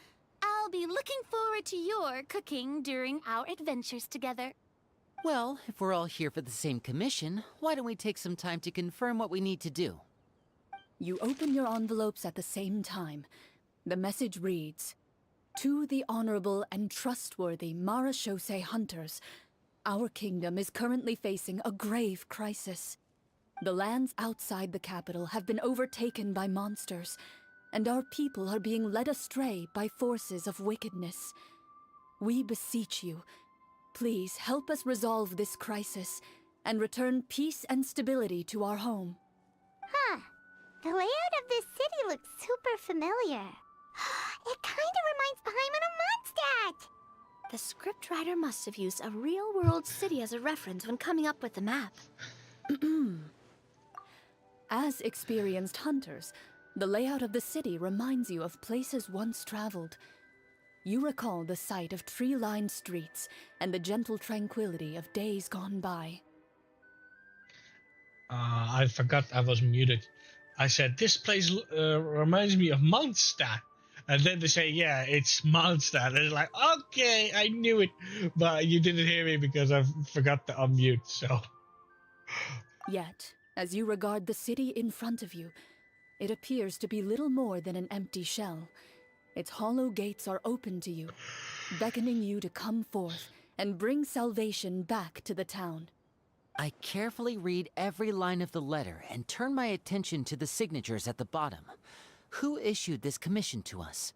I'll be looking forward to your cooking during our adventures together. Well, if we're all here for the same commission, why don't we take some time to confirm what we need to do? You open your envelopes at the same time. The message reads, "To the honorable and trustworthy Marashose hunters, our kingdom is currently facing a grave crisis. The lands outside the capital have been overtaken by monsters, and our people are being led astray by forces of wickedness. We beseech you, please help us resolve this crisis and return peace and stability to our home." Huh. The layout of this city looks super familiar. It kinda reminds Paimon of Mondstadt! The scriptwriter must have used a real-world city as a reference when coming up with the map. As experienced hunters, the layout of the city reminds you of places once traveled. You recall the sight of tree-lined streets and the gentle tranquility of days gone by. I forgot I was muted. I said, this place reminds me of Mondstadt. And then they say, yeah, it's Mondstadt. And it's like, okay, I knew it. But you didn't hear me because I forgot to unmute, so. Yet, as you regard the city in front of you, it appears to be little more than an empty shell. Its hollow gates are open to you, beckoning you to come forth and bring salvation back to the town. I carefully read every line of the letter and turn my attention to the signatures at the bottom. Who issued this commission to us?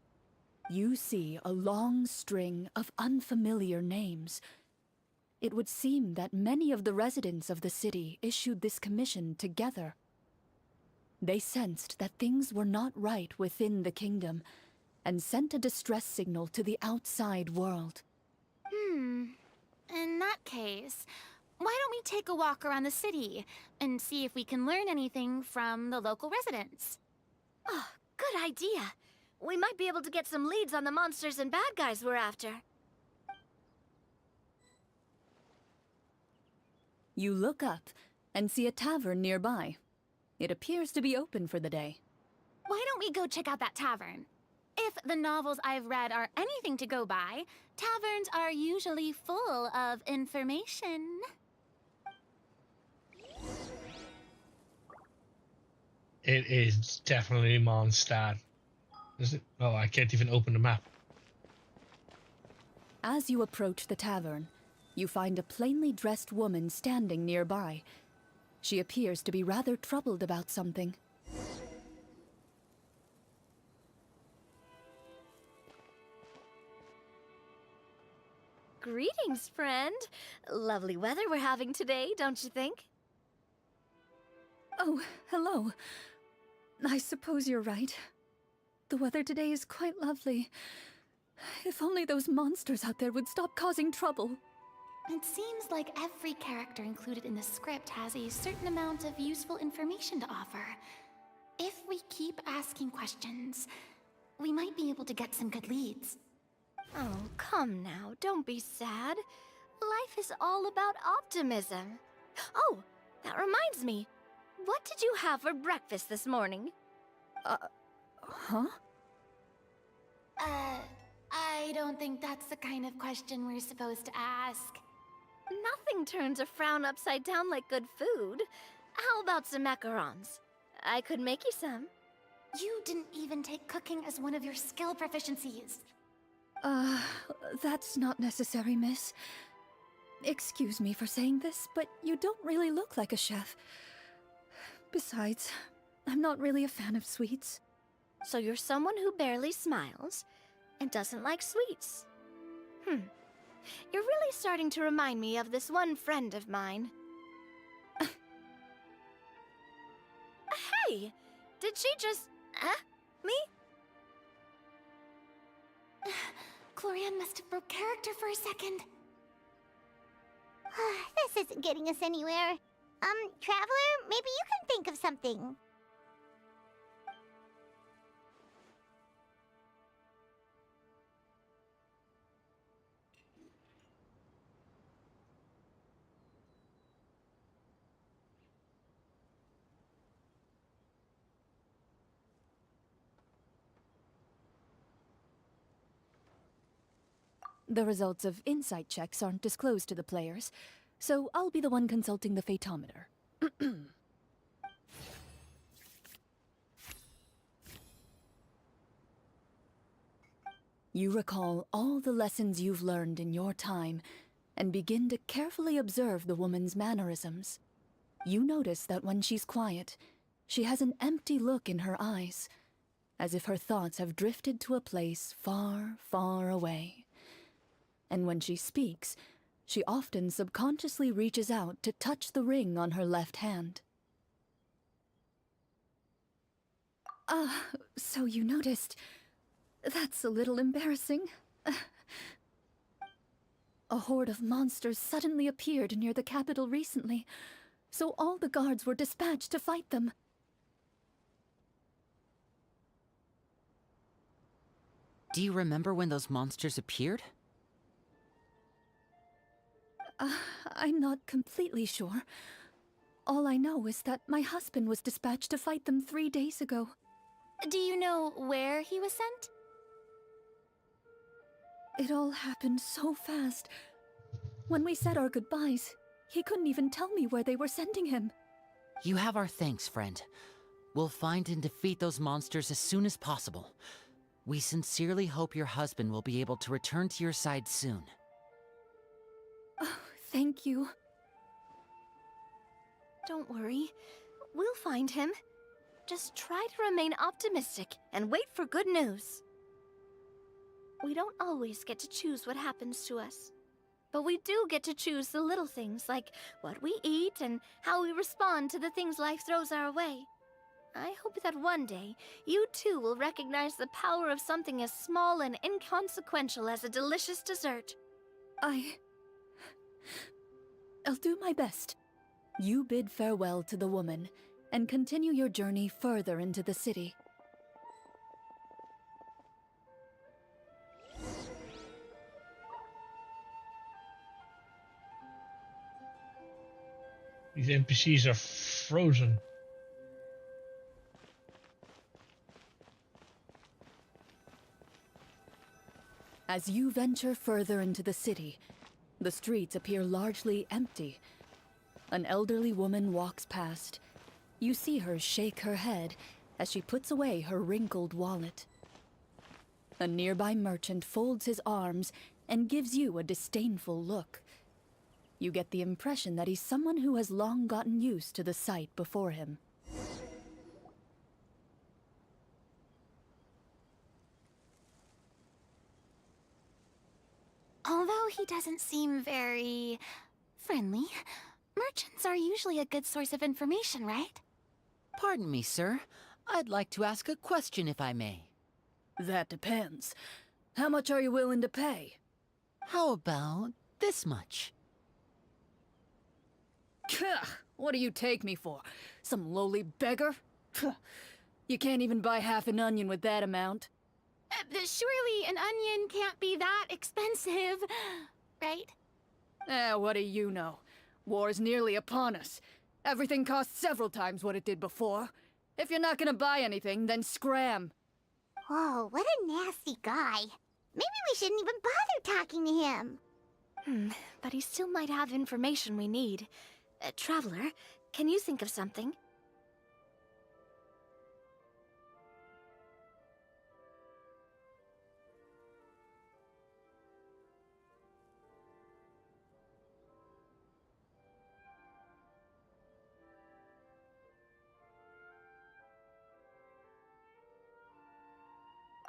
You see a long string of unfamiliar names. It would seem that many of the residents of the city issued this commission together. They sensed that things were not right within the kingdom and sent a distress signal to the outside world. In that case, why don't we take a walk around the city and see if we can learn anything from the local residents? Oh, good idea. We might be able to get some leads on the monsters and bad guys we're after. You look up and see a tavern nearby. It appears to be open for the day. Why don't we go check out that tavern? If the novels I've read are anything to go by, taverns are usually full of information. It is definitely Mondstadt. Is it? Oh, I can't even open the map. As you approach the tavern, you find a plainly dressed woman standing nearby. She appears to be rather troubled about something. Greetings, friend. Lovely weather we're having today, don't you think? Oh, hello. I suppose you're right. The weather today is quite lovely. If only those monsters out there would stop causing trouble. It seems like every character included in the script has a certain amount of useful information to offer. If we keep asking questions, we might be able to get some good leads. Oh, come now, don't be sad. Life is all about optimism. Oh, that reminds me. What did you have for breakfast this morning? Huh? I don't think that's the kind of question we're supposed to ask. Nothing turns a frown upside down like good food. How about some macarons? I could make you some. You didn't even take cooking as one of your skill proficiencies. That's not necessary, miss. Excuse me for saying this, but you don't really look like a chef. Besides, I'm not really a fan of sweets. So you're someone who barely smiles and doesn't like sweets. You're really starting to remind me of this one friend of mine. Hey! Did she just... me? Glorian must have broke character for a second. This isn't getting us anywhere. Traveler, maybe you can think of something. The results of insight checks aren't disclosed to the players, so I'll be the one consulting the fatometer. You recall all the lessons you've learned in your time and begin to carefully observe the woman's mannerisms. You notice that when she's quiet, she has an empty look in her eyes, as if her thoughts have drifted to a place far, far away. And when she speaks, she often subconsciously reaches out to touch the ring on her left hand. So you noticed. That's a little embarrassing. A horde of monsters suddenly appeared near the capital recently, so all the guards were dispatched to fight them. Do you remember when those monsters appeared? I'm not completely sure. All I know is that my husband was dispatched to fight them 3 days ago. Do you know where he was sent? It all happened so fast. When we said our goodbyes, he couldn't even tell me where they were sending him. You have our thanks, friend. We'll find and defeat those monsters as soon as possible. We sincerely hope your husband will be able to return to your side soon. Oh, thank you. Don't worry. We'll find him. Just try to remain optimistic and wait for good news. We don't always get to choose what happens to us. But we do get to choose the little things, like what we eat and how we respond to the things life throws our way. I hope that one day, you too will recognize the power of something as small and inconsequential as a delicious dessert. I'll do my best. You bid farewell to the woman, and continue your journey further into the city. These NPCs are frozen. As you venture further into the city, the streets appear largely empty. An elderly woman walks past. You see her shake her head as she puts away her wrinkled wallet. A nearby merchant folds his arms and gives you a disdainful look. You get the impression that he's someone who has long gotten used to the sight before him. Although he doesn't seem very friendly, merchants are usually a good source of information, right? Pardon me, sir. I'd like to ask a question if I may. That depends. How much are you willing to pay? How about this much? What do you take me for? Some lowly beggar? You can't even buy half an onion with that amount. Surely an onion can't be that expensive, right? What do you know? War's nearly upon us. Everything costs several times what it did before. If you're not gonna buy anything, then scram. Whoa, what a nasty guy. Maybe we shouldn't even bother talking to him. But he still might have information we need. Traveler, can you think of something?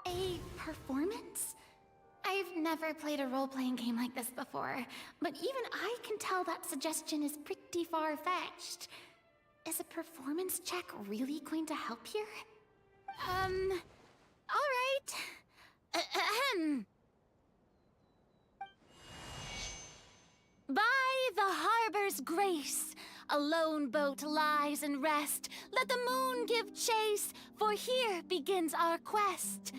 A performance? I've never played a role-playing game like this before, but even I can tell that suggestion is pretty far-fetched. Is a performance check really going to help here? Alright. Ahem. By the harbor's grace, a lone boat lies in rest. Let the moon give chase, for here begins our quest.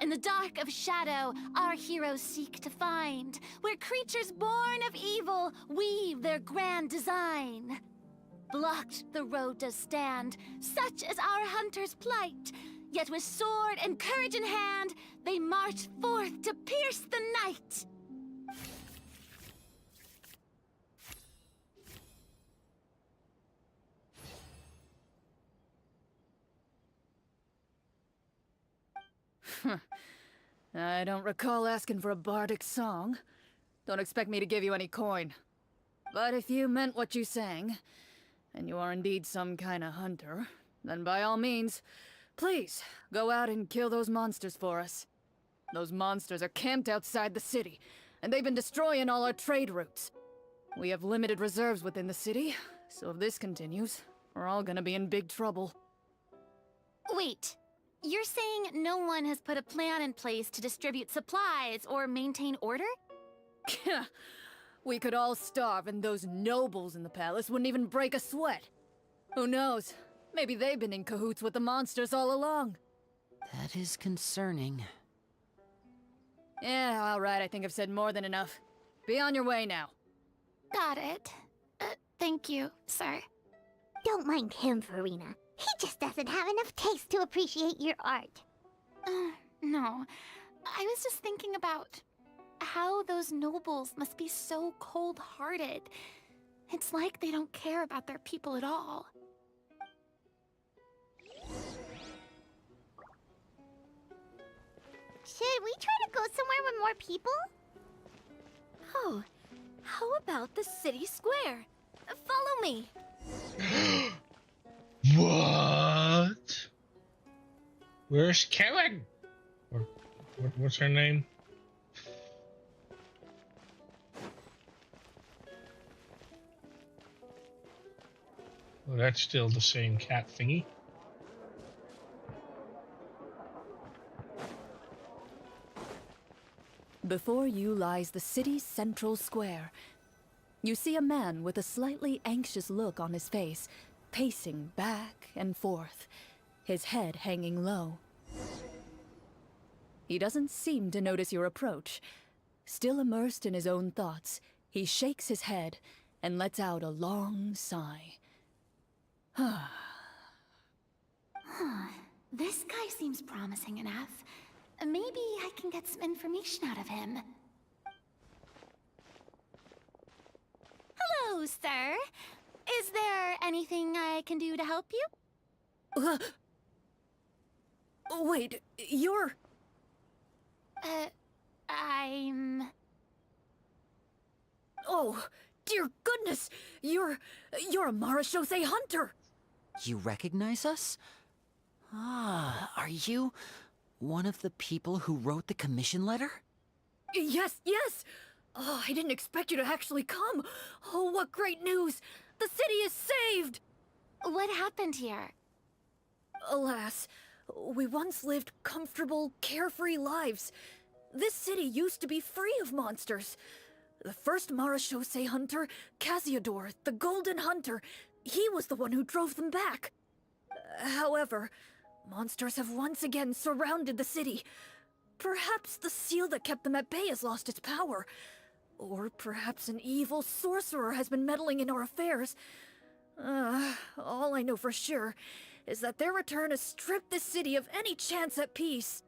In the dark of shadow, our heroes seek to find where creatures born of evil weave their grand design. Blocked the road does stand, such is our hunter's plight. Yet with sword and courage in hand, they march forth to pierce the night. I don't recall asking for a bardic song. Don't expect me to give you any coin. But if you meant what you sang, and you are indeed some kind of hunter, then by all means, please, go out and kill those monsters for us. Those monsters are camped outside the city, and they've been destroying all our trade routes. We have limited reserves within the city, so if this continues, we're all gonna be in big trouble. Wait. You're saying no one has put a plan in place to distribute supplies or maintain order? We could all starve and those nobles in the palace wouldn't even break a sweat. Who knows? Maybe they've been in cahoots with the monsters all along. That is concerning. Yeah, alright, I think I've said more than enough. Be on your way now. Got it. Thank you, sir. Don't mind him, Farina. He just doesn't have enough taste to appreciate your art. No. I was just thinking about how those nobles must be so cold-hearted. It's like they don't care about their people at all. Should we try to go somewhere with more people? Oh, how about the city square? Follow me. What? Where's Karen? Or what's her name? Oh, that's still the same cat thingy. Before you lies the city's central square. You see a man with a slightly anxious look on his face, pacing back and forth, his head hanging low. He doesn't seem to notice your approach. Still immersed in his own thoughts, he shakes his head and lets out a long sigh. This guy seems promising enough. Maybe I can get some information out of him. Hello, sir. Is there anything I can do to help you? Wait, you're... I'm... Oh, dear goodness! You're a Marashose hunter! You recognize us? Ah, are you one of the people who wrote the commission letter? Yes! Oh, I didn't expect you to actually come. Oh, what great news! The city is saved! What happened here? Alas, we once lived comfortable, carefree lives. This city used to be free of monsters. The first Marashose hunter, Casiodor, the Golden Hunter, he was the one who drove them back. However, Monsters have once again surrounded the city. Perhaps the seal that kept them at bay has lost its power. Or perhaps an evil sorcerer has been meddling in our affairs. All I know for sure is that their return has stripped the city of any chance at peace.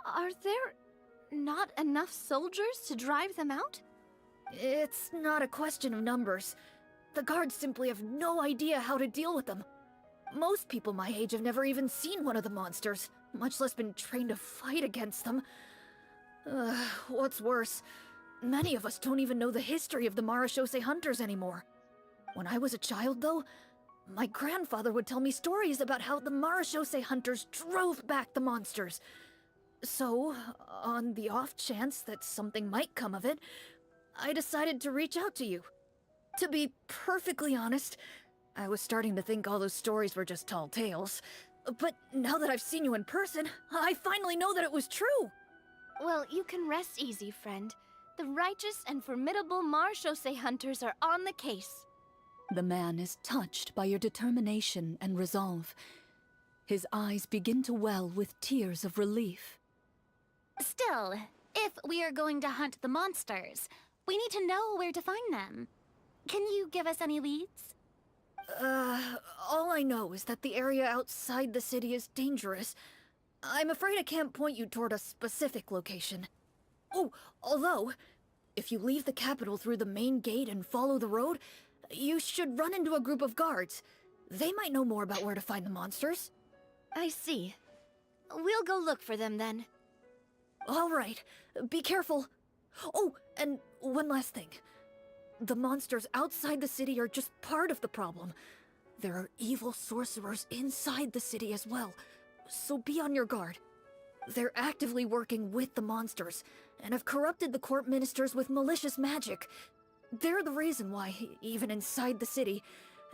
Are there not enough soldiers to drive them out? It's not a question of numbers. The guards simply have no idea how to deal with them. Most people my age have never even seen one of the monsters, much less been trained to fight against them. What's worse, many of us don't even know the history of the Marashose hunters anymore. When I was a child, though, my grandfather would tell me stories about how the Marashose hunters drove back the monsters. So, on the off chance that something might come of it, I decided to reach out to you. To be perfectly honest, I was starting to think all those stories were just tall tales. But now that I've seen you in person, I finally know that it was true! Well, you can rest easy, friend. The righteous and formidable Marashose hunters are on the case. The man is touched by your determination and resolve. His eyes begin to well with tears of relief. Still, if we are going to hunt the monsters, we need to know where to find them. Can you give us any leads? All I know is that the area outside the city is dangerous. I'm afraid I can't point you toward a specific location. Oh, although, if you leave the capital through the main gate and follow the road, you should run into a group of guards. They might know more about where to find the monsters. I see. We'll go look for them then. All right, be careful. Oh, and one last thing. The monsters outside the city are just part of the problem. There are evil sorcerers inside the city as well, so be on your guard. They're actively working with the monsters, and have corrupted the court ministers with malicious magic. They're the reason why, even inside the city,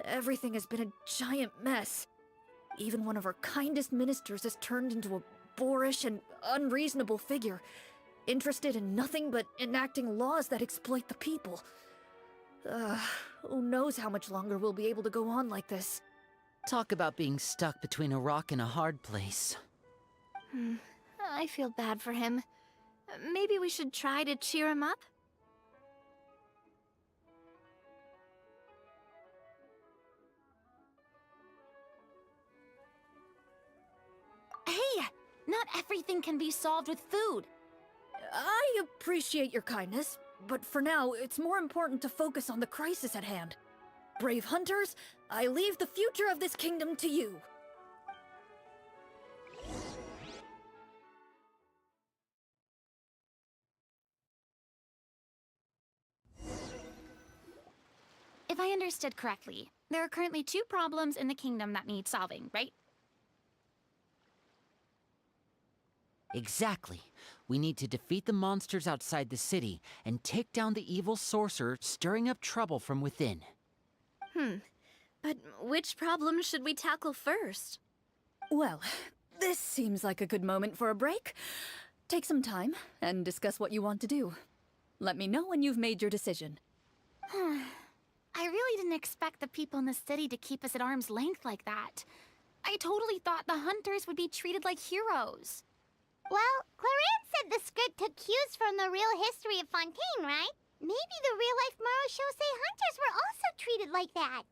everything has been a giant mess. Even one of our kindest ministers has turned into a boorish and unreasonable figure, interested in nothing but enacting laws that exploit the people. Who knows how much longer we'll be able to go on like this. Talk about being stuck between a rock and a hard place. I feel bad for him. Maybe we should try to cheer him up? Hey! Not everything can be solved with food. I appreciate your kindness, but for now, it's more important to focus on the crisis at hand. Brave hunters, I leave the future of this kingdom to you. If I understood correctly, there are currently 2 problems in the kingdom that need solving, right? Exactly. We need to defeat the monsters outside the city and take down the evil sorcerer stirring up trouble from within. But which problem should we tackle first? Well, this seems like a good moment for a break. Take some time and discuss what you want to do. Let me know when you've made your decision. I really didn't expect the people in the city to keep us at arm's length like that. I totally thought the hunters would be treated like heroes. Well, Clarence said the script took cues from the real history of Fontaine, right? Maybe the real-life Marashose hunters were also treated like that.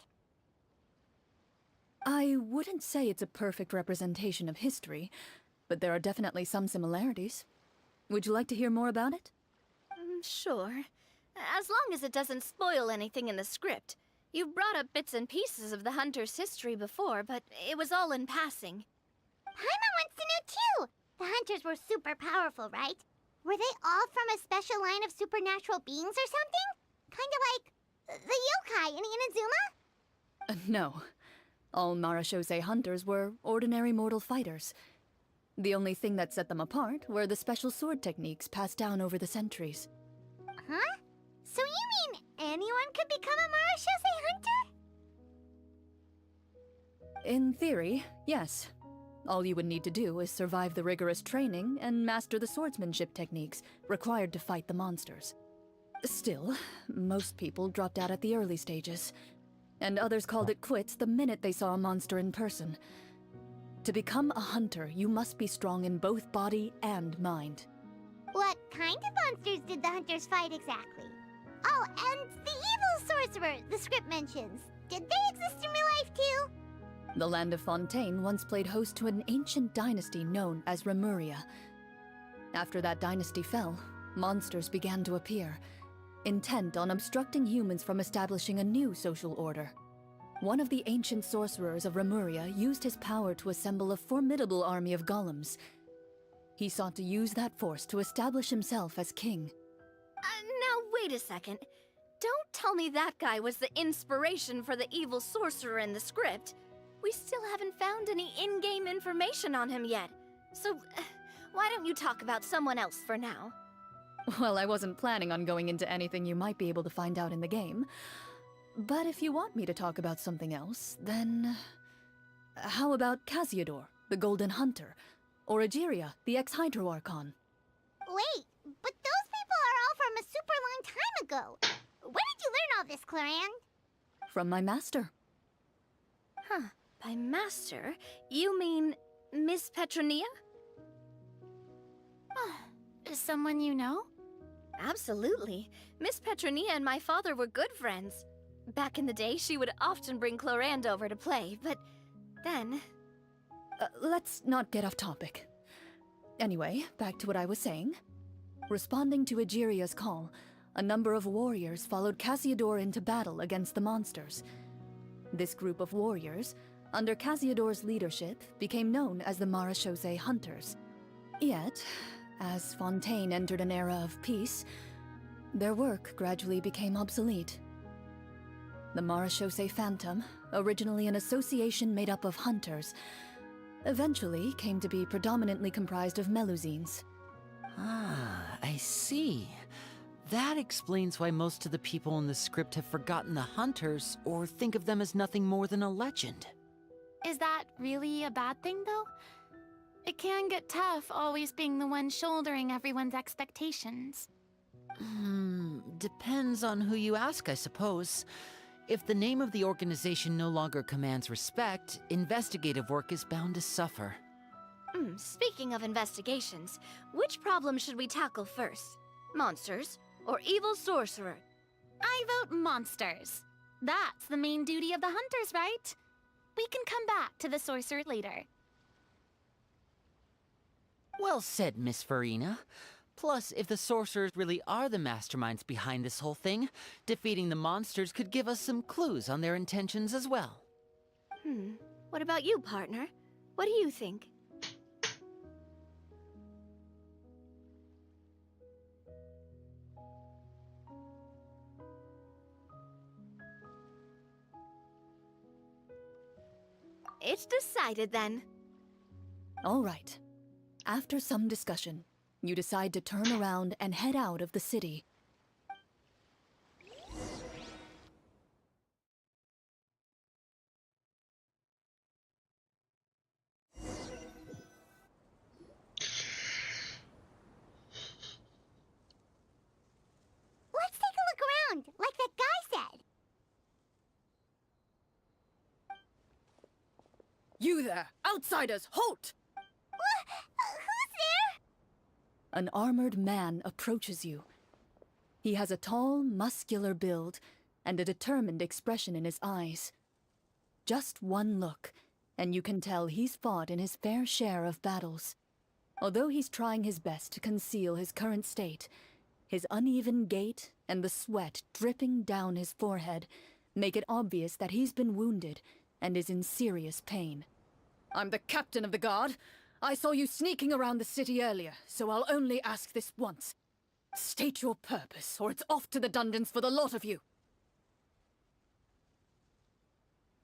I wouldn't say it's a perfect representation of history, but there are definitely some similarities. Would you like to hear more about it? Sure. As long as it doesn't spoil anything in the script. You brought up bits and pieces of the hunter's history before, but it was all in passing. Paimon wants to know too! The hunters were super powerful, right? Were they all from a special line of supernatural beings or something? Kinda like the yokai in Inazuma? No. All Marashose hunters were ordinary mortal fighters. The only thing that set them apart were the special sword techniques passed down over the centuries. Huh? So you mean anyone could become a Marashose hunter? In theory, yes. All you would need to do is survive the rigorous training and master the swordsmanship techniques required to fight the monsters. Still, most people dropped out at the early stages, and others called it quits the minute they saw a monster in person. To become a hunter, you must be strong in both body and mind. What kind of monsters did the hunters fight exactly? Oh, and the evil sorcerer the script mentions. Did they exist in real life too? The land of Fontaine once played host to an ancient dynasty known as Remuria. After that dynasty fell, monsters began to appear, intent on obstructing humans from establishing a new social order. One of the ancient sorcerers of Remuria used his power to assemble a formidable army of golems. He sought to use that force to establish himself as king. Now wait a second. Don't tell me that guy was the inspiration for the evil sorcerer in the script. We still haven't found any in-game information on him yet. So, why don't you talk about someone else for now? Well, I wasn't planning on going into anything you might be able to find out in the game. But if you want me to talk about something else, then... how about Casiodor, the Golden Hunter? Or Egeria, the ex-Hydro Archon? Wait, but those people are all from a super long time ago. Where did you learn all this, Cloran? From my master. Huh. By master, you mean Miss Petronia? Is someone you know? Absolutely. Miss Petronia and my father were good friends. Back in the day, she would often bring Clorand over to play, but then... Let's not get off topic. Anyway, back to what I was saying. Responding to Egeria's call, a number of warriors followed Casiodor into battle against the monsters. This group of warriors, under Casiodor's leadership, became known as the Marachose Hunters. Yet, as Fontaine entered an era of peace, their work gradually became obsolete. The Marachose Phantom, originally an association made up of hunters, eventually came to be predominantly comprised of Melusines. Ah, I see. That explains why most of the people in the script have forgotten the hunters or think of them as nothing more than a legend. Is that really a bad thing, though? It can get tough always being the one shouldering everyone's expectations. Depends on who you ask, I suppose. If the name of the organization no longer commands respect, investigative work is bound to suffer. Speaking of investigations, which problem should we tackle first? Monsters or evil sorcerer? I vote monsters. That's the main duty of the hunters, right? We can come back to the sorcerer later. Well said, Miss Farina. Plus, if the sorcerers really are the masterminds behind this whole thing, defeating the monsters could give us some clues on their intentions as well. What about you, partner? What do you think? It's decided then. All right. After some discussion, you decide to turn around and head out of the city. Let's take a look around, like that guy said. You there! Outsiders, halt! Who's there? An armored man approaches you. He has a tall, muscular build and a determined expression in his eyes. Just one look, and you can tell he's fought in his fair share of battles. Although he's trying his best to conceal his current state, his uneven gait and the sweat dripping down his forehead make it obvious that he's been wounded and is in serious pain. I'm the captain of the guard. I saw you sneaking around the city earlier, so I'll only ask this once. State your purpose, or it's off to the dungeons for the lot of you.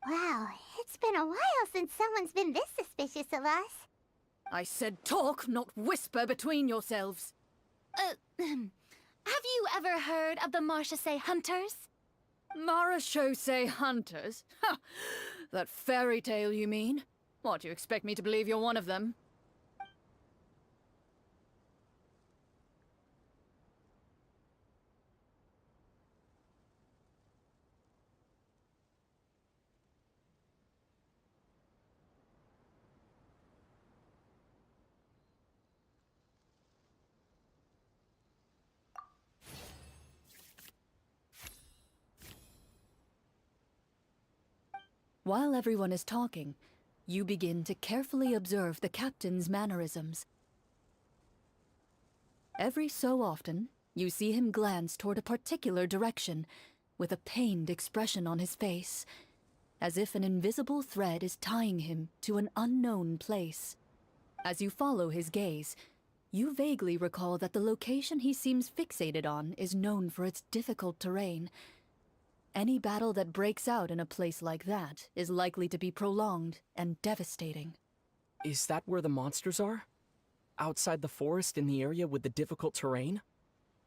Wow, it's been a while since someone's been this suspicious of us. I said talk, not whisper between yourselves. Have you ever heard of the Marchese Hunters? Marachose Hunters? Ha! That fairy tale, you mean? What, you expect me to believe you're one of them? While everyone is talking, you begin to carefully observe the captain's mannerisms. Every so often, you see him glance toward a particular direction, with a pained expression on his face, as if an invisible thread is tying him to an unknown place. As you follow his gaze, you vaguely recall that the location he seems fixated on is known for its difficult terrain. Any battle that breaks out in a place like that is likely to be prolonged and devastating. Is that where the monsters are? Outside the forest in the area with the difficult terrain?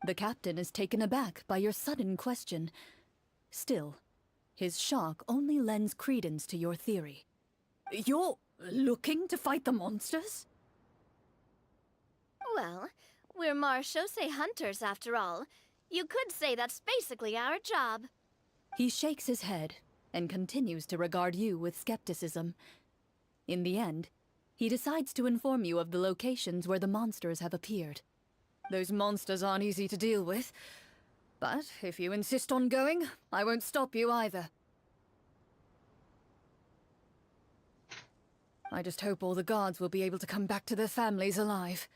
The captain is taken aback by your sudden question. Still, his shock only lends credence to your theory. You're looking to fight the monsters? Well, we're marechaussee hunters after all. You could say that's basically our job. He shakes his head and continues to regard you with skepticism. In the end, he decides to inform you of the locations where the monsters have appeared. Those monsters aren't easy to deal with, but if you insist on going, I won't stop you either. I just hope all the guards will be able to come back to their families alive.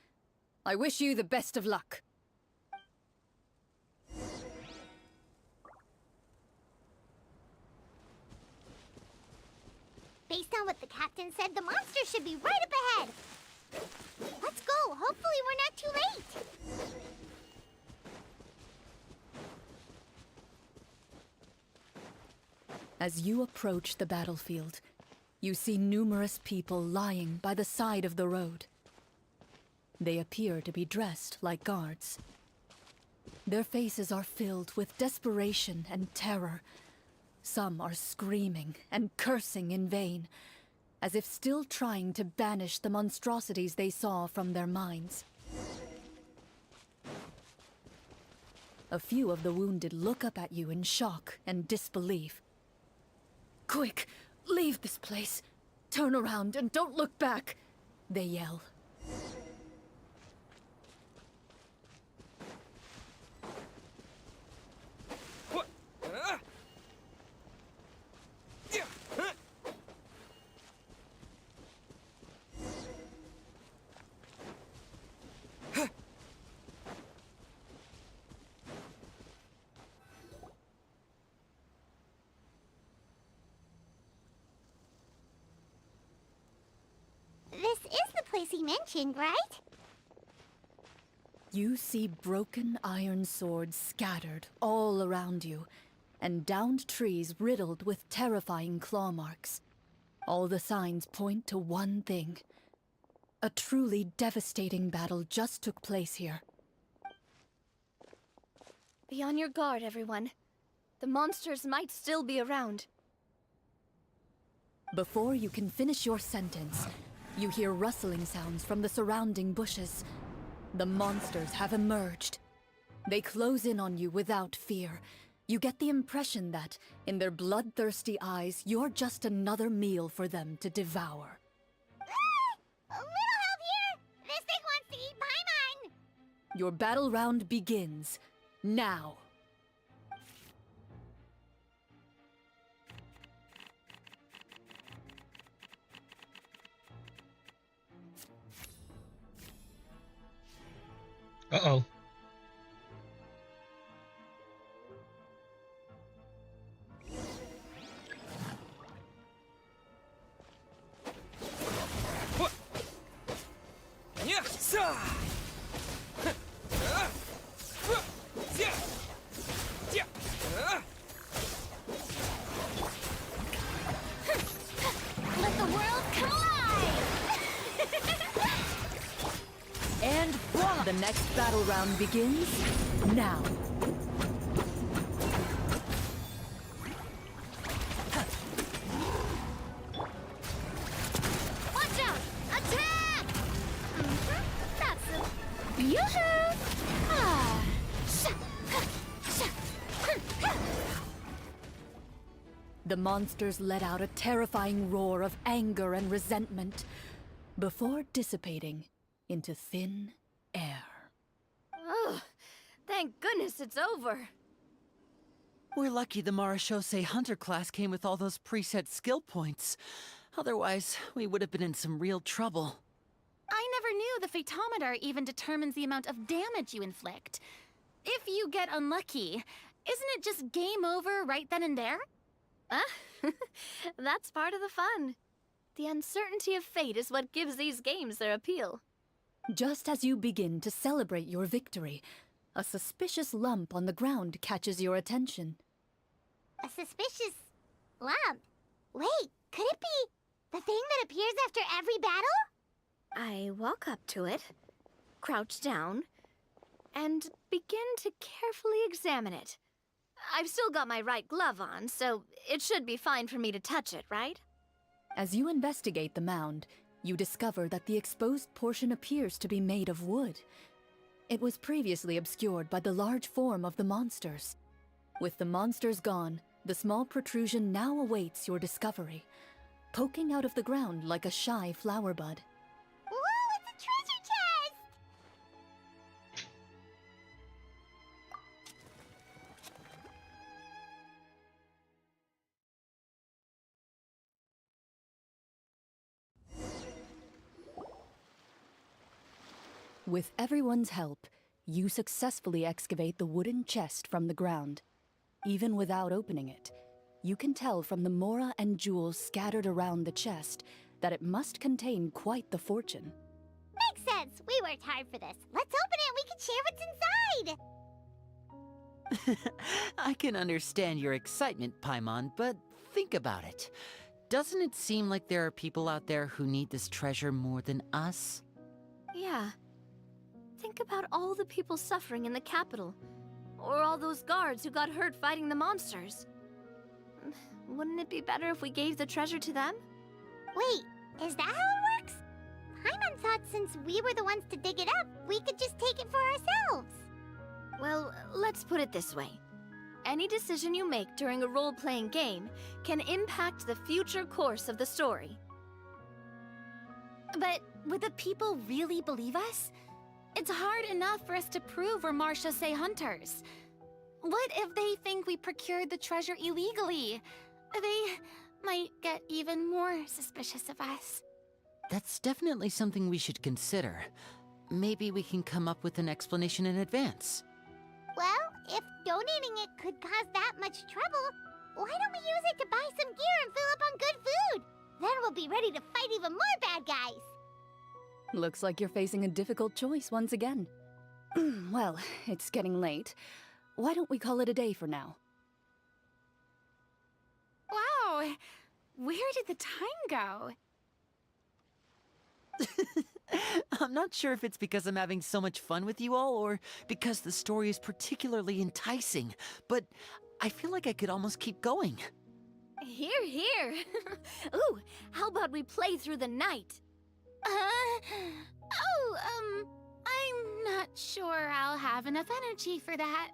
I wish you the best of luck. Based on what the captain said, the monster should be right up ahead. Let's go. Hopefully we're not too late. As you approach the battlefield, you see numerous people lying by the side of the road. They appear to be dressed like guards. Their faces are filled with desperation and terror. Some are screaming and cursing in vain, as if still trying to banish the monstrosities they saw from their minds. A few of the wounded look up at you in shock and disbelief. "Quick, leave this place. Turn around and don't look back," they yell. This is the place he mentioned, right? You see broken iron swords scattered all around you, and downed trees riddled with terrifying claw marks. All the signs point to one thing. A truly devastating battle just took place here. Be on your guard, everyone. The monsters might still be around. Before you can finish your sentence, you hear rustling sounds from the surrounding bushes. The monsters have emerged. They close in on you without fear. You get the impression that, in their bloodthirsty eyes, you're just another meal for them to devour. A little help here! This thing wants to eat Paimon! Your battle round begins now. Uh-oh. Let the world come alive! And voila! The next battle round begins now. Watch out! Attack! That's a yoo-hoo! Ah. The monsters let out a terrifying roar of anger and resentment before dissipating into thin air. Oh, thank goodness it's over. We're lucky the Marashose Hunter class came with all those preset skill points. Otherwise, we would have been in some real trouble. I never knew the Fatometer even determines the amount of damage you inflict. If you get unlucky, isn't it just game over right then and there? That's part of the fun. The uncertainty of fate is what gives these games their appeal. Just as you begin to celebrate your victory, a suspicious lump on the ground catches your attention. A suspicious lump? Wait, could it be the thing that appears after every battle? I walk up to it, crouch down, and begin to carefully examine it. I've still got my right glove on, so it should be fine for me to touch it, right? As you investigate the mound, you discover that the exposed portion appears to be made of wood. It was previously obscured by the large form of the monsters. With the monsters gone, the small protrusion now awaits your discovery, poking out of the ground like a shy flower bud. Whoa, it's a treasure chest! With everyone's help, you successfully excavate the wooden chest from the ground. Even without opening it, you can tell from the mora and jewels scattered around the chest that it must contain quite the fortune. Makes sense. We worked hard for this. Let's open it and we can share what's inside! I can understand your excitement, Paimon, but think about it. Doesn't it seem like there are people out there who need this treasure more than us? Yeah. Think about all the people suffering in the capital. Or all those guards who got hurt fighting the monsters. Wouldn't it be better if we gave the treasure to them? Wait, is that how it works? Paimon thought since we were the ones to dig it up, we could just take it for ourselves. Well, let's put it this way. Any decision you make during a role-playing game can impact the future course of the story. But would the people really believe us? It's hard enough for us to prove we're Marshase hunters. What if they think we procured the treasure illegally? They might get even more suspicious of us. That's definitely something we should consider. Maybe we can come up with an explanation in advance. Well, if donating it could cause that much trouble, why don't we use it to buy some gear and fill up on good food? Then we'll be ready to fight even more bad guys. Looks like you're facing a difficult choice once again. Well, it's getting late. Why don't we call it a day for now? Wow, where did the time go? I'm not sure if it's because I'm having so much fun with you all, or because the story is particularly enticing, but I feel like I could almost keep going. Here, here. Ooh, how about we play through the night? I'm not sure I'll have enough energy for that.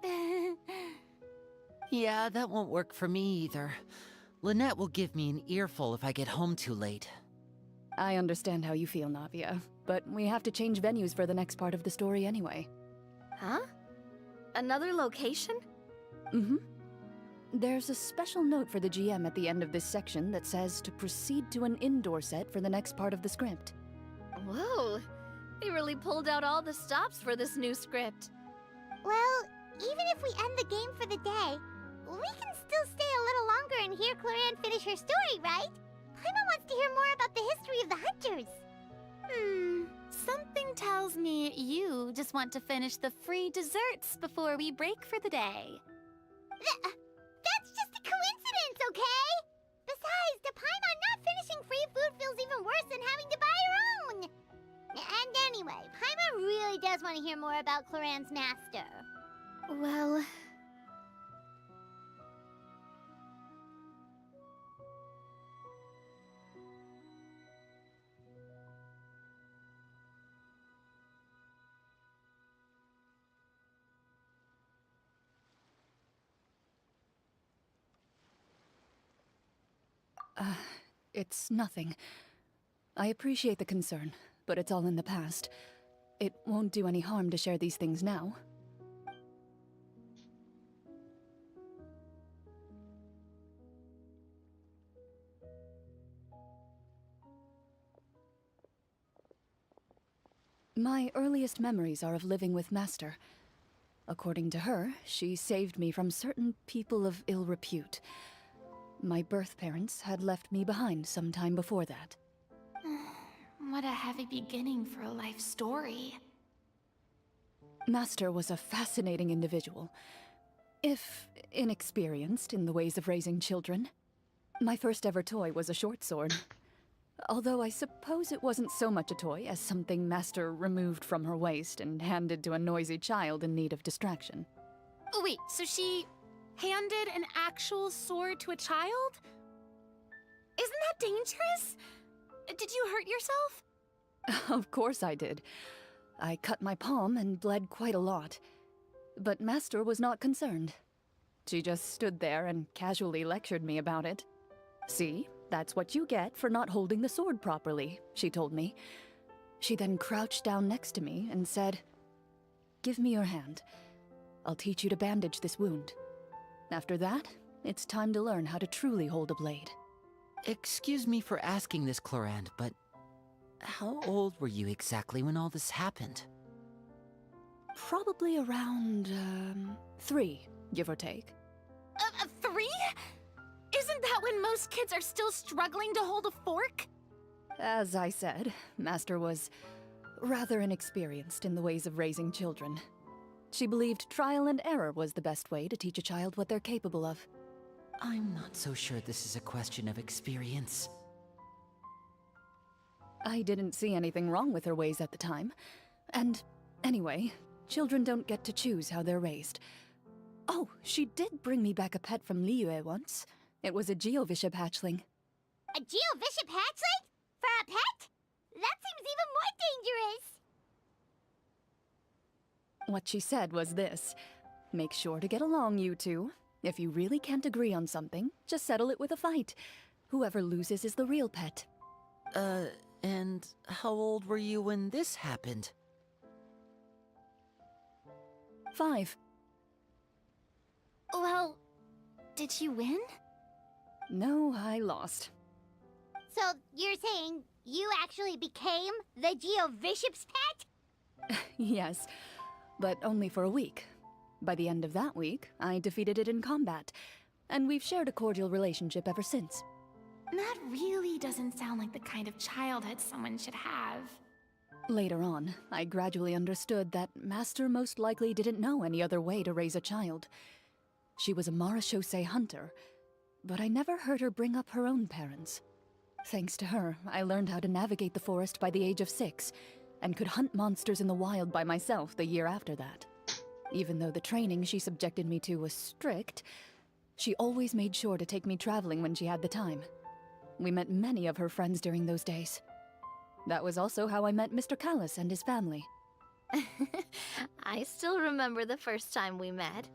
Yeah, that won't work for me either. Lynette will give me an earful if I get home too late. I understand how you feel, Navia, but we have to change venues for the next part of the story anyway. Huh? Another location? Mm-hmm. There's a special note for the GM at the end of this section that says to proceed to an indoor set for the next part of the script. Whoa, they really pulled out all the stops for this new script. Well, even if we end the game for the day, we can still stay a little longer and hear Cloran finish her story, right? Paimon wants to hear more about the history of the hunters. Something tells me you just want to finish the free desserts before we break for the day. That's just a coincidence, okay? Besides, to Paimon, not finishing free food feels even worse than having to buy her own. And anyway, Paimon really does want to hear more about Cloran's master. Well... It's nothing. I appreciate the concern, but it's all in the past. It won't do any harm to share these things now. My earliest memories are of living with Master. According to her, she saved me from certain people of ill repute. My birth parents had left me behind some time before that. What a heavy beginning for a life story. Master was a fascinating individual, if inexperienced in the ways of raising children. My first ever toy was a short sword. Although I suppose it wasn't so much a toy as something Master removed from her waist and handed to a noisy child in need of distraction. Oh, wait, so she handed an actual sword to a child? Isn't that dangerous? Did you hurt yourself? Of course I did. I cut my palm and bled quite a lot. But Master was not concerned. She just stood there and casually lectured me about it. See? That's what you get for not holding the sword properly, she told me. She then crouched down next to me and said, "Give me your hand. I'll teach you to bandage this wound. After that, it's time to learn how to truly hold a blade." Excuse me for asking this, Clorand, but how old were you exactly when all this happened? Probably around, 3, give or take. 3? Isn't that when most kids are still struggling to hold a fork? As I said, Master was rather inexperienced in the ways of raising children. She believed trial and error was the best way to teach a child what they're capable of. I'm not so sure this is a question of experience. I didn't see anything wrong with her ways at the time. And anyway, children don't get to choose how they're raised. Oh, she did bring me back a pet from Liyue once. It was a Geovishap hatchling. A Geovishap hatchling? For a pet? That seems even more dangerous. What she said was this: make sure to get along, you two. If you really can't agree on something, just settle it with a fight. Whoever loses is the real pet. And how old were you when this happened? 5. Well, did you win? No, I lost. So you're saying you actually became the Geovishap's pet? Yes, but only for a week. By the end of that week, I defeated it in combat, and we've shared a cordial relationship ever since. That really doesn't sound like the kind of childhood someone should have. Later on, I gradually understood that Master most likely didn't know any other way to raise a child. She was a Marachose hunter, but I never heard her bring up her own parents. Thanks to her, I learned how to navigate the forest by the age of 6, and could hunt monsters in the wild by myself the year after that. Even though the training she subjected me to was strict, she always made sure to take me traveling when she had the time. We met many of her friends during those days. That was also how I met Mr. Callis and his family. I still remember the first time we met.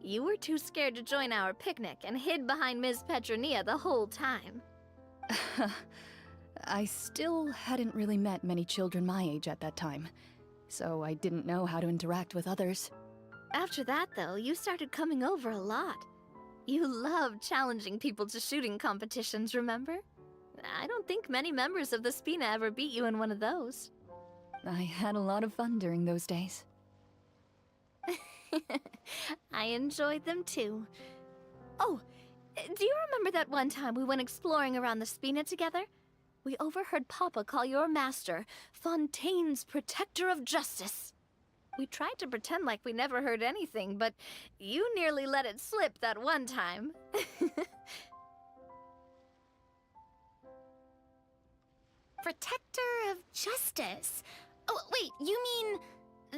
You were too scared to join our picnic and hid behind Ms. Petronia the whole time. I still hadn't really met many children my age at that time, so I didn't know how to interact with others. After that, though, you started coming over a lot. You loved challenging people to shooting competitions, remember? I don't think many members of the Spina ever beat you in one of those. I had a lot of fun during those days. I enjoyed them too. Oh, do you remember that one time we went exploring around the Spina together? We overheard Papa call your master Fontaine's Protector of Justice. We tried to pretend like we never heard anything, but you nearly let it slip that one time. Protector of Justice? Oh, wait, you mean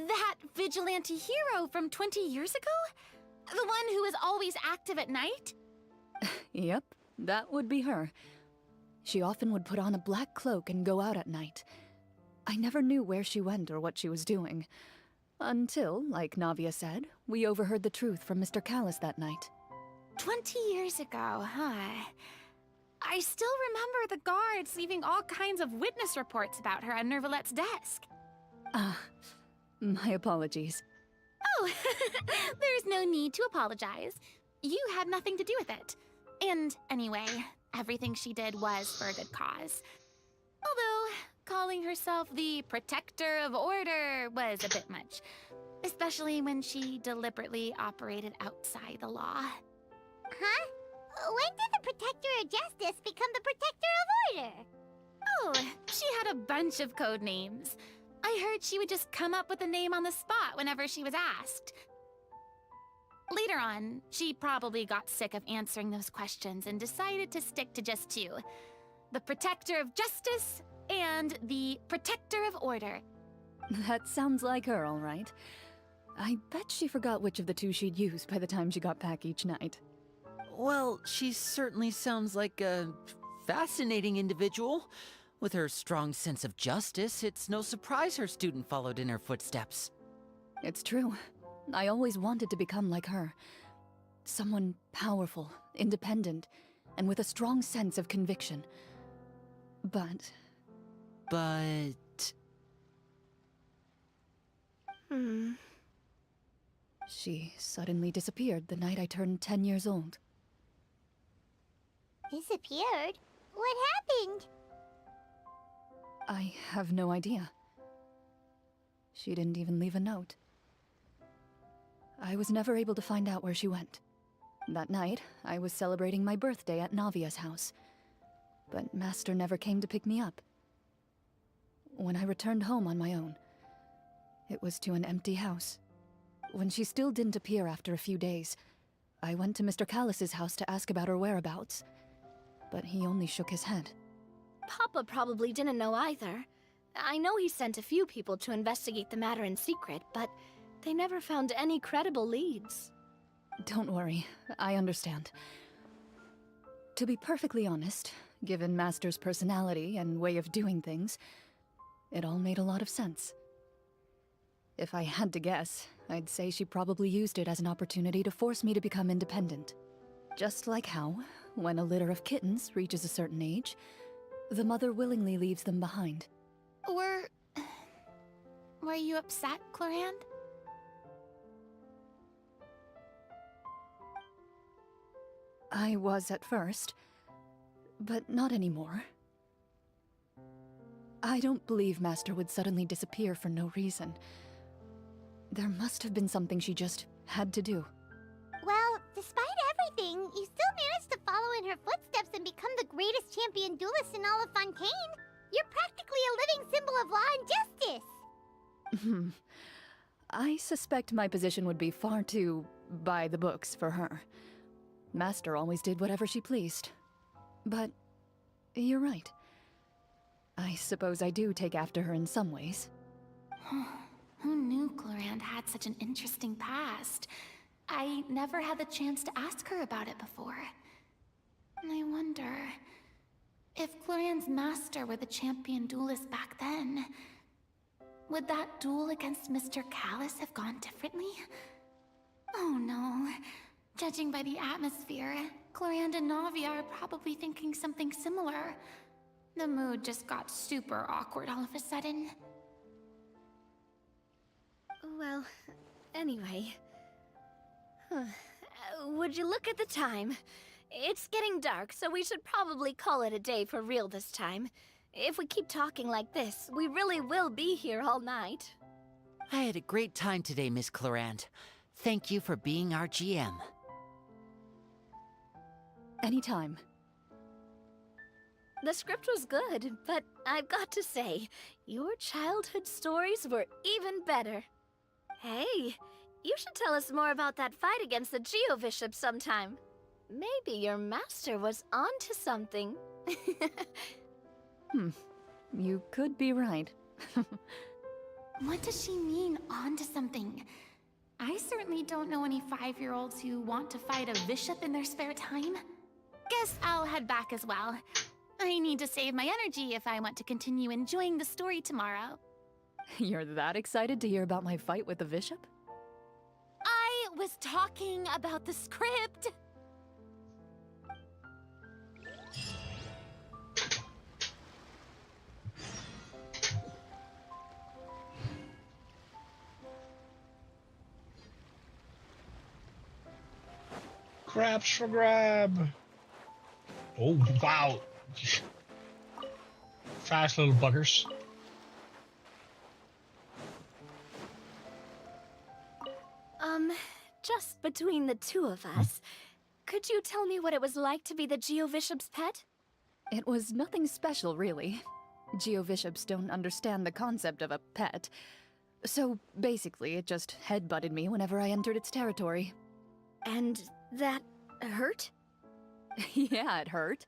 that vigilante hero from 20 years ago? The one who is always active at night? Yep, that would be her. She often would put on a black cloak and go out at night. I never knew where she went or what she was doing. Until, like Navia said, we overheard the truth from Mr. Callis that night. 20 years ago, huh? I still remember the guards leaving all kinds of witness reports about her on Nervalette's desk. My apologies. Oh, there's no need to apologize. You had nothing to do with it. And anyway, everything she did was for a good cause. Although, calling herself the protector of order was a bit much. Especially when she deliberately operated outside the law. Huh? When did the protector of justice become the protector of order? Oh, she had a bunch of code names. I heard she would just come up with a name on the spot whenever she was asked. Later on, she probably got sick of answering those questions and decided to stick to just two. The Protector of Justice and the Protector of Order. That sounds like her, all right. I bet she forgot which of the two she'd use by the time she got back each night. Well, she certainly sounds like a fascinating individual. With her strong sense of justice, it's no surprise her student followed in her footsteps. It's true. I always wanted to become like her. Someone powerful, independent, and with a strong sense of conviction. But... She suddenly disappeared the night I turned 10 years old. Disappeared? What happened? I have no idea. She didn't even leave a note. I was never able to find out where she went. That night, I was celebrating my birthday at Navia's house. But Master never came to pick me up. When I returned home on my own, it was to an empty house. When she still didn't appear after a few days, I went to Mr. Callus's house to ask about her whereabouts. But he only shook his head. Papa probably didn't know either. I know he sent a few people to investigate the matter in secret, but they never found any credible leads. Don't worry, I understand. To be perfectly honest, given Master's personality and way of doing things, it all made a lot of sense. If I had to guess, I'd say she probably used it as an opportunity to force me to become independent. Just like how, when a litter of kittens reaches a certain age, the mother willingly leaves them behind. Were you upset, Clorand? I was at first, but not anymore. I don't believe Master would suddenly disappear for no reason. There must have been something she just had to do. Well, despite everything, you still managed to follow in her footsteps and become the greatest champion duelist in all of Fontaine. You're practically a living symbol of law and justice. I suspect my position would be far too by the books for her. Master always did whatever she pleased. But you're right. I suppose I do take after her in some ways. Who knew Clorand had such an interesting past? I never had the chance to ask her about it before. I wonder... if Clorand's master were the champion duelist back then, would that duel against Mr. Callus have gone differently? Oh no. Judging by the atmosphere, Clorand and Navia are probably thinking something similar. The mood just got super awkward all of a sudden. Well, anyway... would you look at the time? It's getting dark, so we should probably call it a day for real this time. If we keep talking like this, we really will be here all night. I had a great time today, Miss Clorand. Thank you for being our GM. Anytime. The script was good, but I've got to say, your childhood stories were even better. Hey, you should tell us more about that fight against the Geo-Bishop sometime. Maybe your master was onto something. You could be right. What does she mean, onto something? I certainly don't know any 5-year-olds who want to fight a bishop in their spare time. Guess I'll head back as well. I need to save my energy if I want to continue enjoying the story tomorrow. You're that excited to hear about my fight with the bishop? I was talking about the script! Crabs for grab. Oh, wow. Fast little buggers. Just between the two of us, could you tell me what it was like to be the Geobishop's pet? It was nothing special, really. Geobishops don't understand the concept of a pet. So basically, it just headbutted me whenever I entered its territory. And that hurt? Yeah, it hurt.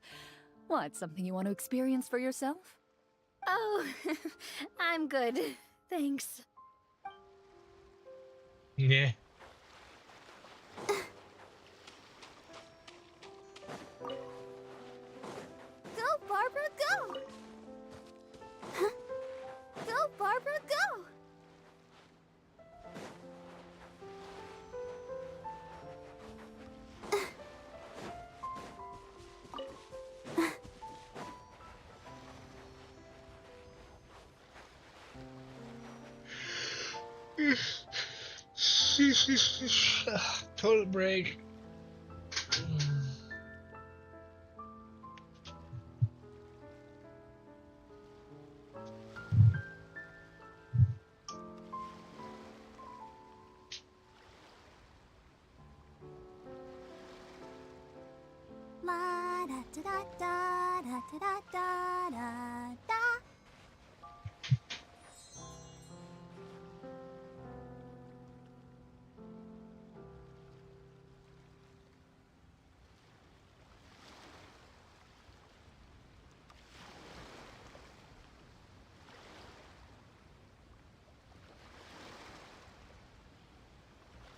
What, something you want to experience for yourself? Oh, I'm good. Thanks. Yeah. Go, Barbara, go! Go, Barbara, go! Total break. La da da da da da da da da da.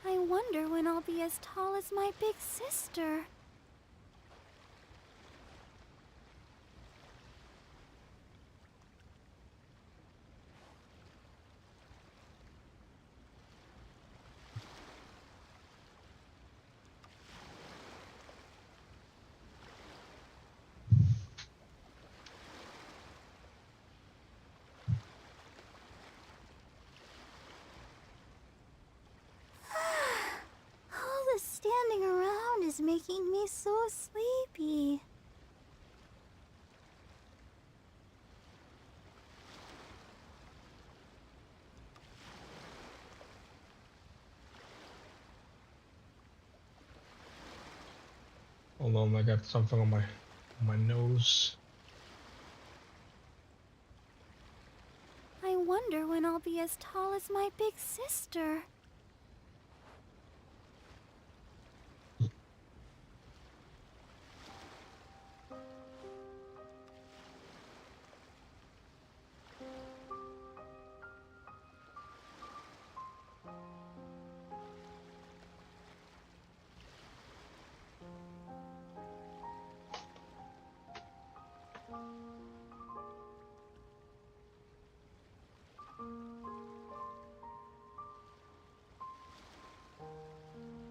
I wonder when I'll be as tall as my big sister. All the standing around is making me so sleepy. Hold on, I got something on my nose. I wonder when I'll be as tall as my big sister.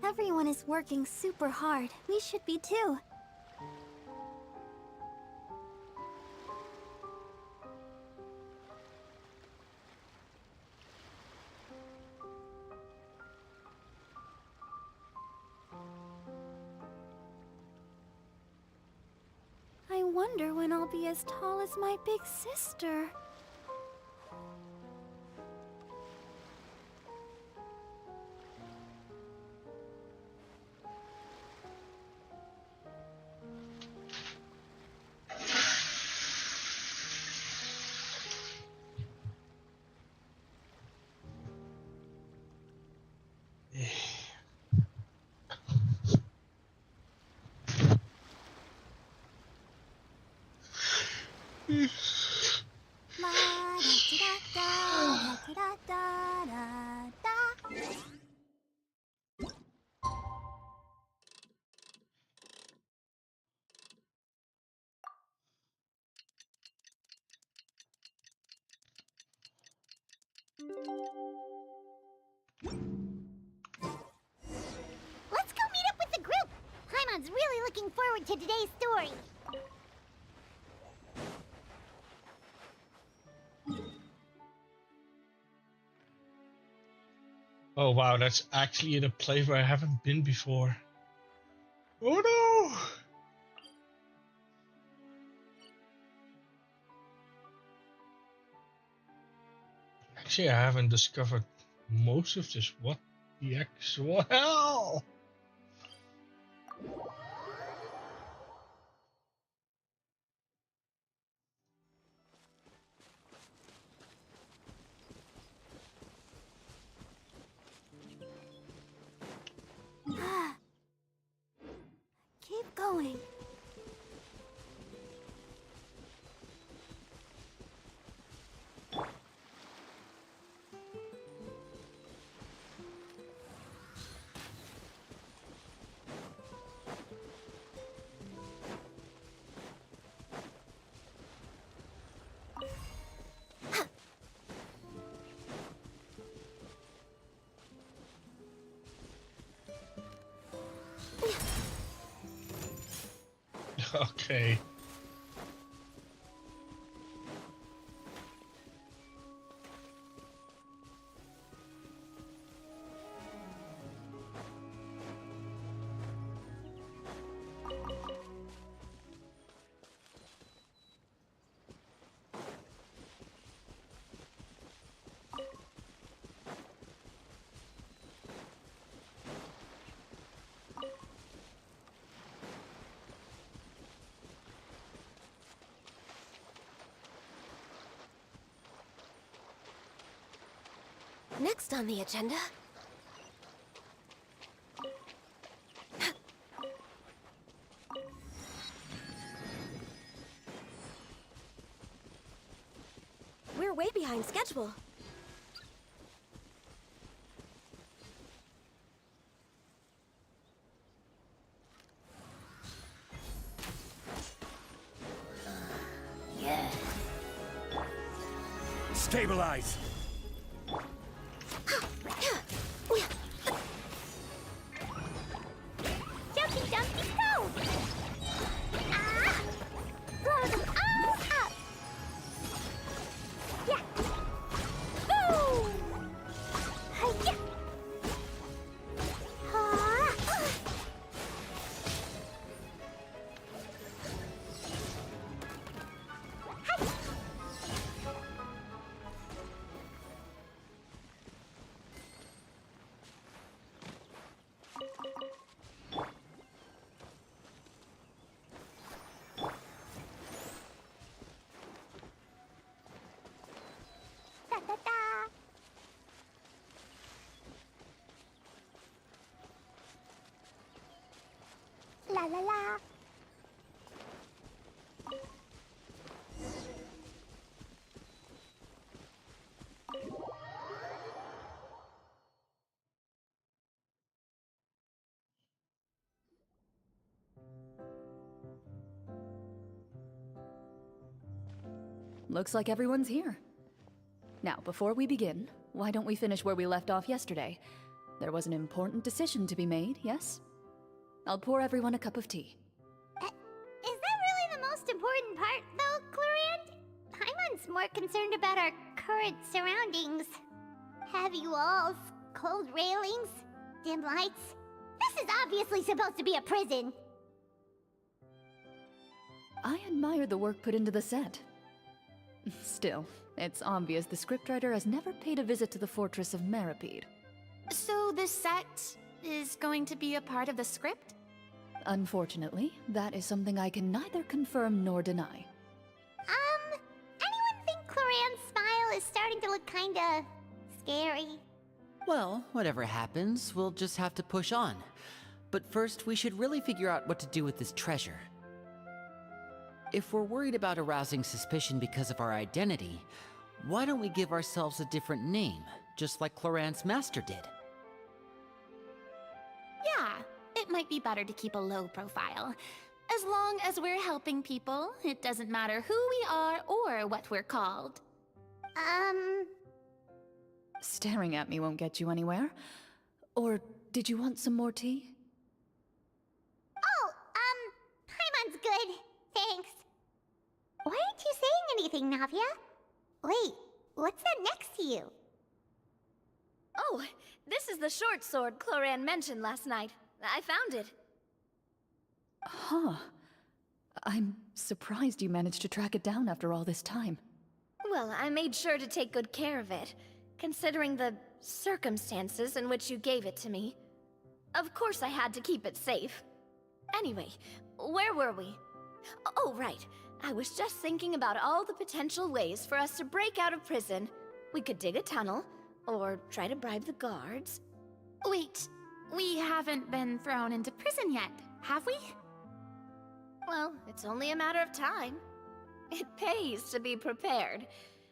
Everyone is working super hard. We should be too. I wonder when I'll be as tall as my big sister. La da da da da da da da. Let's go meet up with the group! Paimon's really looking forward to today's story. Oh wow, that's actually in a place where I haven't been before. Oh no! Actually, I haven't discovered most of this. What The actual hell! Keep going. Okay. Next on the agenda... We're way behind schedule. Yeah. Stabilize! Jumpy, jumpy, go! Ah! Blow them all up! Yeah! Boom! Hi-ya! Ah! Hi! Da da da! La la la! Looks like everyone's here. Now, before we begin, why don't we finish where we left off yesterday? There was an important decision to be made, yes? I'll pour everyone a cup of tea. Is that really the most important part, though, Clorand? Paimon's more concerned about our current surroundings. Heavy walls, cold railings, dim lights. This is obviously supposed to be a prison. I admire the work put into the set. Still, it's obvious the scriptwriter has never paid a visit to the fortress of Maripede. So the set is going to be a part of the script? Unfortunately, that is something I can neither confirm nor deny. Anyone think Clorand's smile is starting to look kinda scary? Well, whatever happens, we'll just have to push on. But first, we should really figure out what to do with this treasure. If we're worried about arousing suspicion because of our identity, why don't we give ourselves a different name, just like Clorand's master did? Yeah, it might be better to keep a low profile. As long as we're helping people, it doesn't matter who we are or what we're called. Staring at me won't get you anywhere. Or did you want some more tea? Oh, Paimon's good. Thanks. Why aren't you saying anything, Navia? Wait, what's that next to you? Oh, this is the short sword Clorand mentioned last night. I found it. Huh. I'm surprised you managed to track it down after all this time. Well, I made sure to take good care of it. considering the circumstances in which you gave it to me. Of course I had to keep it safe. Anyway, where were we? Oh, right. I was just thinking about all the potential ways for us to break out of prison. We could dig a tunnel, or try to bribe the guards. Wait, we haven't been thrown into prison yet, have we? Well, it's only a matter of time. It pays to be prepared.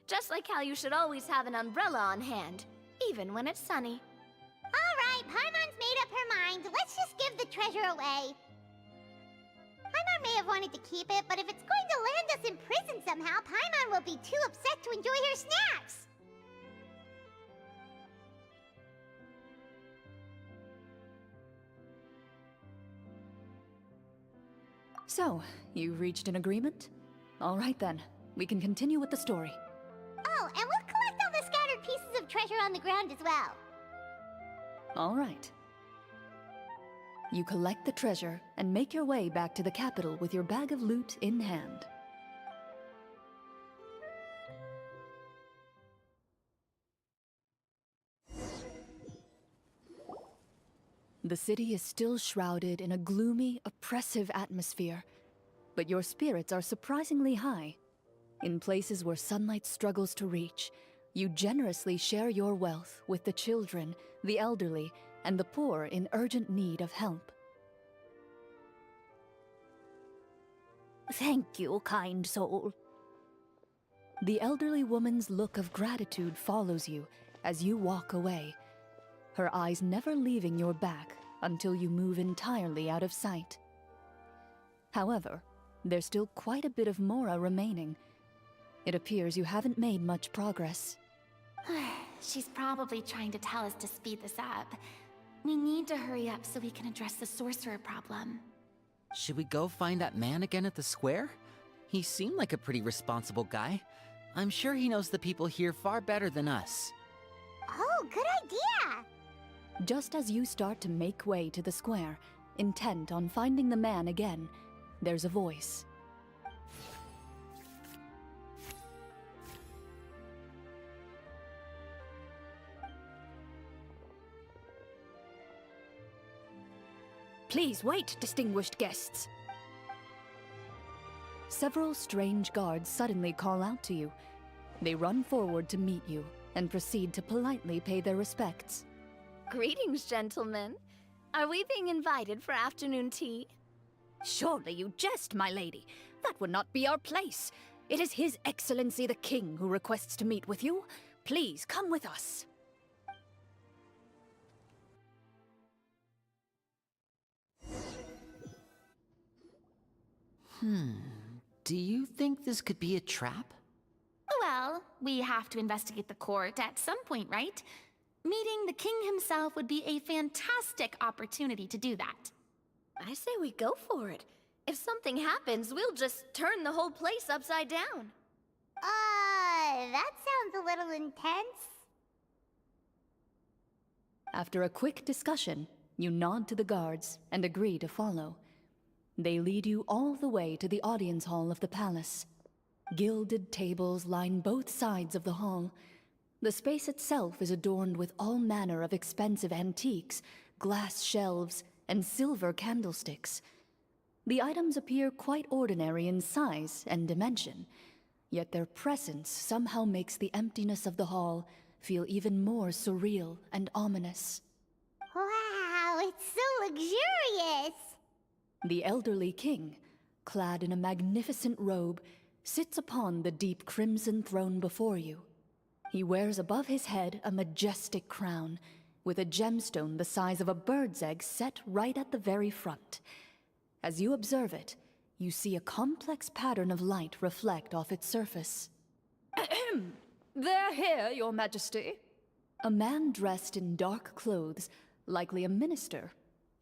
Just like how you should always have an umbrella on hand, even when it's sunny. Alright, Paimon's made up her mind. Let's just give the treasure away. Paimon may have wanted to keep it, but if it's going to land us in prison somehow, Paimon will be too upset to enjoy her snacks. So, you reached an agreement? All right then, we can continue with the story. Oh, and we'll collect all the scattered pieces of treasure on the ground as well. All right. You collect the treasure and make your way back to the capital with your bag of loot in hand. The city is still shrouded in a gloomy, oppressive atmosphere, but your spirits are surprisingly high. In places where sunlight struggles to reach, you generously share your wealth with the children, the elderly, and the poor in urgent need of help. Thank you, kind soul. The elderly woman's look of gratitude follows you as you walk away, her eyes never leaving your back until you move entirely out of sight. However, there's still quite a bit of Mora remaining. It appears you haven't made much progress. She's probably trying to tell us to speed this up. We need to hurry up so we can address the sorcerer problem. Should we go find that man again at the square? He seemed like a pretty responsible guy. I'm sure he knows the people here far better than us. Oh, good idea! Just as you start to make way to the square, intent on finding the man again, there's a voice. Please wait, distinguished guests. Several strange guards suddenly call out to you. They run forward to meet you and proceed to politely pay their respects. Greetings, gentlemen. Are we being invited for afternoon tea? Surely you jest, my lady. That would not be our place. It is His Excellency the King who requests to meet with you. Please come with us. Do you think this could be a trap? Well, we have to investigate the court at some point, right? Meeting the king himself would be a fantastic opportunity to do that. I say we go for it. If something happens, we'll just turn the whole place upside down. That sounds a little intense. After a quick discussion, you nod to the guards and agree to follow. They lead you all the way to the audience hall of the palace. Gilded tables line both sides of the hall. The space itself is adorned with all manner of expensive antiques, glass shelves, and silver candlesticks. The items appear quite ordinary in size and dimension, yet their presence somehow makes the emptiness of the hall feel even more surreal and ominous. Wow, it's so luxurious! The elderly king, clad in a magnificent robe, sits upon the deep crimson throne before you. He wears above his head a majestic crown, with a gemstone the size of a bird's egg set right at the very front. As you observe it, you see a complex pattern of light reflect off its surface. They're here, Your Majesty. A man dressed in dark clothes, likely a minister,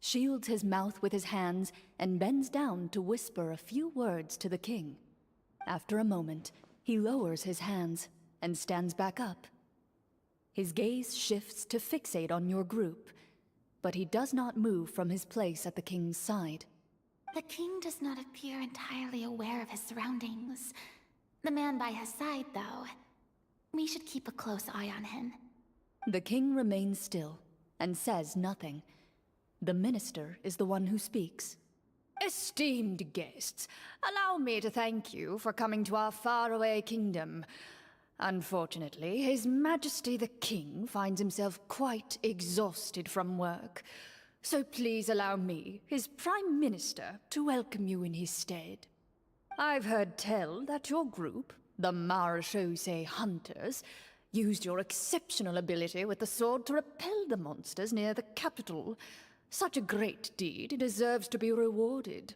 shields his mouth with his hands and bends down to whisper a few words to the king. After a moment, he lowers his hands and stands back up. His gaze shifts to fixate on your group, but he does not move from his place at the king's side. The king does not appear entirely aware of his surroundings. The man by his side, though. We should keep a close eye on him. The king remains still and says nothing. The minister is the one who speaks. Esteemed guests, allow me to thank you for coming to our faraway kingdom. Unfortunately, His Majesty the King finds himself quite exhausted from work. So please allow me, his Prime Minister, to welcome you in his stead. I've heard tell that your group, the Marechaussee Hunters, used your exceptional ability with the sword to repel the monsters near the capital. Such a great deed deserves to be rewarded.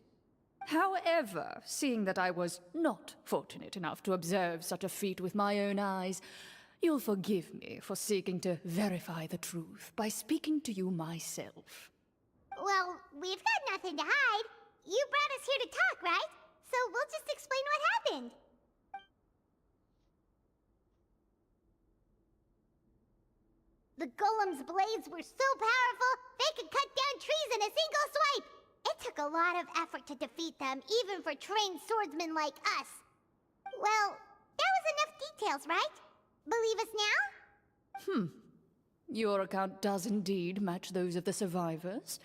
However, seeing that I was not fortunate enough to observe such a feat with my own eyes, you'll forgive me for seeking to verify the truth by speaking to you myself. Well, we've got nothing to hide. You brought us here to talk, right? So we'll just explain what happened. The golem's blades were so powerful, they could cut down trees in a single swipe. It took a lot of effort to defeat them, even for trained swordsmen like us. Well, that was enough details, right? Believe us now? Your account does indeed match those of the survivors.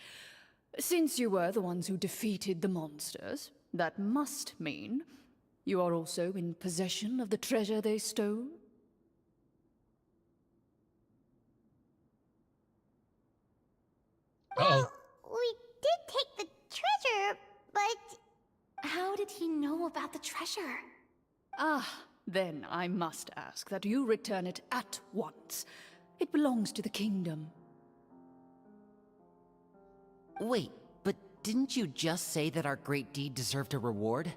Since you were the ones who defeated the monsters, that must mean you are also in possession of the treasure they stole? Well, we did take the treasure, but... How did he know about the treasure? Then I must ask that you return it at once. It belongs to the kingdom. Wait, but didn't you just say that our great deed deserved a reward?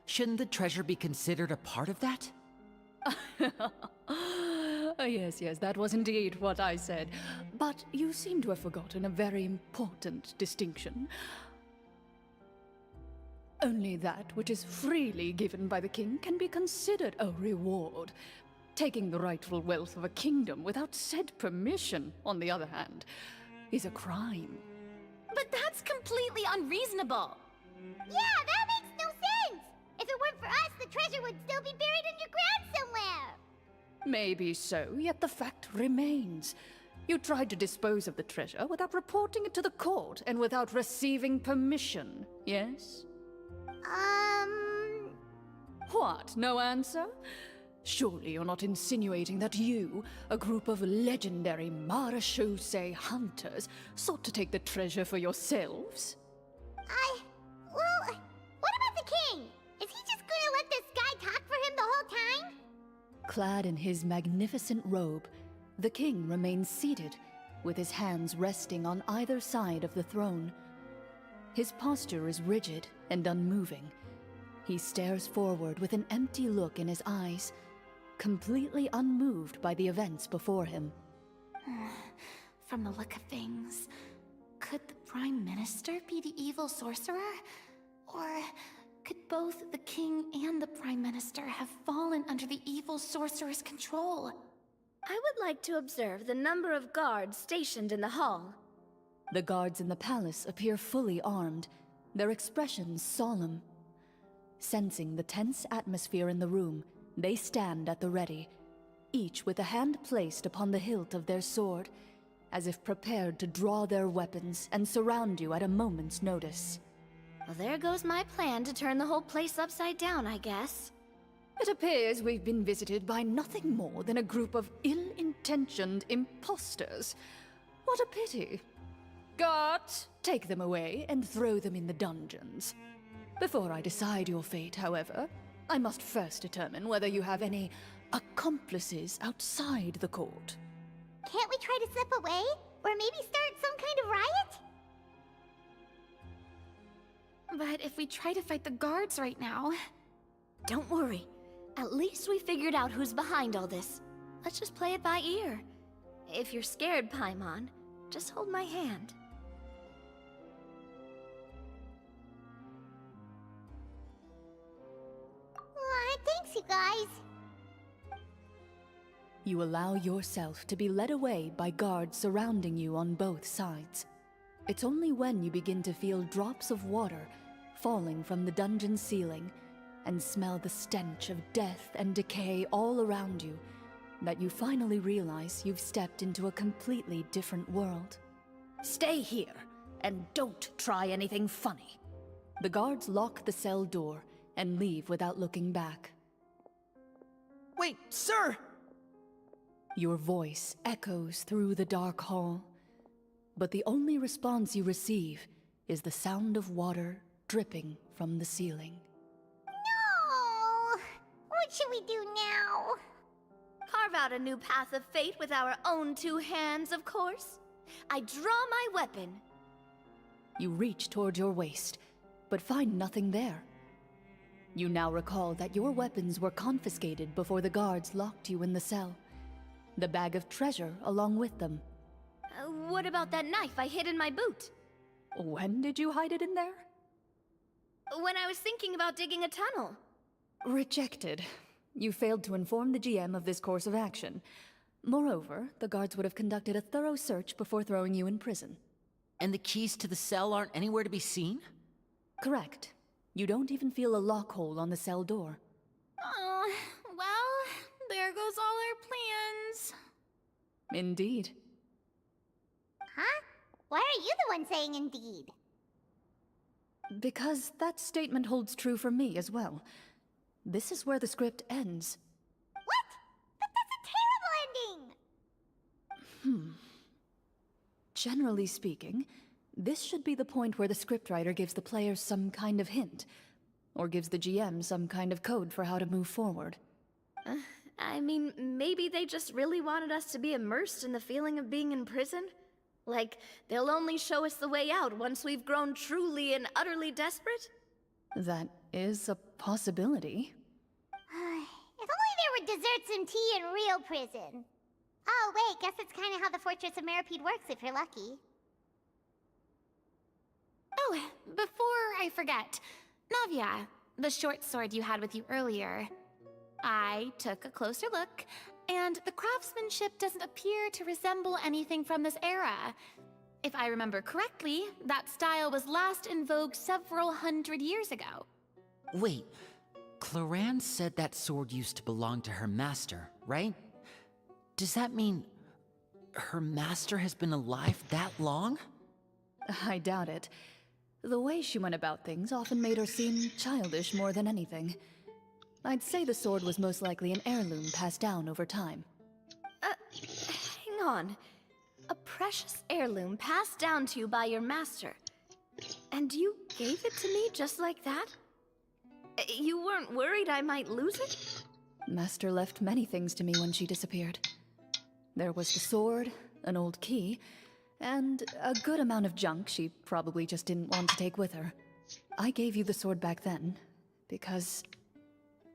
Shouldn't the treasure be considered a part of that? Yes, that was indeed what I said. But you seem to have forgotten a very important distinction. Only that which is freely given by the king can be considered a reward. Taking the rightful wealth of a kingdom without said permission, on the other hand, is a crime. But that's completely unreasonable. Yeah, that makes no sense! If it weren't for us, the treasure would still be buried underground somewhere! Maybe so, yet the fact remains. You tried to dispose of the treasure without reporting it to the court and without receiving permission, yes? What, no answer? Surely you're not insinuating that you, a group of legendary Marechaussee hunters, sought to take the treasure for yourselves? Well, what about the king? Is he just gonna let this guy talk for him the whole time? Clad in his magnificent robe, the king remains seated, with his hands resting on either side of the throne. His posture is rigid and unmoving. He stares forward with an empty look in his eyes, completely unmoved by the events before him. From the look of things, could the Prime Minister be the evil sorcerer? Or could both the King and the Prime Minister have fallen under the evil sorcerer's control? I would like to observe the number of guards stationed in the hall. The guards in the palace appear fully armed, their expressions solemn. Sensing the tense atmosphere in the room, they stand at the ready, each with a hand placed upon the hilt of their sword, as if prepared to draw their weapons and surround you at a moment's notice. Well, there goes my plan to turn the whole place upside down, I guess. It appears we've been visited by nothing more than a group of ill-intentioned imposters. What a pity. Guards, take them away and throw them in the dungeons. Before I decide your fate, however, I must first determine whether you have any accomplices outside the court. Can't we try to slip away? Or maybe start some kind of riot? But if we try to fight the guards right now... Don't worry. At least we figured out who's behind all this. Let's just play it by ear. If you're scared, Paimon, just hold my hand. Thanks, you guys. You allow yourself to be led away by guards surrounding you on both sides. It's only when you begin to feel drops of water falling from the dungeon ceiling and smell the stench of death and decay all around you that you finally realize you've stepped into a completely different world. Stay here, and don't try anything funny. The guards lock the cell door and leave without looking back. Wait, sir! Your voice echoes through the dark hall, but the only response you receive is the sound of water dripping from the ceiling. No! What should we do now? Carve out a new path of fate with our own two hands, of course. I draw my weapon. You reach toward your waist, but find nothing there. You now recall that your weapons were confiscated before the guards locked you in the cell. The bag of treasure along with them. What about that knife I hid in my boot? When did you hide it in there? When I was thinking about digging a tunnel. Rejected. You failed to inform the GM of this course of action. Moreover, the guards would have conducted a thorough search before throwing you in prison. And the keys to the cell aren't anywhere to be seen? Correct. You don't even feel a lock hole on the cell door. Oh, well, there goes all our plans. Indeed. Huh? Why are you the one saying indeed? Because that statement holds true for me as well. This is where the script ends. What? But that's a terrible ending! Generally speaking, this should be the point where the scriptwriter gives the players some kind of hint, or gives the GM some kind of code for how to move forward. I mean, maybe they just really wanted us to be immersed in the feeling of being in prison? Like, they'll only show us the way out once we've grown truly and utterly desperate? That is a possibility. If only there were desserts and tea in real prison. Oh, wait, guess it's kind of how the Fortress of Meripede works if you're lucky. Oh, before I forget, Navia, the short sword you had with you earlier. I took a closer look, and the craftsmanship doesn't appear to resemble anything from this era. If I remember correctly, that style was last in vogue several hundred years ago. Wait, Cloran said that sword used to belong to her master, right? Does that mean her master has been alive that long? I doubt it. The way she went about things often made her seem childish more than anything. I'd say the sword was most likely an heirloom passed down over time. Hang on. A precious heirloom passed down to you by your master. And you gave it to me just like that? You weren't worried I might lose it? Master left many things to me when she disappeared. There was the sword, an old key, and a good amount of junk she probably just didn't want to take with her. I gave you the sword back then, because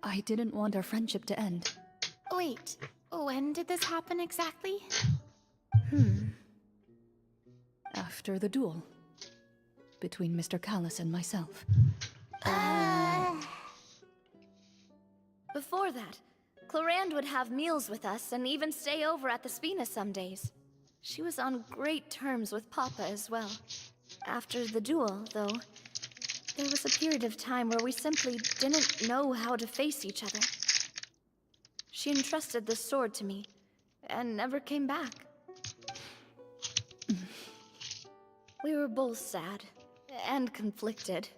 I didn't want our friendship to end. Wait, when did this happen exactly? After the duel. Between Mr. Callis and myself. Before that, Clorand would have meals with us and even stay over at the Spina some days. She was on great terms with Papa as well. After the duel, though, there was a period of time where we simply didn't know how to face each other. She entrusted the sword to me, and never came back. We were both sad, and conflicted,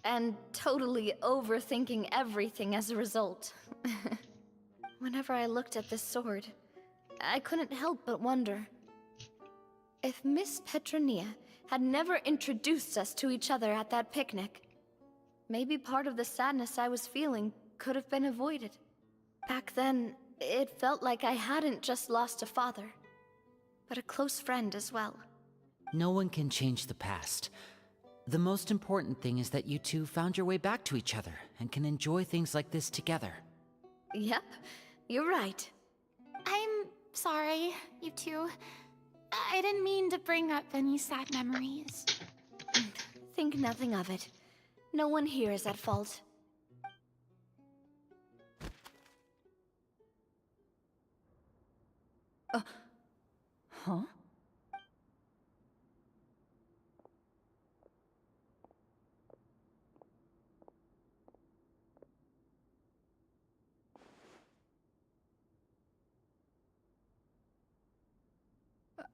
and totally overthinking everything as a result. Whenever I looked at this sword, I couldn't help but wonder if Miss Petronia had never introduced us to each other at that picnic. Maybe part of the sadness I was feeling could have been avoided. Back then, it felt like I hadn't just lost a father, but a close friend as well. No one can change the past. The most important thing is that you two found your way back to each other and can enjoy things like this together. Yep, you're right. I'm sorry, you two. I didn't mean to bring up any sad memories. Think nothing of it. No one here is at fault. Huh?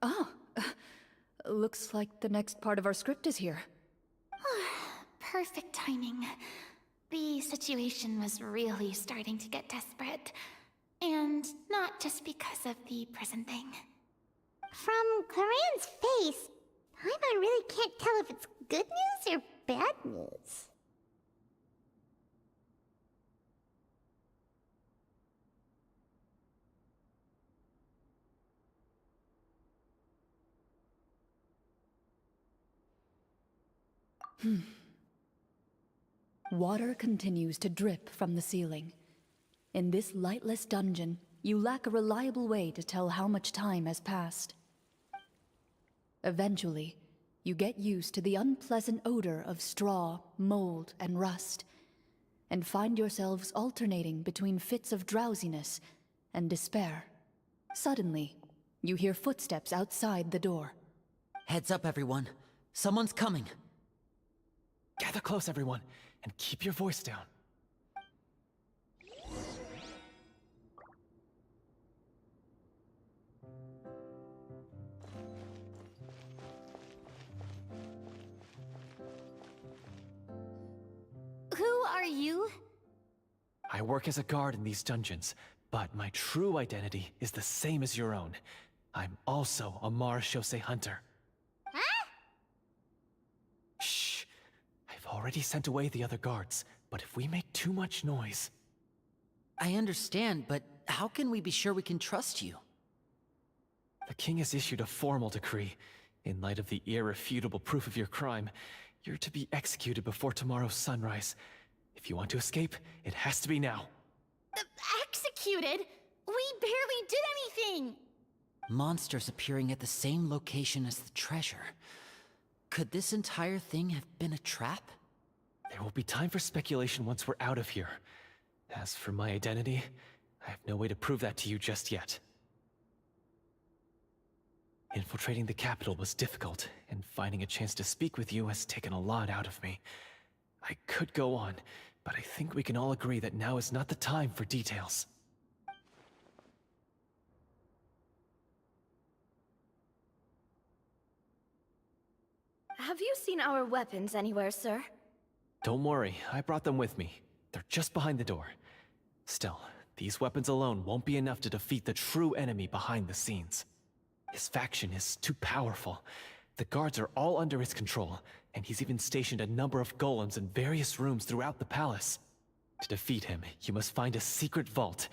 Ah, looks like the next part of our script is here. Perfect timing. The situation was really starting to get desperate. And not just because of the prison thing. From Claren's face, Paimon really can't tell if it's good news or bad news. Water continues to drip from the ceiling. In this lightless dungeon, you lack a reliable way to tell how much time has passed. Eventually, you get used to the unpleasant odor of straw, mold, and rust, and find yourselves alternating between fits of drowsiness and despair. Suddenly, you hear footsteps outside the door. Heads up, everyone. Someone's coming. Gather close, everyone, and keep your voice down. Who are you? I work as a guard in these dungeons, but my true identity is the same as your own. I'm also a Marashose hunter. Huh? Shh! I've already sent away the other guards, but if we make too much noise... I understand, but how can we be sure we can trust you? The king has issued a formal decree. In light of the irrefutable proof of your crime, you're to be executed before tomorrow's sunrise. If you want to escape, it has to be now. Executed? We barely did anything! Monsters appearing at the same location as the treasure. Could this entire thing have been a trap? There will be time for speculation once we're out of here. As for my identity, I have no way to prove that to you just yet. Infiltrating the capital was difficult, and finding a chance to speak with you has taken a lot out of me. I could go on, but I think we can all agree that now is not the time for details. Have you seen our weapons anywhere, sir? Don't worry, I brought them with me. They're just behind the door. Still, these weapons alone won't be enough to defeat the true enemy behind the scenes. His faction is too powerful. The guards are all under his control, and he's even stationed a number of golems in various rooms throughout the palace. To defeat him, you must find a secret vault.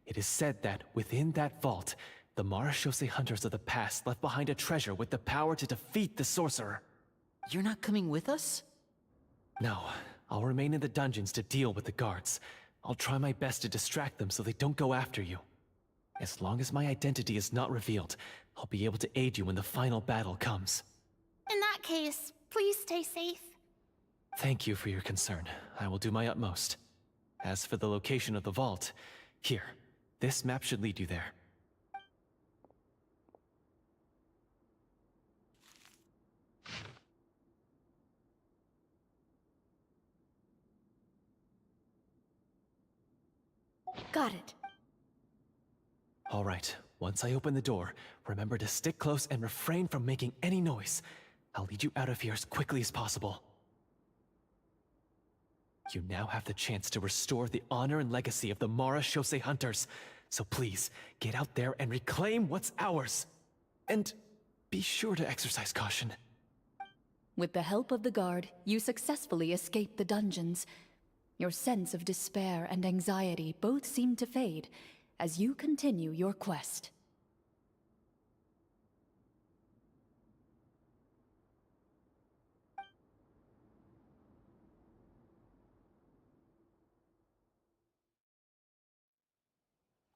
It is said that within that vault, the Marashose hunters of the past left behind a treasure with the power to defeat the sorcerer. You're not coming with us? No, I'll remain in the dungeons to deal with the guards. I'll try my best to distract them so they don't go after you. As long as my identity is not revealed, I'll be able to aid you when the final battle comes. In that case, please stay safe. Thank you for your concern. I will do my utmost. As for the location of the vault, here, this map should lead you there. Got it. All right, once I open the door, remember to stick close and refrain from making any noise. I'll lead you out of here as quickly as possible. You now have the chance to restore the honor and legacy of the Marashose hunters. So please, get out there and reclaim what's ours. And be sure to exercise caution. With the help of the guard, you successfully escape the dungeons. Your sense of despair and anxiety both seem to fade as you continue your quest.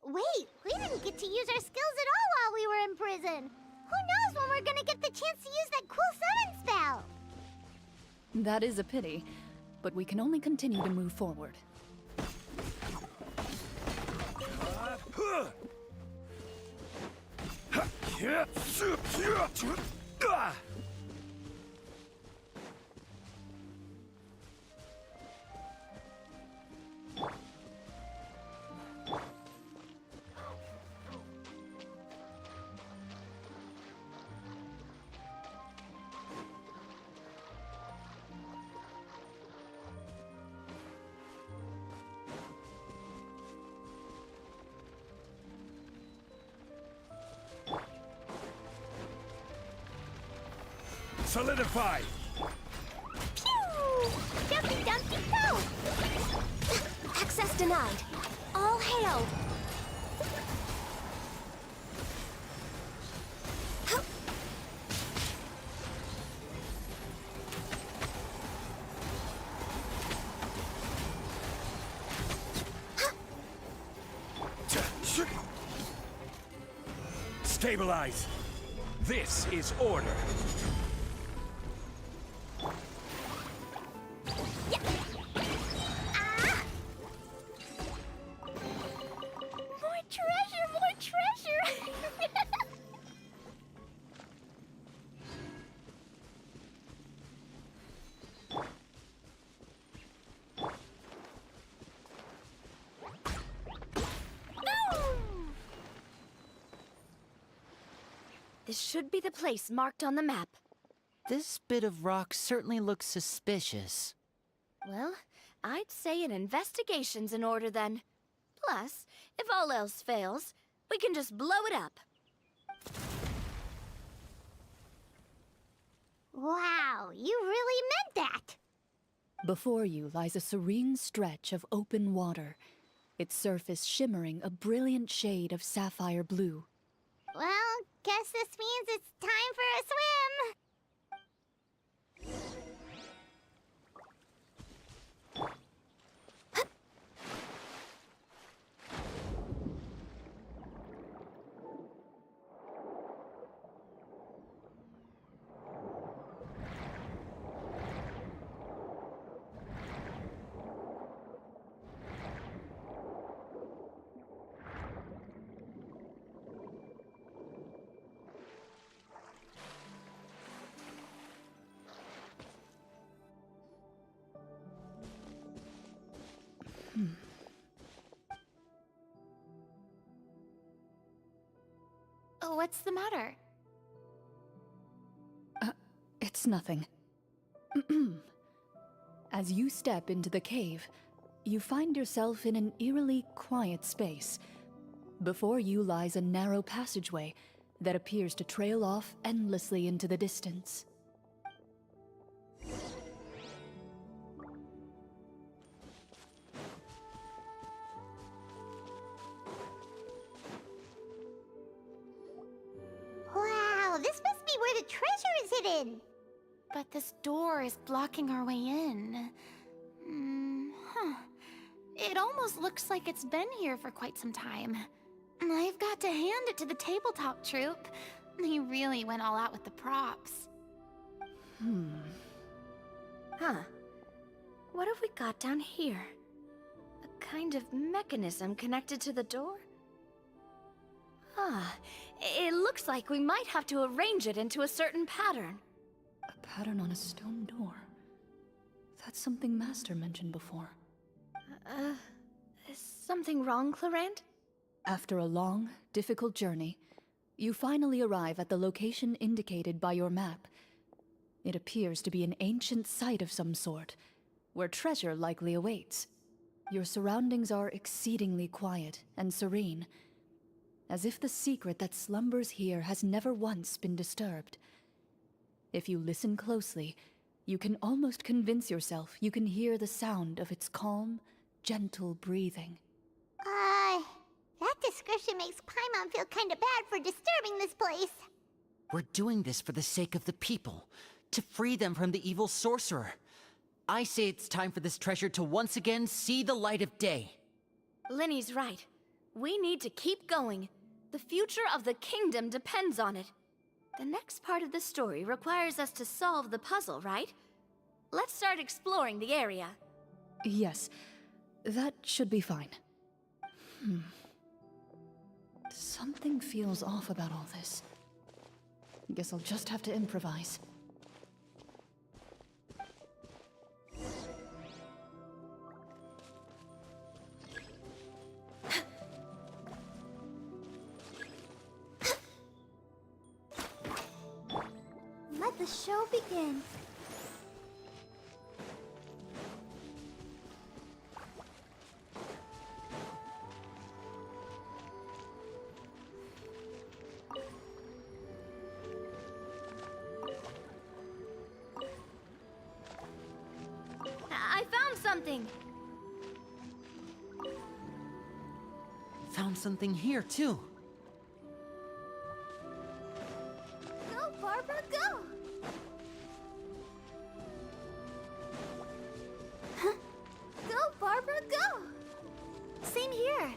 Wait, we didn't get to use our skills at all while we were in prison. Who knows when we're gonna get the chance to use that cool summon spell? That is a pity, but we can only continue to move forward. Solidify! Pew! Jumpy dumpy go! Access denied. All hail. Stabilize! This is order! More treasure, more treasure! This should be the place marked on the map. This bit of rock certainly looks suspicious. Well, I'd say an investigation's in order then. Plus, if all else fails, we can just blow it up. Wow, you really meant that! Before you lies a serene stretch of open water, its surface shimmering a brilliant shade of sapphire blue. Well, guess this means it's time for a swim! Oh, what's the matter? It's nothing. As you step into the cave, you find yourself in an eerily quiet space. Before you lies a narrow passageway that appears to trail off endlessly into the distance. Wow, this must be where the treasure is hidden! But this door is blocking our way in. It almost looks like it's been here for quite some time. I've got to hand it to the tabletop troupe. They really went all out with the props. Huh. What have we got down here? A kind of mechanism connected to the door? Ah, it looks like we might have to arrange it into a certain pattern. A pattern on a stone door. That's something Master mentioned before. Is something wrong, Clarant? After a long, difficult journey, you finally arrive at the location indicated by your map. It appears to be an ancient site of some sort, where treasure likely awaits. Your surroundings are exceedingly quiet and serene, as if the secret that slumbers here has never once been disturbed. If you listen closely, you can almost convince yourself you can hear the sound of its calm, gentle breathing. That description makes Paimon feel kinda bad for disturbing this place. We're doing this for the sake of the people, to free them from the evil sorcerer. I say it's time for this treasure to once again see the light of day. Linny's right. We need to keep going. The future of the kingdom depends on it. The next part of the story requires us to solve the puzzle, right? Let's start exploring the area. Yes, that should be fine. Something feels off about all this. Guess I'll just have to improvise. Let the show begin. something. Found something here, too. Go, Barbara, go! Huh? Go, Barbara, go! Same here.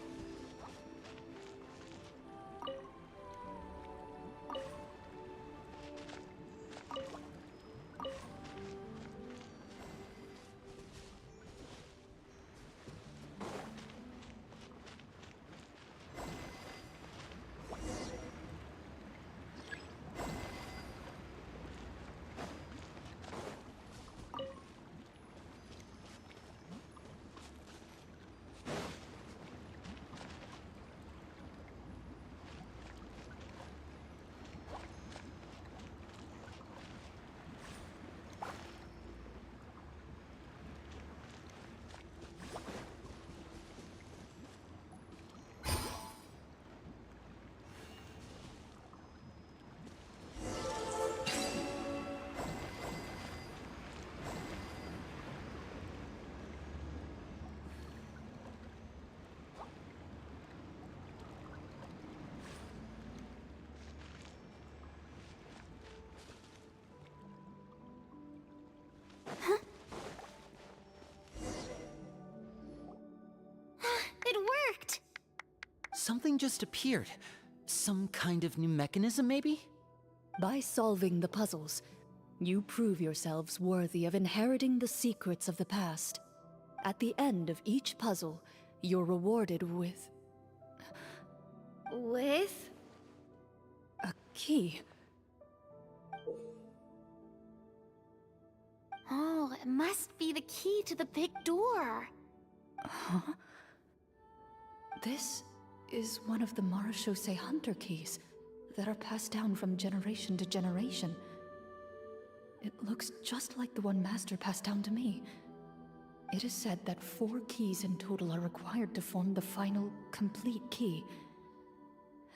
It worked! Something just appeared. Some kind of new mechanism, maybe? By solving the puzzles, you prove yourselves worthy of inheriting the secrets of the past. At the end of each puzzle, you're rewarded with... With? a key. Oh, it must be the key to the big door. Huh? This is one of the Marachose Hunter keys that are passed down from generation to generation. It looks just like the one Master passed down to me. It is said that 4 keys in total are required to form the final, complete key.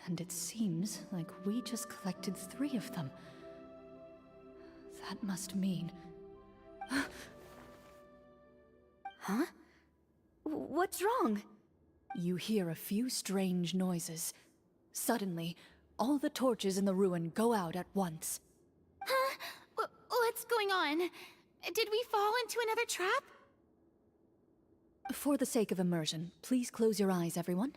And it seems like we just collected 3 of them. That must mean... Huh? What's wrong? You hear a few strange noises. Suddenly, all the torches in the ruin go out at once. Huh? What's going on? Did we fall into another trap? For the sake of immersion, please close your eyes, everyone.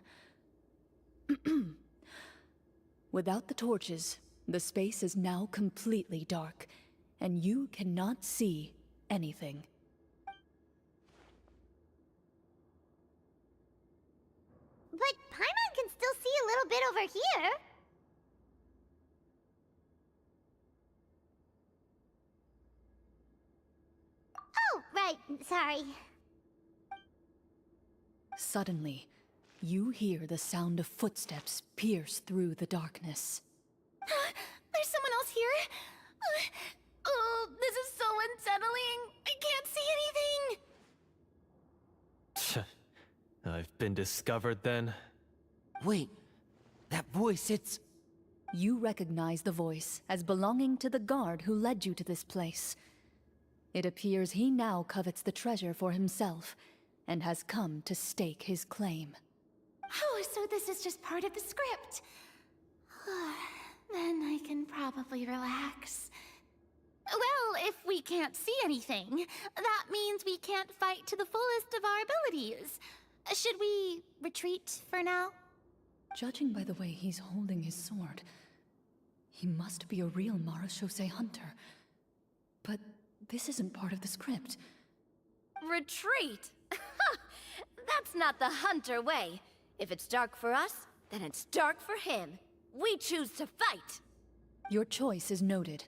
Without the torches, the space is now completely dark, and you cannot see anything. But Paimon can still see a little bit over here. Oh, right. Sorry. Suddenly, you hear the sound of footsteps pierce through the darkness. There's someone else here? Oh, this is so unsettling. I can't see anything. I've been discovered then? Wait, that voice, it's... You recognize the voice as belonging to the guard who led you to this place. It appears he now covets the treasure for himself, and has come to stake his claim. Oh, so this is just part of the script. Then I can probably relax. Well, if we can't see anything, that means we can't fight to the fullest of our abilities. Should we retreat for now? Judging by the way he's holding his sword, he must be a real Marachose hunter. But this isn't part of the script. Retreat? That's not the hunter way. If it's dark for us, then it's dark for him. We choose to fight. Your choice is noted.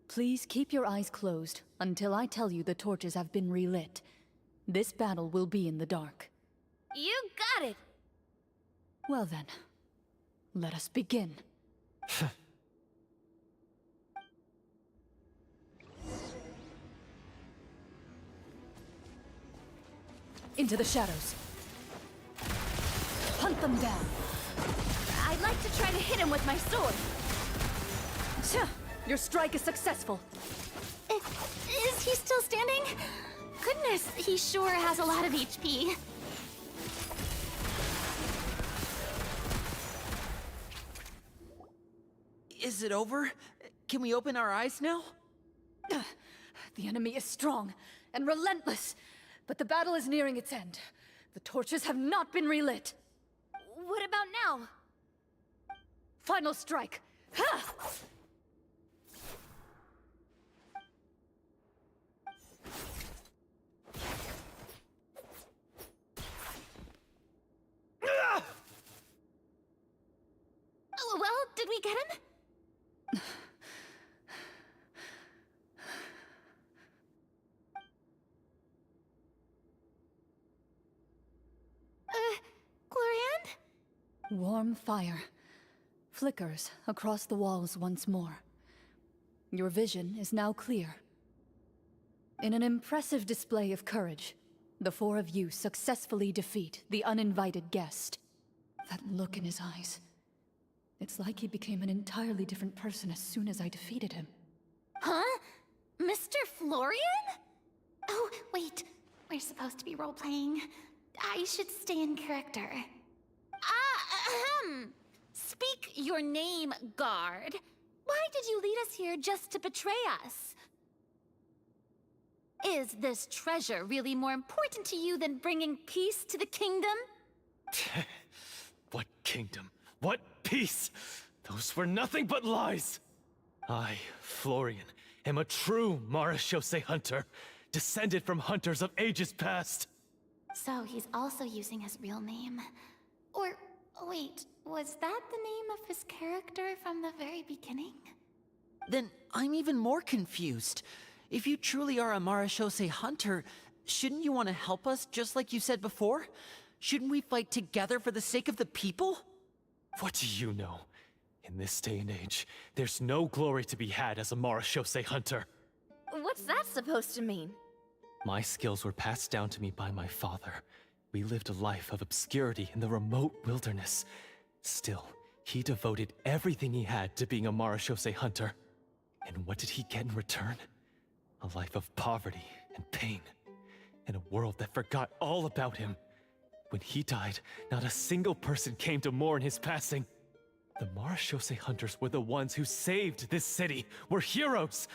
Please keep your eyes closed until I tell you the torches have been relit. This battle will be in the dark. You got it! Well then, let us begin. Into the shadows. Hunt them down. I'd like to try to hit him with my sword. Your strike is successful. Is he still standing? Goodness, he sure has a lot of HP. Is it over? Can we open our eyes now? The enemy is strong and relentless, but the battle is nearing its end. The torches have not been relit. What about now? Final strike. Ha! Oh, well, did we get him? Glorian? Warm fire flickers across the walls once more. Your vision is now clear. In an impressive display of courage, the four of you successfully defeat the uninvited guest. That look in his eyes. It's like he became an entirely different person as soon as I defeated him. Huh? Mr. Florian? Oh, wait. We're supposed to be role-playing. I should stay in character. Speak your name, guard. Why did you lead us here just to betray us? Is this treasure really more important to you than bringing peace to the kingdom? What kingdom? What peace? Those were nothing but lies! I, Florian, am a true Marachose hunter, descended from hunters of ages past. So he's also using his real name. Or, wait, was that the name of his character from the very beginning? Then I'm even more confused. If you truly are a Marachose hunter, shouldn't you want to help us just like you said before? Shouldn't we fight together for the sake of the people? What do you know? In this day and age, there's no glory to be had as a Marachose hunter. What's that supposed to mean? My skills were passed down to me by my father. We lived a life of obscurity in the remote wilderness. Still, he devoted everything he had to being a Marachose hunter. And what did he get in return? A life of poverty and pain. And a world that forgot all about him. When he died, not a single person came to mourn his passing. The Marachose hunters were the ones who saved this city. We're heroes.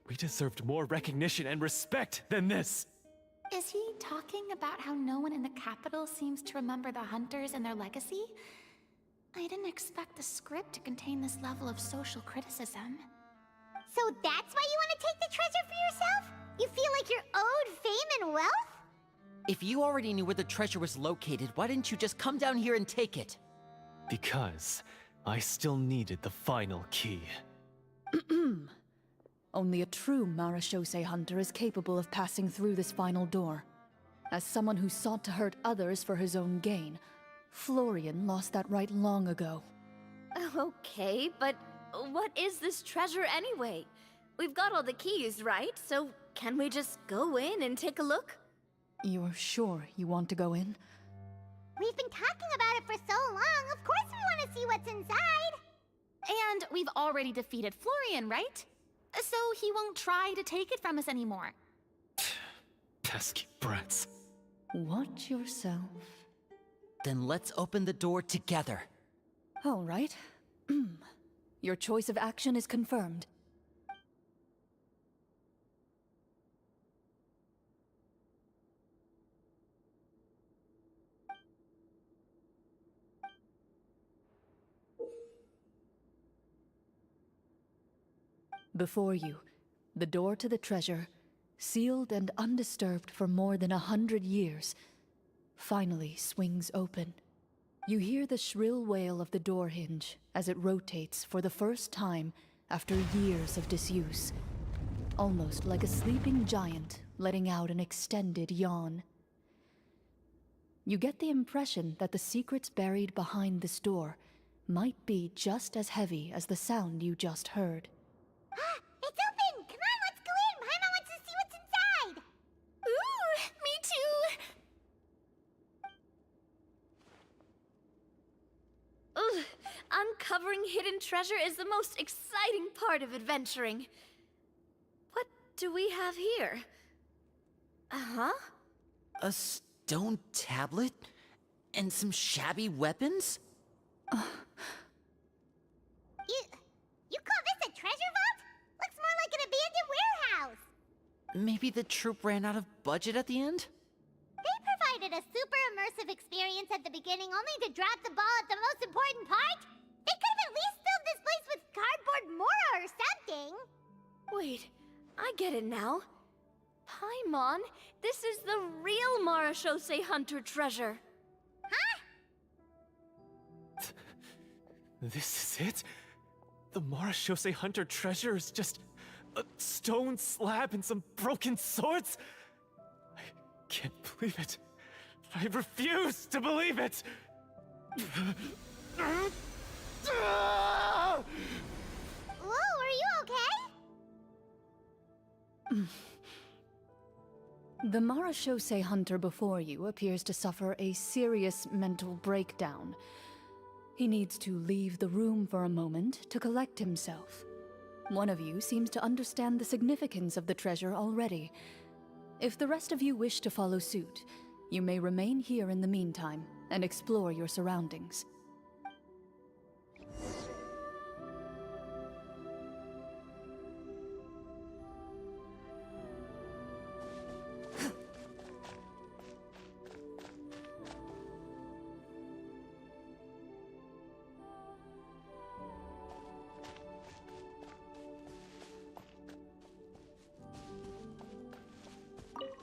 We deserved more recognition and respect than this. Is he talking about how no one in the capital seems to remember the hunters and their legacy? I didn't expect the script to contain this level of social criticism. So that's why you want to take the treasure for yourself? You feel like you're owed fame and wealth? If you already knew where the treasure was located, why didn't you just come down here and take it? Because I still needed the final key. Only a true Marachose hunter is capable of passing through this final door. As someone who sought to hurt others for his own gain, Florian lost that right long ago. Okay, but what is this treasure anyway? We've got all the keys, right? So can we just go in and take a look? You're sure you want to go in? We've been talking about it for so long, of course we want to see what's inside! And we've already defeated Florian, right? So he won't try to take it from us anymore. Pesky brats. Watch yourself. Then let's open the door together. All right. Your choice of action is confirmed. Before you, the door to the treasure, sealed and undisturbed for more than 100 years, finally swings open. You hear the shrill wail of the door hinge as it rotates for the first time after years of disuse, almost like a sleeping giant letting out an extended yawn. You get the impression that the secrets buried behind this door might be just as heavy as the sound you just heard. It's open! Come on, let's go in! Paimon wants to see what's inside! Ooh, me too! Ugh, uncovering hidden treasure is the most exciting part of adventuring. What do we have here? Uh-huh. A stone tablet? And some shabby weapons? You call this a treasure vault? Looks more like an abandoned warehouse. Maybe the troop ran out of budget at the end? They provided a super immersive experience at the beginning only to drop the ball at the most important part. They could have at least filled this place with cardboard Mora or something. Wait, I get it now. Paimon, this is the real Marachose Hunter treasure. Huh? This is it? The Marachose Hunter treasure is just a stone slab and some broken swords? I can't believe it. I refuse to believe it! Whoa, are you okay? The Marachose Hunter before you appears to suffer a serious mental breakdown. He needs to leave the room for a moment to collect himself. One of you seems to understand the significance of the treasure already. If the rest of you wish to follow suit, you may remain here in the meantime and explore your surroundings.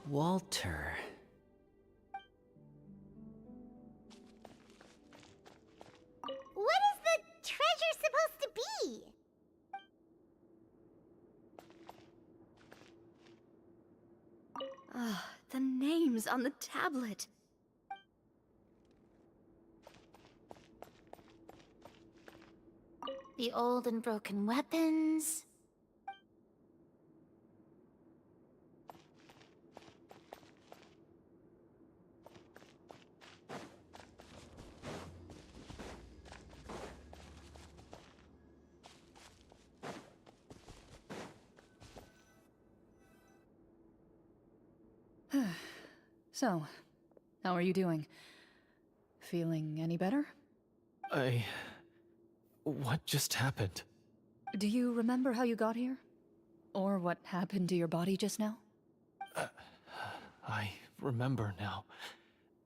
Walter. What is the treasure supposed to be? Ah, the names on the tablet. The old and broken weapons. So, how are you doing? Feeling any better? What just happened? Do you remember how you got here? Or what happened to your body just now? I remember now.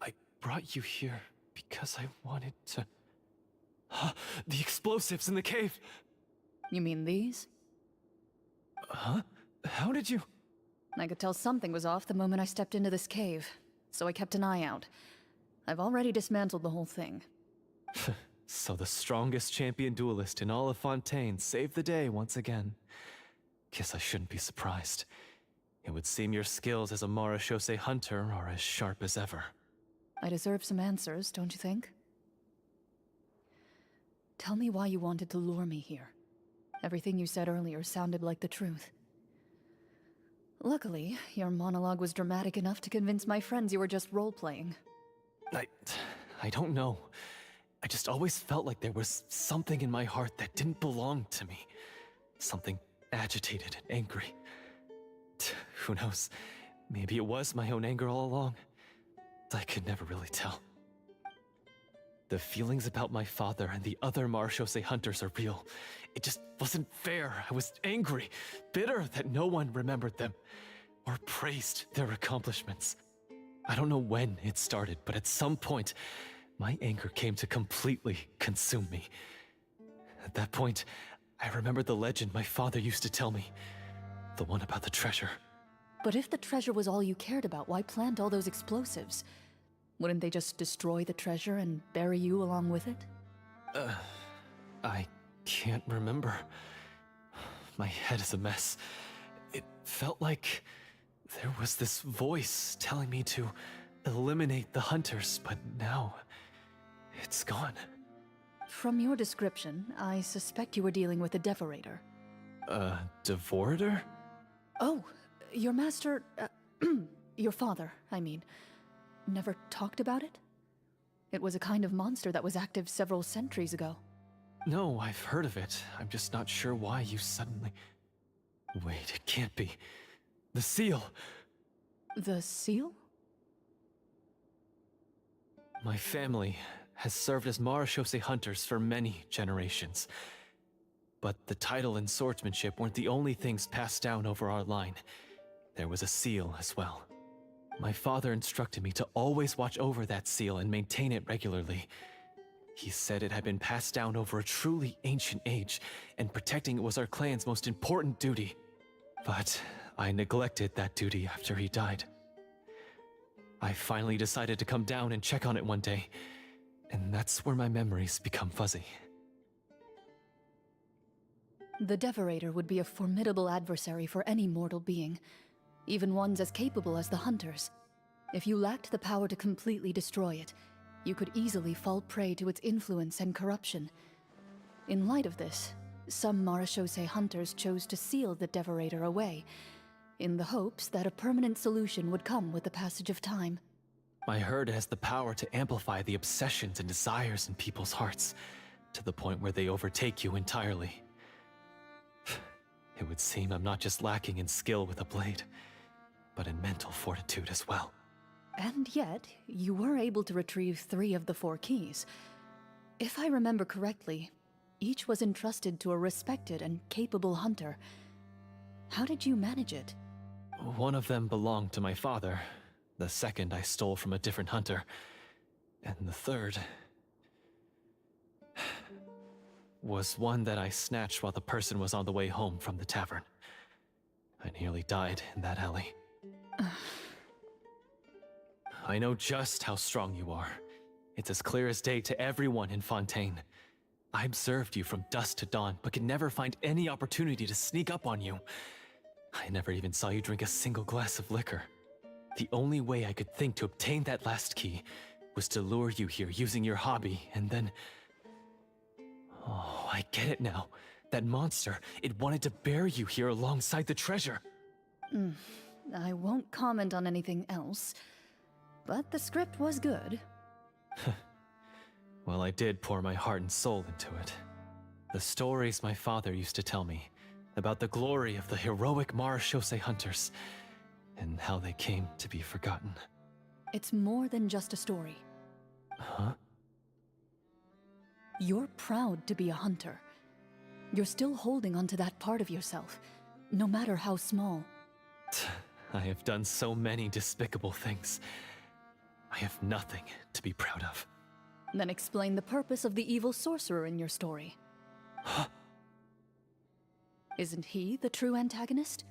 I brought you here because I wanted to... The explosives in the cave! You mean these? Huh? How did you... I could tell something was off the moment I stepped into this cave, so I kept an eye out. I've already dismantled the whole thing. So the strongest champion duelist in all of Fontaine saved the day once again. Guess I shouldn't be surprised. It would seem your skills as a Marachose hunter are as sharp as ever. I deserve some answers, don't you think? Tell me why you wanted to lure me here. Everything you said earlier sounded like the truth. Luckily, your monologue was dramatic enough to convince my friends you were just role-playing. I don't know. I just always felt like there was something in my heart that didn't belong to me. Something agitated and angry. Who knows? Maybe it was my own anger all along. I could never really tell. The feelings about my father and the other Marachose hunters are real. It just wasn't fair. I was angry, bitter that no one remembered them or praised their accomplishments. I don't know when it started, but at some point, my anger came to completely consume me. At that point, I remembered the legend my father used to tell me. The one about the treasure. But if the treasure was all you cared about, why plant all those explosives? Wouldn't they just destroy the treasure and bury you along with it? I can't remember. My head is a mess. It felt like there was this voice telling me to eliminate the hunters, but now it's gone. From your description, I suspect you were dealing with a devorator. Devorator? Oh, your master... your father, I mean. Never talked about it? It was a kind of monster that was active several centuries ago. No, I've heard of it. I'm just not sure why you suddenly... Wait, it can't be. The seal! The seal? My family has served as Marashose hunters for many generations. But the title and swordsmanship weren't the only things passed down over our line. There was a seal as well. My father instructed me to always watch over that seal and maintain it regularly. He said it had been passed down over a truly ancient age, and protecting it was our clan's most important duty. But I neglected that duty after he died. I finally decided to come down and check on it one day, and that's where my memories become fuzzy. The Devorator would be a formidable adversary for any mortal being, even ones as capable as the Hunters. If you lacked the power to completely destroy it, you could easily fall prey to its influence and corruption. In light of this, some Marashose hunters chose to seal the Devorator away, in the hopes that a permanent solution would come with the passage of time. I heard it has the power to amplify the obsessions and desires in people's hearts, to the point where they overtake you entirely. It would seem I'm not just lacking in skill with a blade, but in mental fortitude as well. And yet, you were able to retrieve 3 of the 4 keys. If I remember correctly, each was entrusted to a respected and capable hunter. How did you manage it? One of them belonged to my father. The second I stole from a different hunter. And the third was one that I snatched while the person was on the way home from the tavern. I nearly died in that alley. I know just how strong you are. It's as clear as day to everyone in Fontaine. I observed you from dusk to dawn, but could never find any opportunity to sneak up on you. I never even saw you drink a single glass of liquor. The only way I could think to obtain that last key was to lure you here using your hobby, and then... Oh, I get it now. That monster, it wanted to bury you here alongside the treasure. I won't comment on anything else, but the script was good. Well, I did pour my heart and soul into it. The stories my father used to tell me about the glory of the heroic Marashose hunters, and how they came to be forgotten. It's more than just a story. Huh? You're proud to be a hunter. You're still holding onto that part of yourself, no matter how small. I have done so many despicable things. I have nothing to be proud of. Then explain the purpose of the evil sorcerer in your story. Isn't he the true antagonist?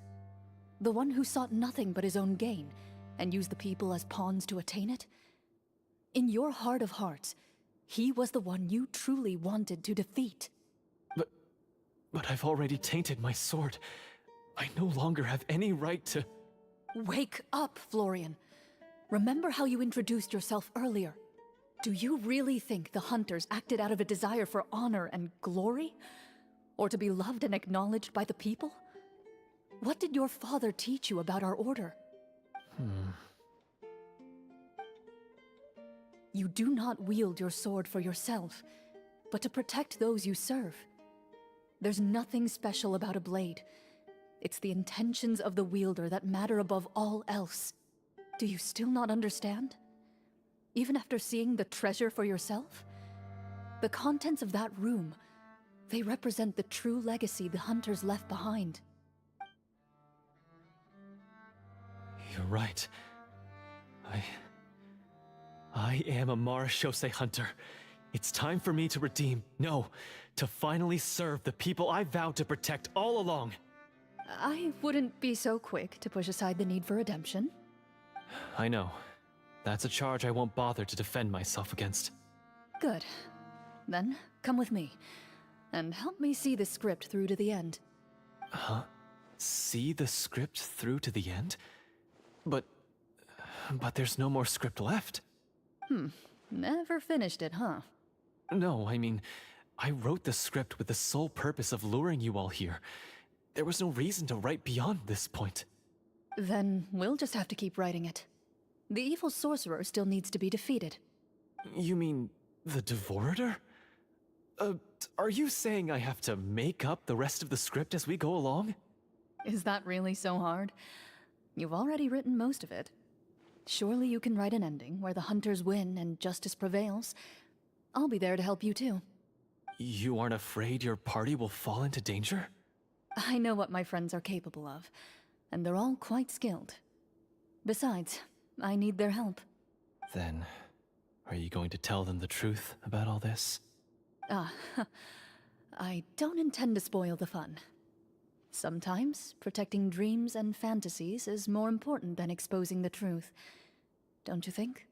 The one who sought nothing but his own gain, and used the people as pawns to attain it? In your heart of hearts, he was the one you truly wanted to defeat. But I've already tainted my sword. I no longer have any right to... Wake up, Florian. Remember how you introduced yourself earlier. Do you really think the hunters acted out of a desire for honor and glory? Or to be loved and acknowledged by the people? What did your father teach you about our order? You do not wield your sword for yourself, but to protect those you serve. There's nothing special about a blade. It's the intentions of the wielder that matter above all else. Do you still not understand? Even after seeing the treasure for yourself? The contents of that room, they represent the true legacy the hunters left behind. You're right. I am a Marashose hunter. It's time for me to redeem, no, to finally serve the people I vowed to protect all along. I wouldn't be so quick to push aside the need for redemption. I know. That's a charge I won't bother to defend myself against. Good. Then, come with me, and help me see the script through to the end. Huh? See the script through to the end? But there's no more script left. Never finished it, huh? No, I mean, I wrote the script with the sole purpose of luring you all here. There was no reason to write beyond this point. Then we'll just have to keep writing it. The evil sorcerer still needs to be defeated. You mean the Devorator? Are you saying I have to make up the rest of the script as we go along? Is that really so hard? You've already written most of it. Surely you can write an ending where the hunters win and justice prevails. I'll be there to help you too. You aren't afraid your party will fall into danger? I know what my friends are capable of, and they're all quite skilled. Besides, I need their help. Then, are you going to tell them the truth about all this? I don't intend to spoil the fun. Sometimes, protecting dreams and fantasies is more important than exposing the truth. Don't you think?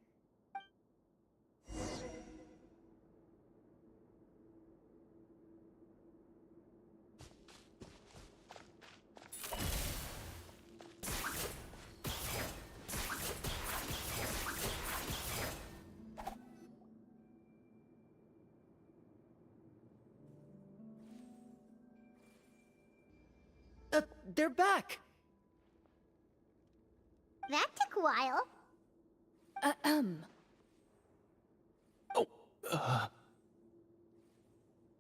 They're back! That took a while.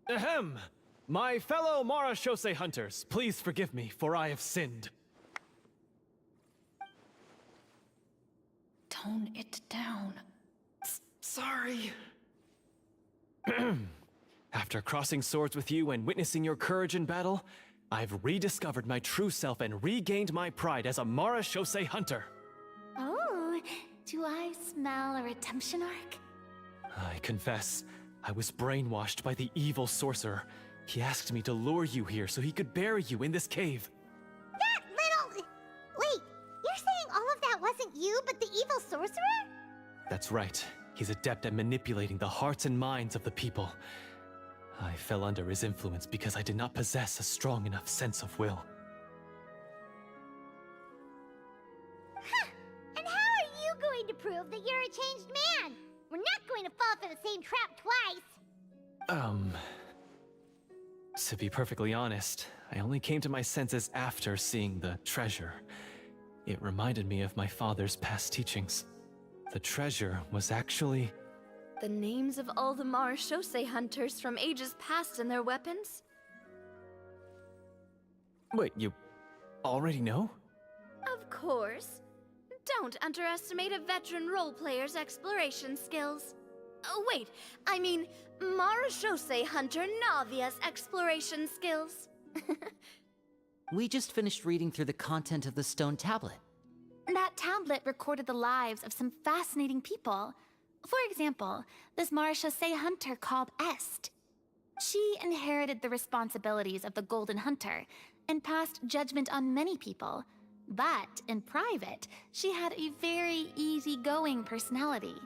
Ahem! My fellow Marashose hunters, please forgive me, for I have sinned. Tone it down. Sorry. After crossing swords with you and witnessing your courage in battle, I've rediscovered my true self and regained my pride as a Marashose hunter. Oh, do I smell a redemption arc? I confess, I was brainwashed by the evil sorcerer. He asked me to lure you here so he could bury you in this cave. That little... Wait, you're saying all of that wasn't you, but the evil sorcerer? That's right. He's adept at manipulating the hearts and minds of the people. I fell under his influence because I did not possess a strong enough sense of will. Huh. And how are you going to prove that you're a changed man? We're not going to fall for the same trap twice. To be perfectly honest, I only came to my senses after seeing the treasure. It reminded me of my father's past teachings. The treasure was actually... The names of all the Marashose hunters from ages past and their weapons? Wait, you already know? Of course. Don't underestimate a veteran role-player's exploration skills. Oh, wait, I mean Marashose hunter Navia's exploration skills. We just finished reading through the content of the stone tablet. That tablet recorded the lives of some fascinating people. For example, this Marashose hunter called Est. She inherited the responsibilities of the Golden Hunter and passed judgment on many people. But in private, she had a very easygoing personality.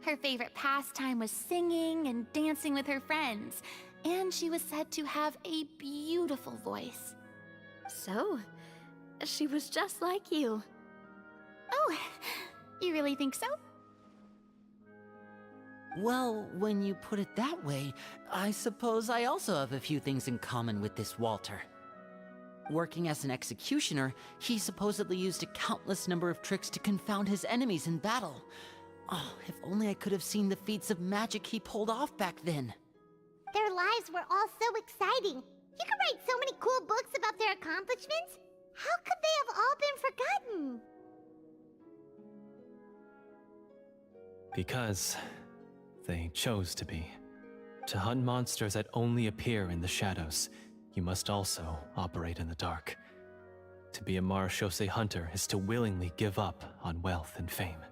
Her favorite pastime was singing and dancing with her friends, and she was said to have a beautiful voice. So, she was just like you. Oh, you really think so? Well, when you put it that way, I suppose I also have a few things in common with this Walter. Working as an executioner, he supposedly used a countless number of tricks to confound his enemies in battle. Oh, if only I could have seen the feats of magic he pulled off back then. Their lives were all so exciting. You could write so many cool books about their accomplishments. How could they have all been forgotten? Because they chose to be. To hunt monsters that only appear in the shadows, you must also operate in the dark. To be a Marashose hunter is to willingly give up on wealth and fame.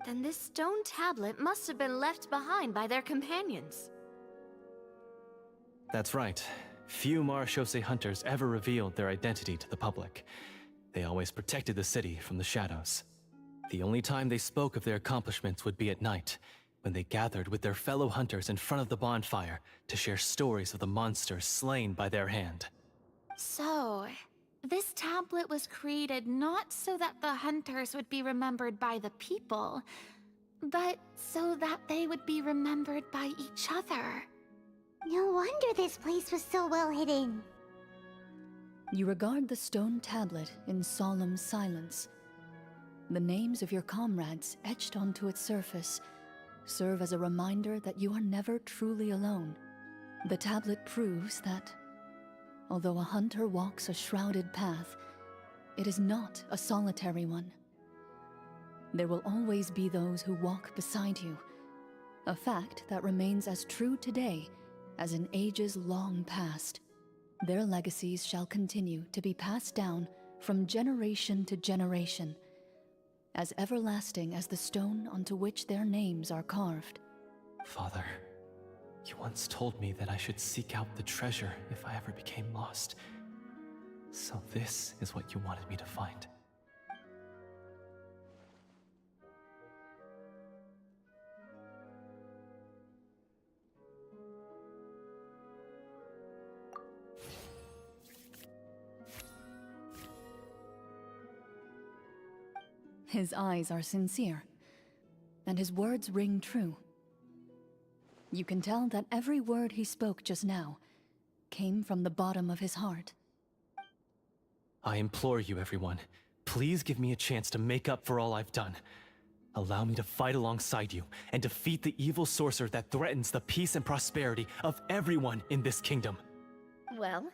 Then this stone tablet must have been left behind by their companions. That's right. Few Marashose hunters ever revealed their identity to the public. They always protected the city from the shadows. The only time they spoke of their accomplishments would be at night, when they gathered with their fellow hunters in front of the bonfire to share stories of the monsters slain by their hand. So, this tablet was created not so that the hunters would be remembered by the people, but so that they would be remembered by each other. No wonder this place was so well hidden. You regard the stone tablet in solemn silence. The names of your comrades etched onto its surface serve as a reminder that you are never truly alone. The tablet proves that, although a hunter walks a shrouded path, it is not a solitary one. There will always be those who walk beside you, a fact that remains as true today as in ages long past. Their legacies shall continue to be passed down from generation to generation, as everlasting as the stone onto which their names are carved. Father, you once told me that I should seek out the treasure if I ever became lost. So this is what you wanted me to find. His eyes are sincere, and his words ring true. You can tell that every word he spoke just now came from the bottom of his heart. I implore you, everyone, please give me a chance to make up for all I've done. Allow me to fight alongside you and defeat the evil sorcerer that threatens the peace and prosperity of everyone in this kingdom. Well,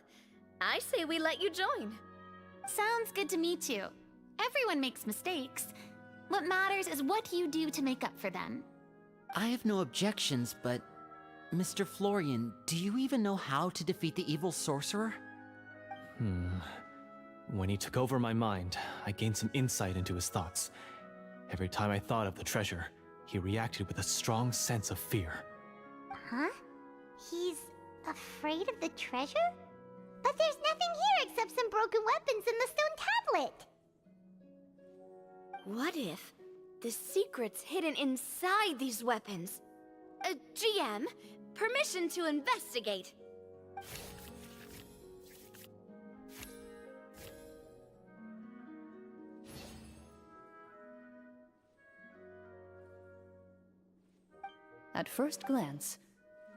I say we let you join. Sounds good to me too. Everyone makes mistakes. What matters is what you do to make up for them. I have no objections, but Mr. Florian, do you even know how to defeat the evil sorcerer? When he took over my mind, I gained some insight into his thoughts. Every time I thought of the treasure, he reacted with a strong sense of fear. Huh? He's afraid of the treasure? But there's nothing here except some broken weapons and the stone tablet! What if the secret's hidden inside these weapons? GM, permission to investigate. At first glance,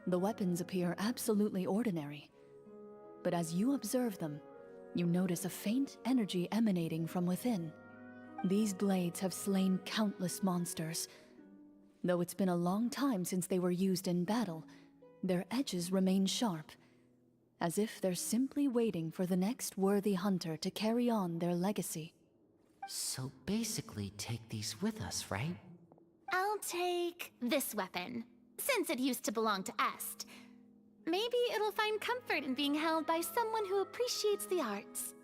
the weapons appear absolutely ordinary. But as you observe them, you notice a faint energy emanating from within. These blades have slain countless monsters. Though it's been a long time since they were used in battle, their edges remain sharp, as if they're simply waiting for the next worthy hunter to carry on their legacy. So basically take these with us, right? I'll take this weapon, since it used to belong to Est. Maybe it'll find comfort in being held by someone who appreciates the arts.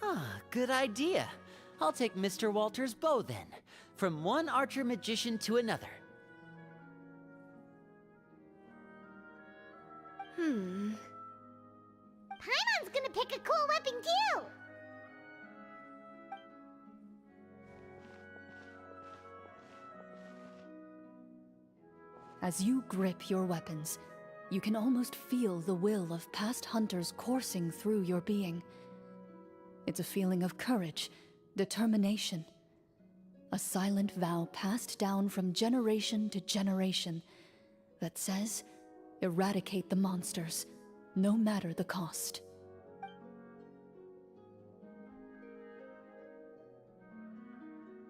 Ah, good idea. I'll take Mr. Walter's bow then. From one archer-magician to another. Paimon's gonna pick a cool weapon too! As you grip your weapons, you can almost feel the will of past hunters coursing through your being. It's a feeling of courage, determination. A silent vow passed down from generation to generation that says, eradicate the monsters, no matter the cost.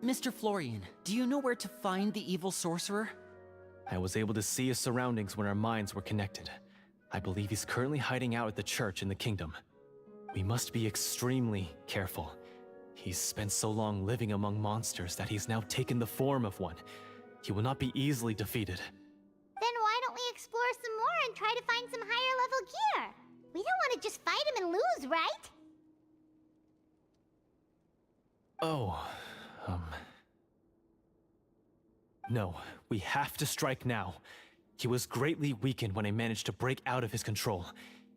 Mr. Florian, do you know where to find the evil sorcerer? I was able to see his surroundings when our minds were connected. I believe he's currently hiding out at the church in the kingdom. We must be extremely careful. He's spent so long living among monsters that he's now taken the form of one. He will not be easily defeated. Then why don't we explore some more and try to find some higher level gear? We don't want to just fight him and lose, right? No, we have to strike now. He was greatly weakened when I managed to break out of his control.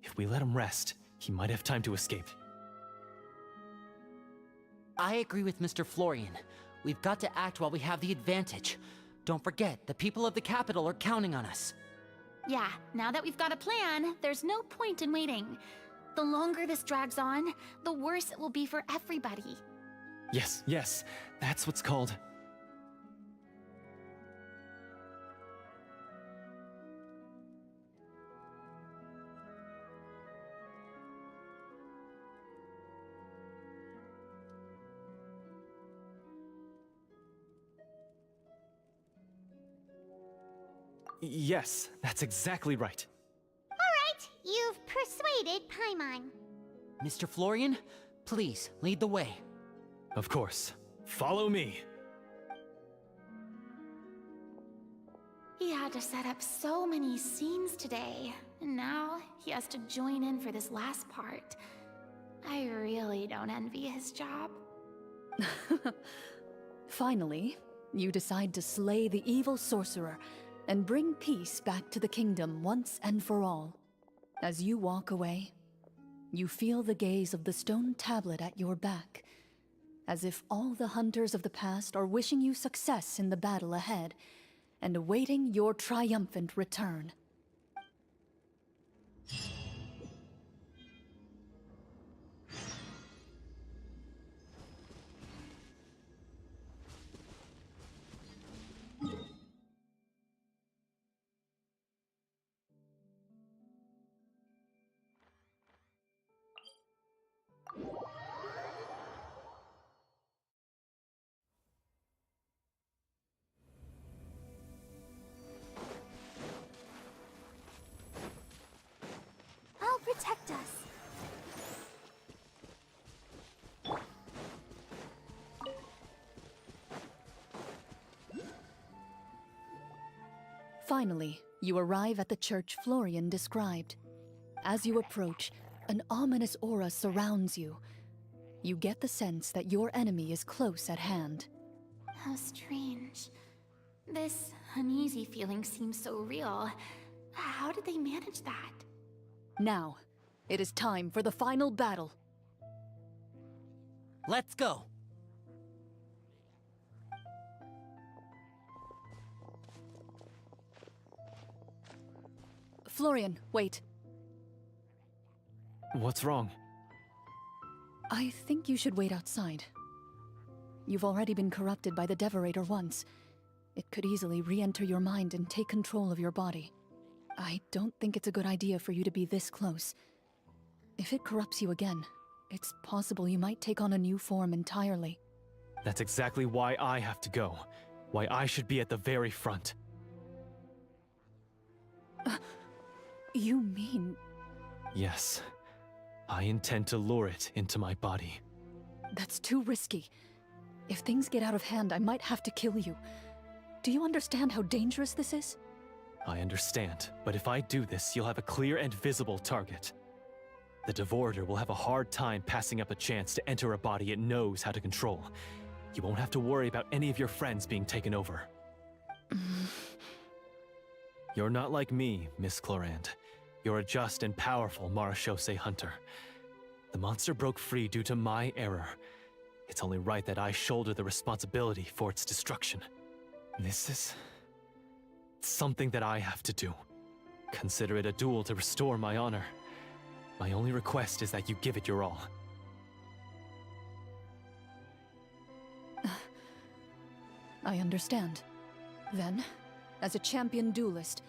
If we let him rest, he might have time to escape. I agree with Mr. Florian. We've got to act while we have the advantage. Don't forget, the people of the capital are counting on us. Yeah, now that we've got a plan, there's no point in waiting. The longer this drags on, the worse it will be for everybody. Yes, that's what's called... Yes, that's exactly right. Alright, you've persuaded Paimon. Mr. Florian, Please, lead the way. Of course. Follow me. He had to set up so many scenes today, and now he has to join in for this last part. I really don't envy his job. Finally, you decide to slay the evil sorcerer and bring peace back to the kingdom once and for all. As you walk away, you feel the gaze of the stone tablet at your back, as if all the hunters of the past are wishing you success in the battle ahead and awaiting your triumphant return. I'll protect us. Finally, you arrive at the church Florian described. As you approach, an ominous aura surrounds you. You get the sense that your enemy is close at hand. How strange. This uneasy feeling seems so real. How did they manage that? Now, it is time for the final battle. Let's go. Florian, wait. What's wrong? I think you should wait outside. You've already been corrupted by the Devorator once. It could easily re-enter your mind and take control of your body. I don't think it's a good idea for you to be this close. If it corrupts you again, it's possible you might take on a new form entirely. That's exactly why I have to go. Why I should be at the very front. You mean... Yes. I intend to lure it into my body. That's too risky. If things get out of hand, I might have to kill you. Do you understand how dangerous this is? I understand, but if I do this, you'll have a clear and visible target. The Devorator will have a hard time passing up a chance to enter a body it knows how to control. You won't have to worry about any of your friends being taken over. You're not like me, Miss Clorand. You're a just and powerful Marachose hunter. The monster broke free due to my error. It's only right that I shoulder the responsibility for its destruction. This is... something that I have to do. Consider it a duel to restore my honor. My only request is that you give it your all. I understand. Then, as a champion duelist,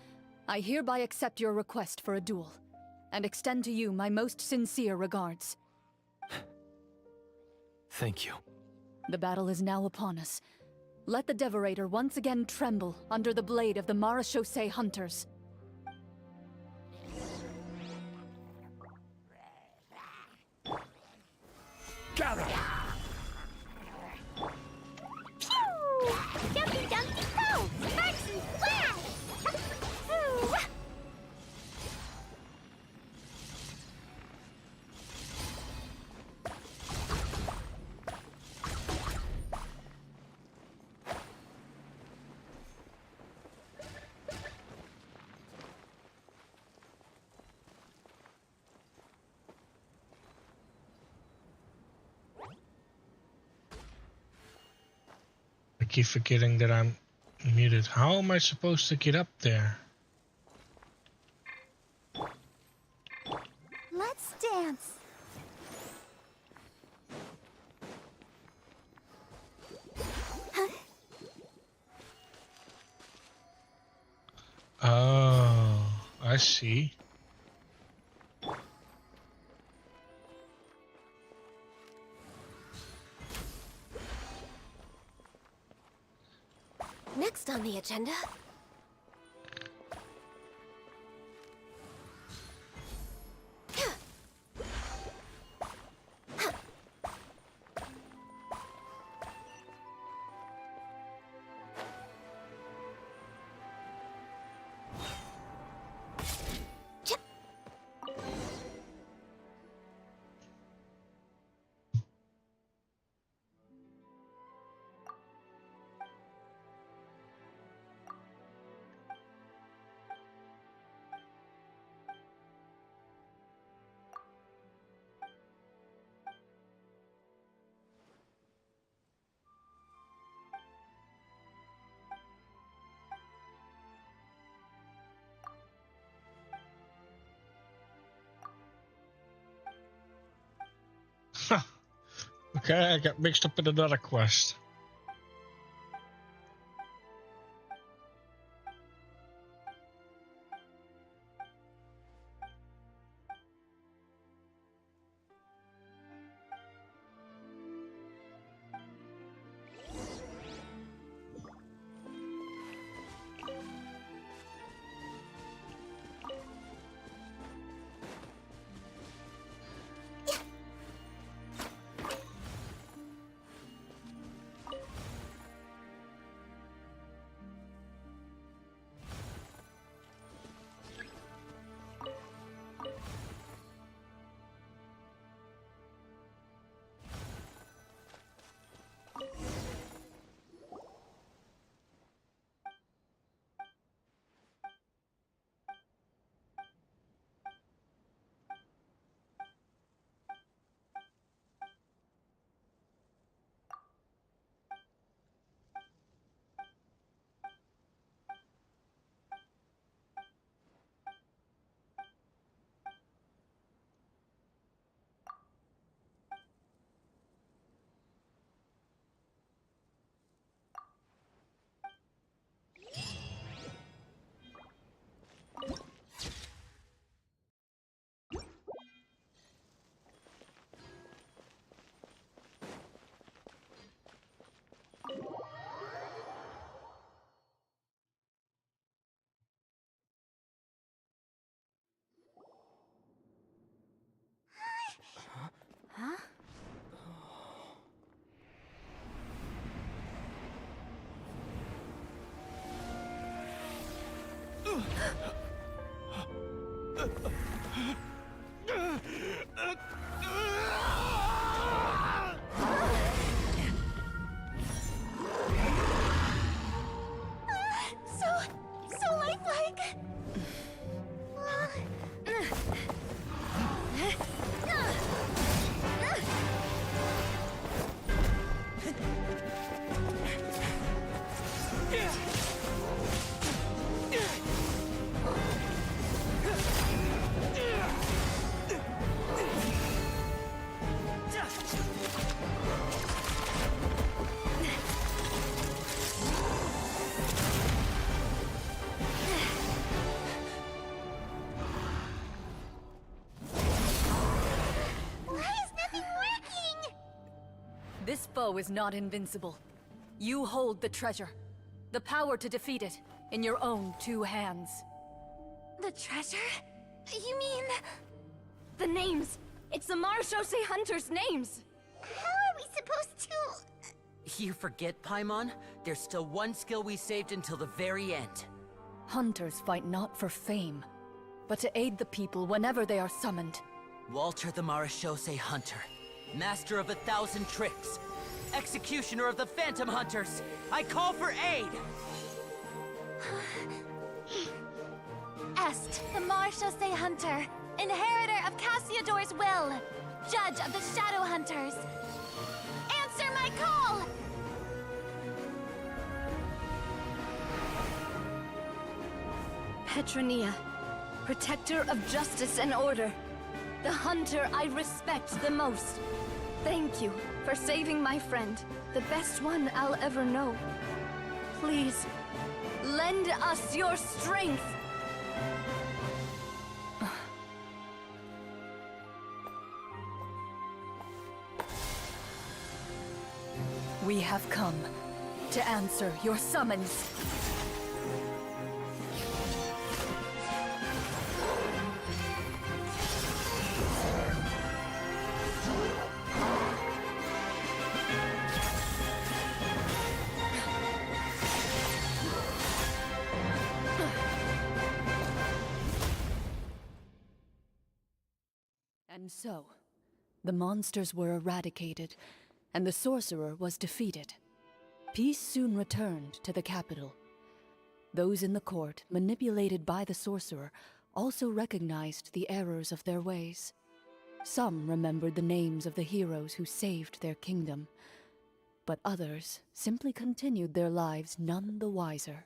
I hereby accept your request for a duel, and extend to you my most sincere regards. Thank you. The battle is now upon us. Let the Devorator once again tremble under the blade of the Marachose hunters. Gather! Pew! Jumpy Dumpty Go! Sparks and flash! Ooh. I keep forgetting that I'm muted. How am I supposed to get up there? Let's dance. Oh, I see. Next on the agenda... Okay, I got mixed up in another quest. Huh? So lifelike. This foe is not invincible. You hold the treasure. The power to defeat it in your own 2 hands. The treasure? You mean... The names! It's the Marshosei Hunters' names! How are we supposed to... You forget, Paimon? There's still one skill we saved until the very end. Hunters fight not for fame, but to aid the people whenever they are summoned. Walter the Marashosei Hunter, master of 1,000 tricks, executioner of the Phantom Hunters, I call for aid! Est, the Marshosei Hunter, inheritor of Cassiodor's will, judge of the Shadow Hunters. Answer my call! Petronia, protector of justice and order. The hunter I respect the most. Thank you for saving my friend, the best one I'll ever know. Please, lend us your strength. We have come to answer your summons. And so, the monsters were eradicated, and the sorcerer was defeated. Peace soon returned to the capital. Those in the court, manipulated by the sorcerer, also recognized the errors of their ways. Some remembered the names of the heroes who saved their kingdom, but others simply continued their lives none the wiser.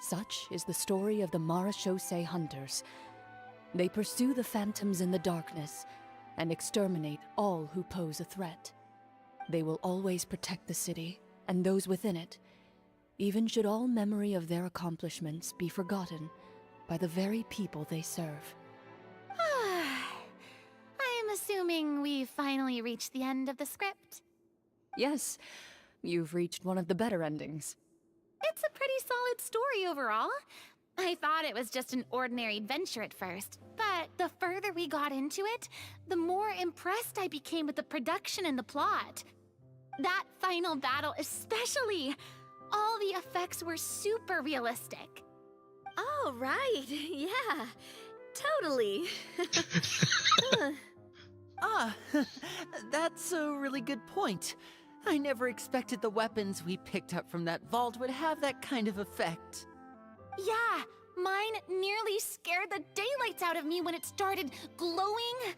Such is the story of the Marashosei Hunters. They pursue the phantoms in the darkness and exterminate all who pose a threat. They will always protect the city and those within it, even should all memory of their accomplishments be forgotten by the very people they serve. I am assuming we've finally reached the end of the script. Yes, you've reached one of the better endings. It's a pretty solid story overall. I thought it was just an ordinary adventure at first, but the further we got into it, the more impressed I became with the production and the plot. That final battle especially. All the effects were super realistic. Oh, right. Yeah, totally. That's a really good point. I never expected the weapons we picked up from that vault would have that kind of effect. Yeah, mine nearly scared the daylights out of me when it started glowing.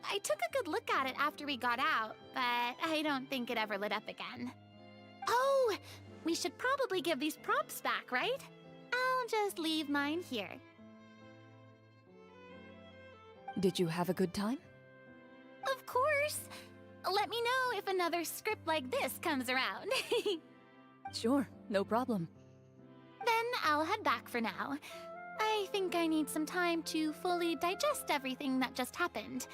I took a good look at it after we got out, but I don't think it ever lit up again. Oh, we should probably give these props back, right? I'll just leave mine here. Did you have a good time? Of course. Let me know if another script like this comes around. Sure, no problem. Then I'll head back for now. I think I need some time to fully digest everything that just happened.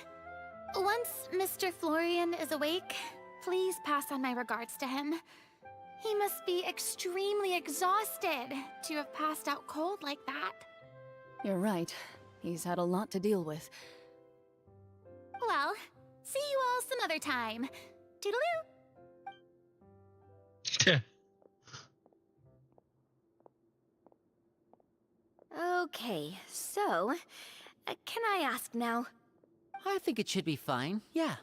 Once Mr. Florian is awake, please pass on my regards to him. He must be extremely exhausted to have passed out cold like that. You're right. He's had a lot to deal with. Well, see you all some other time. Toodaloo! Okay, so, can I ask now? I think it should be fine, yeah.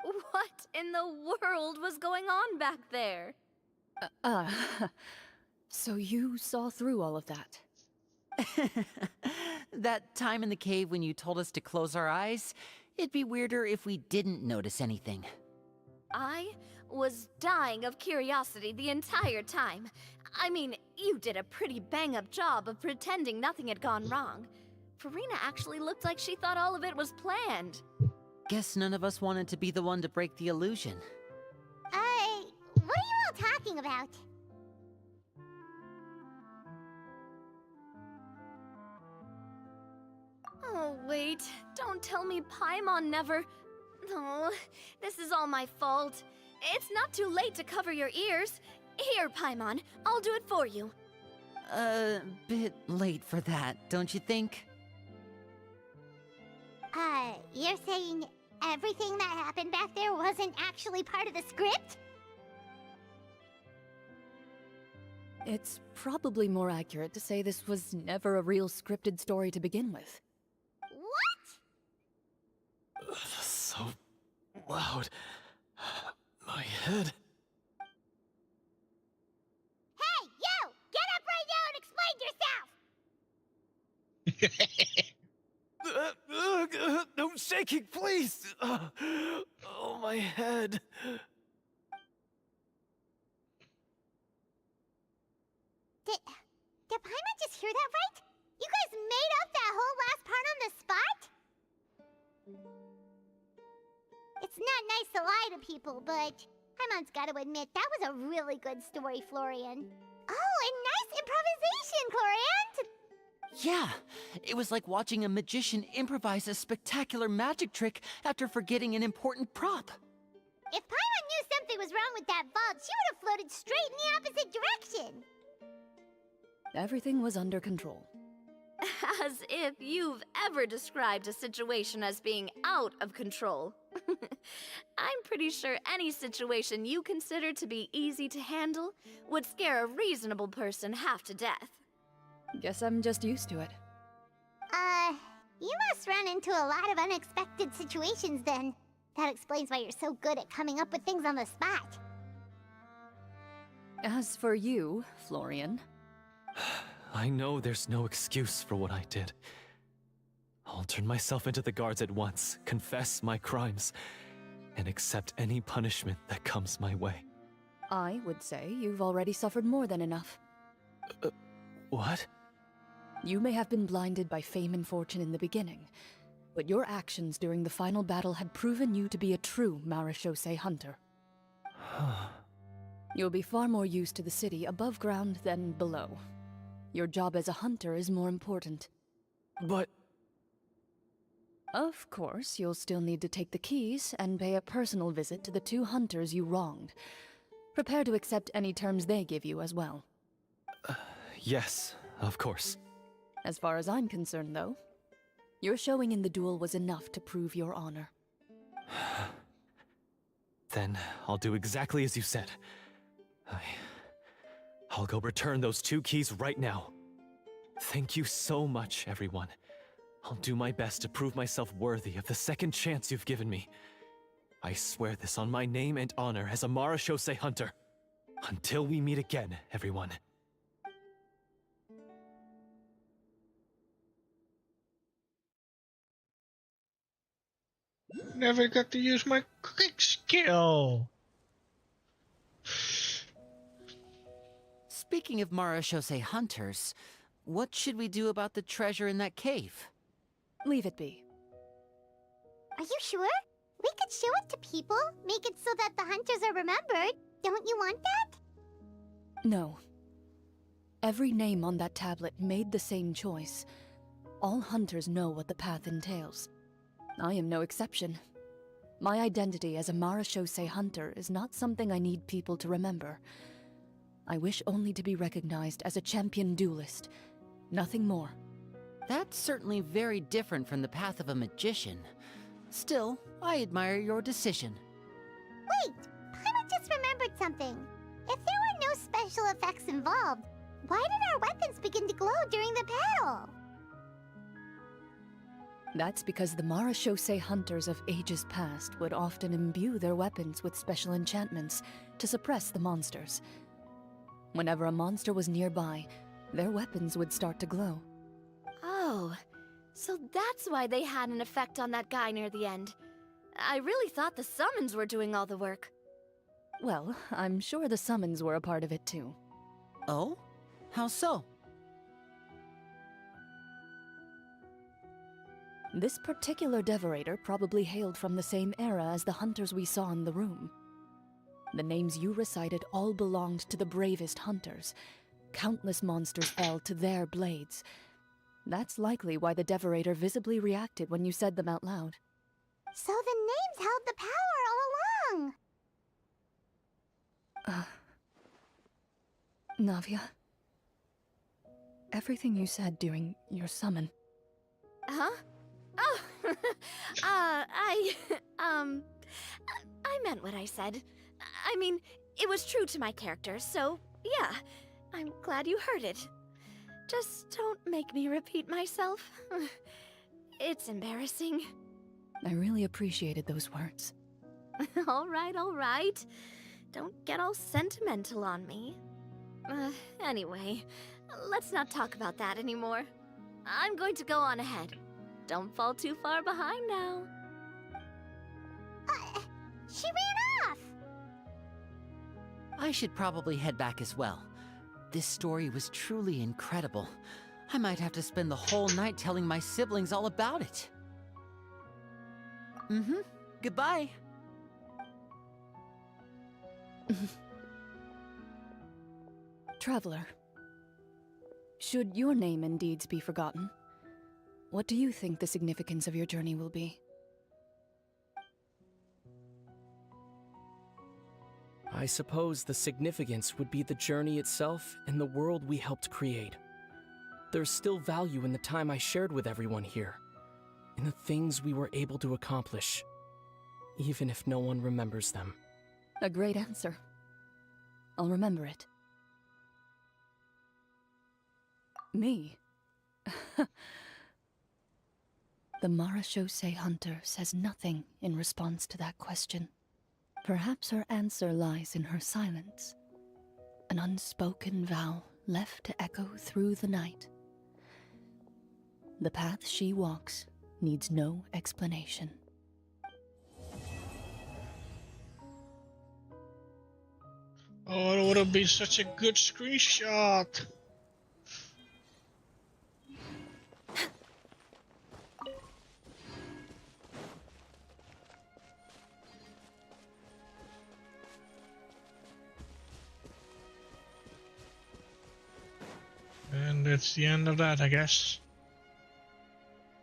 What in the world was going on back there? So you saw through all of that? That time in the cave when you told us to close our eyes, it'd be weirder if we didn't notice anything. I was dying of curiosity the entire time. I mean, you did a pretty bang-up job of pretending nothing had gone wrong. Farina actually looked like she thought all of it was planned. Guess none of us wanted to be the one to break the illusion. What are you all talking about? Oh, wait. Don't tell me Paimon never... Oh, this is all my fault. It's not too late to cover your ears. Here, Paimon, I'll do it for you. Bit late for that, don't you think? You're saying everything that happened back there wasn't actually part of the script? It's probably more accurate to say this was never a real scripted story to begin with. What? So loud. My head. Hey, you! Get up right now and explain yourself! No shaking, please! Oh, my head. Did Paimon just hear that right? You guys made up that whole last part on the spot? It's not nice to lie to people, but Paimon's got to admit, that was a really good story, Florian. Oh, and nice improvisation, Florian! Yeah, it was like watching a magician improvise a spectacular magic trick after forgetting an important prop. If Paimon knew something was wrong with that vault, she would have floated straight in the opposite direction. Everything was under control. As if you've ever described a situation as being out of control. I'm pretty sure any situation you consider to be easy to handle would scare a reasonable person half to death. Guess I'm just used to it. You must run into a lot of unexpected situations then. That explains why you're so good at coming up with things on the spot. As for you, Florian... I know there's no excuse for what I did. I'll turn myself into the guards at once, confess my crimes, and accept any punishment that comes my way. I would say you've already suffered more than enough. What? You may have been blinded by fame and fortune in the beginning, but your actions during the final battle had proven you to be a true Marechaussee hunter. You'll be far more used to the city above ground than below. Your job as a hunter is more important. But... Of course, you'll still need to take the keys and pay a personal visit to the 2 hunters you wronged. Prepare to accept any terms they give you as well. Yes, of course. As far as I'm concerned, though, your showing in the duel was enough to prove your honor. Then I'll do exactly as you said. I'll go return those 2 keys right now. Thank you so much, everyone. I'll do my best to prove myself worthy of the second chance you've given me. I swear this on my name and honor as a Marashosei hunter. Until we meet again, everyone. Never got to use my quick skill. Speaking of Marashosei hunters, what should we do about the treasure in that cave? Leave it be. Are you sure? We could show it to people, make it so that the hunters are remembered. Don't you want that? No. Every name on that tablet made the same choice. All hunters know what the path entails. I am no exception. My identity as a Marashosei hunter is not something I need people to remember. I wish only to be recognized as a champion duelist. Nothing more. That's certainly very different from the path of a magician. Still, I admire your decision. Wait! Paimon just remembered something. If there were no special effects involved, why did our weapons begin to glow during the battle? That's because the Marashosei hunters of ages past would often imbue their weapons with special enchantments to suppress the monsters. Whenever a monster was nearby, their weapons would start to glow. Oh, so that's why they had an effect on that guy near the end. I really thought the summons were doing all the work. Well, I'm sure the summons were a part of it too. Oh? How so? This particular devorator probably hailed from the same era as the hunters we saw in the room. The names you recited all belonged to the bravest hunters. Countless monsters fell to their blades. That's likely why the devorator visibly reacted when you said them out loud. So the names held the power all along! Navia, everything you said during your summon. Huh? Oh, I meant what I said. I mean, it was true to my character, so yeah, I'm glad you heard it. Just don't make me repeat myself. It's embarrassing. I really appreciated those words. All right. Don't get all sentimental on me. Anyway, let's not talk about that anymore. I'm going to go on ahead. Don't fall too far behind now. She ran off! I should probably head back as well. This story was truly incredible. I might have to spend the whole night telling my siblings all about it. Goodbye. Traveler, should your name and deeds be forgotten, what do you think the significance of your journey will be? I suppose the significance would be the journey itself and the world we helped create. There's still value in the time I shared with everyone here, in the things we were able to accomplish, even if no one remembers them. A great answer. I'll remember it. Me? The Marashosei hunter says nothing in response to that question. Perhaps her answer lies in her silence. An unspoken vow left to echo through the night. The path she walks needs no explanation. Oh, it would have been such a good screenshot. that's the end of that, I guess.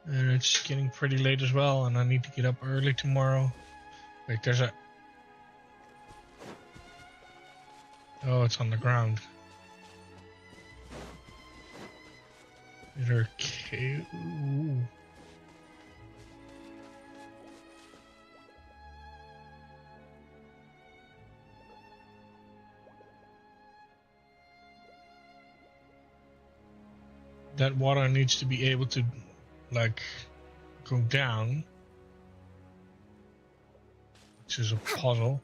And it's getting pretty late as well, and I need to get up early tomorrow. Wait, there's a... Oh, it's on the ground. Is there a cave? Ooh. That water needs to be able to, like, go down. Which is a puzzle.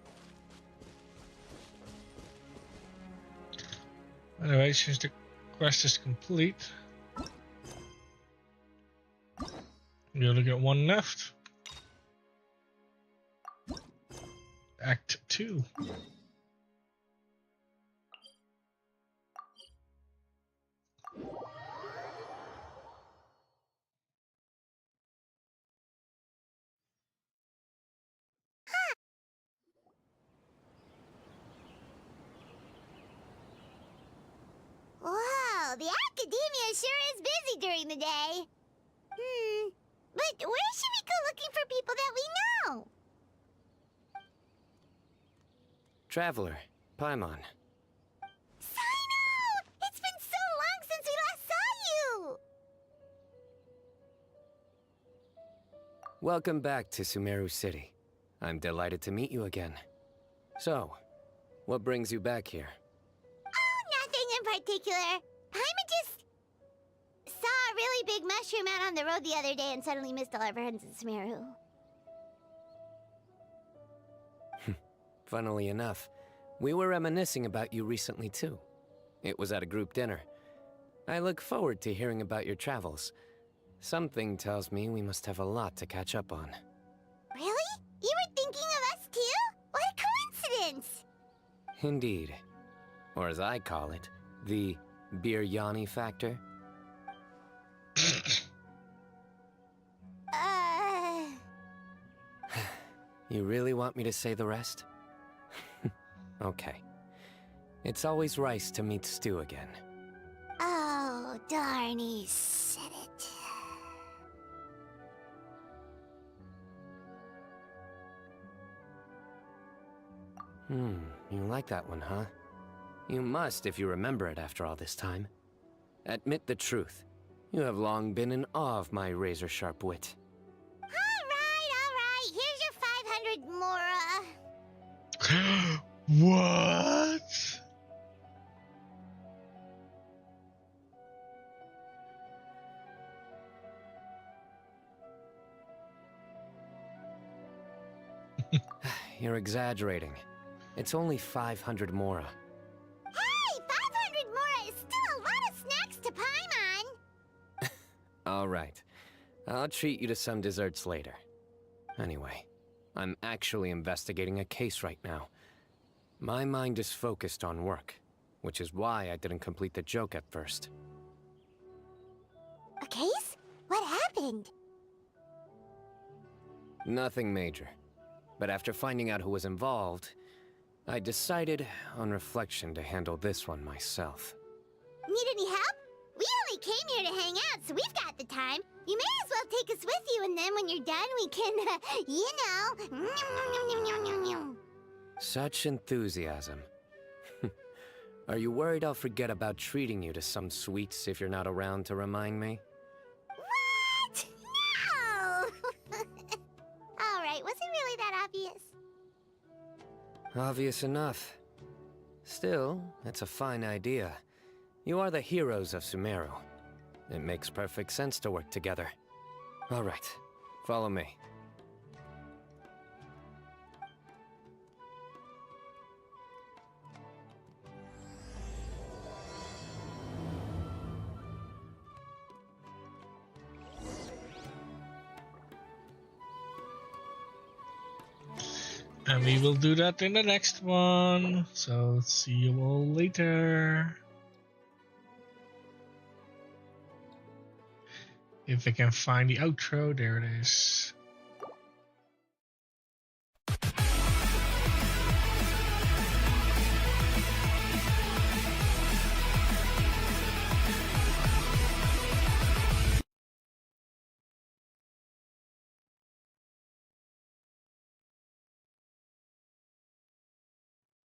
Anyway, since the quest is complete, we only got one left. Act 2. Whoa, the academia sure is busy during the day. But where should we go looking for people that we know? Traveler, Paimon. Sino! It's been so long since we last saw you! Welcome back to Sumeru City. I'm delighted to meet you again. So, what brings you back here? Oh, nothing in particular. Paimon just saw a really big mushroom out on the road the other day and suddenly missed all our friends in Sumeru. Funnily enough, we were reminiscing about you recently too. It was at a group dinner. I look forward to hearing about your travels. Something tells me we must have a lot to catch up on. Really? You were thinking of us too? What a coincidence! Indeed. Or as I call it, the Biryani factor. You really want me to say the rest? Okay. It's always nice to meet Stu again. Oh, darn, he said it. You like that one, huh? You must if you remember it after all this time. Admit the truth. You have long been in awe of my razor-sharp wit. Alright. Here's your 500 Mora. What? You're exaggerating. It's only 500 Mora. Hey, 500 Mora is still a lot of snacks to Paimon. All right. I'll treat you to some desserts later. Anyway, I'm actually investigating a case right now. My mind is focused on work, which is why I didn't complete the joke at first. A case? What happened? Nothing major. But after finding out who was involved, I decided, on reflection, to handle this one myself. Need any help? We only came here to hang out, so we've got the time. You may as well take us with you, and then when you're done, we can, you know... Such enthusiasm. Are you worried I'll forget about treating you to some sweets if you're not around to remind me? What? No! Alright, was it really that obvious? Obvious enough. Still, it's a fine idea. You are the heroes of Sumeru. It makes perfect sense to work together. All right, follow me. And we will do that in the next one. So see you all later. If I can find the outro, there it is.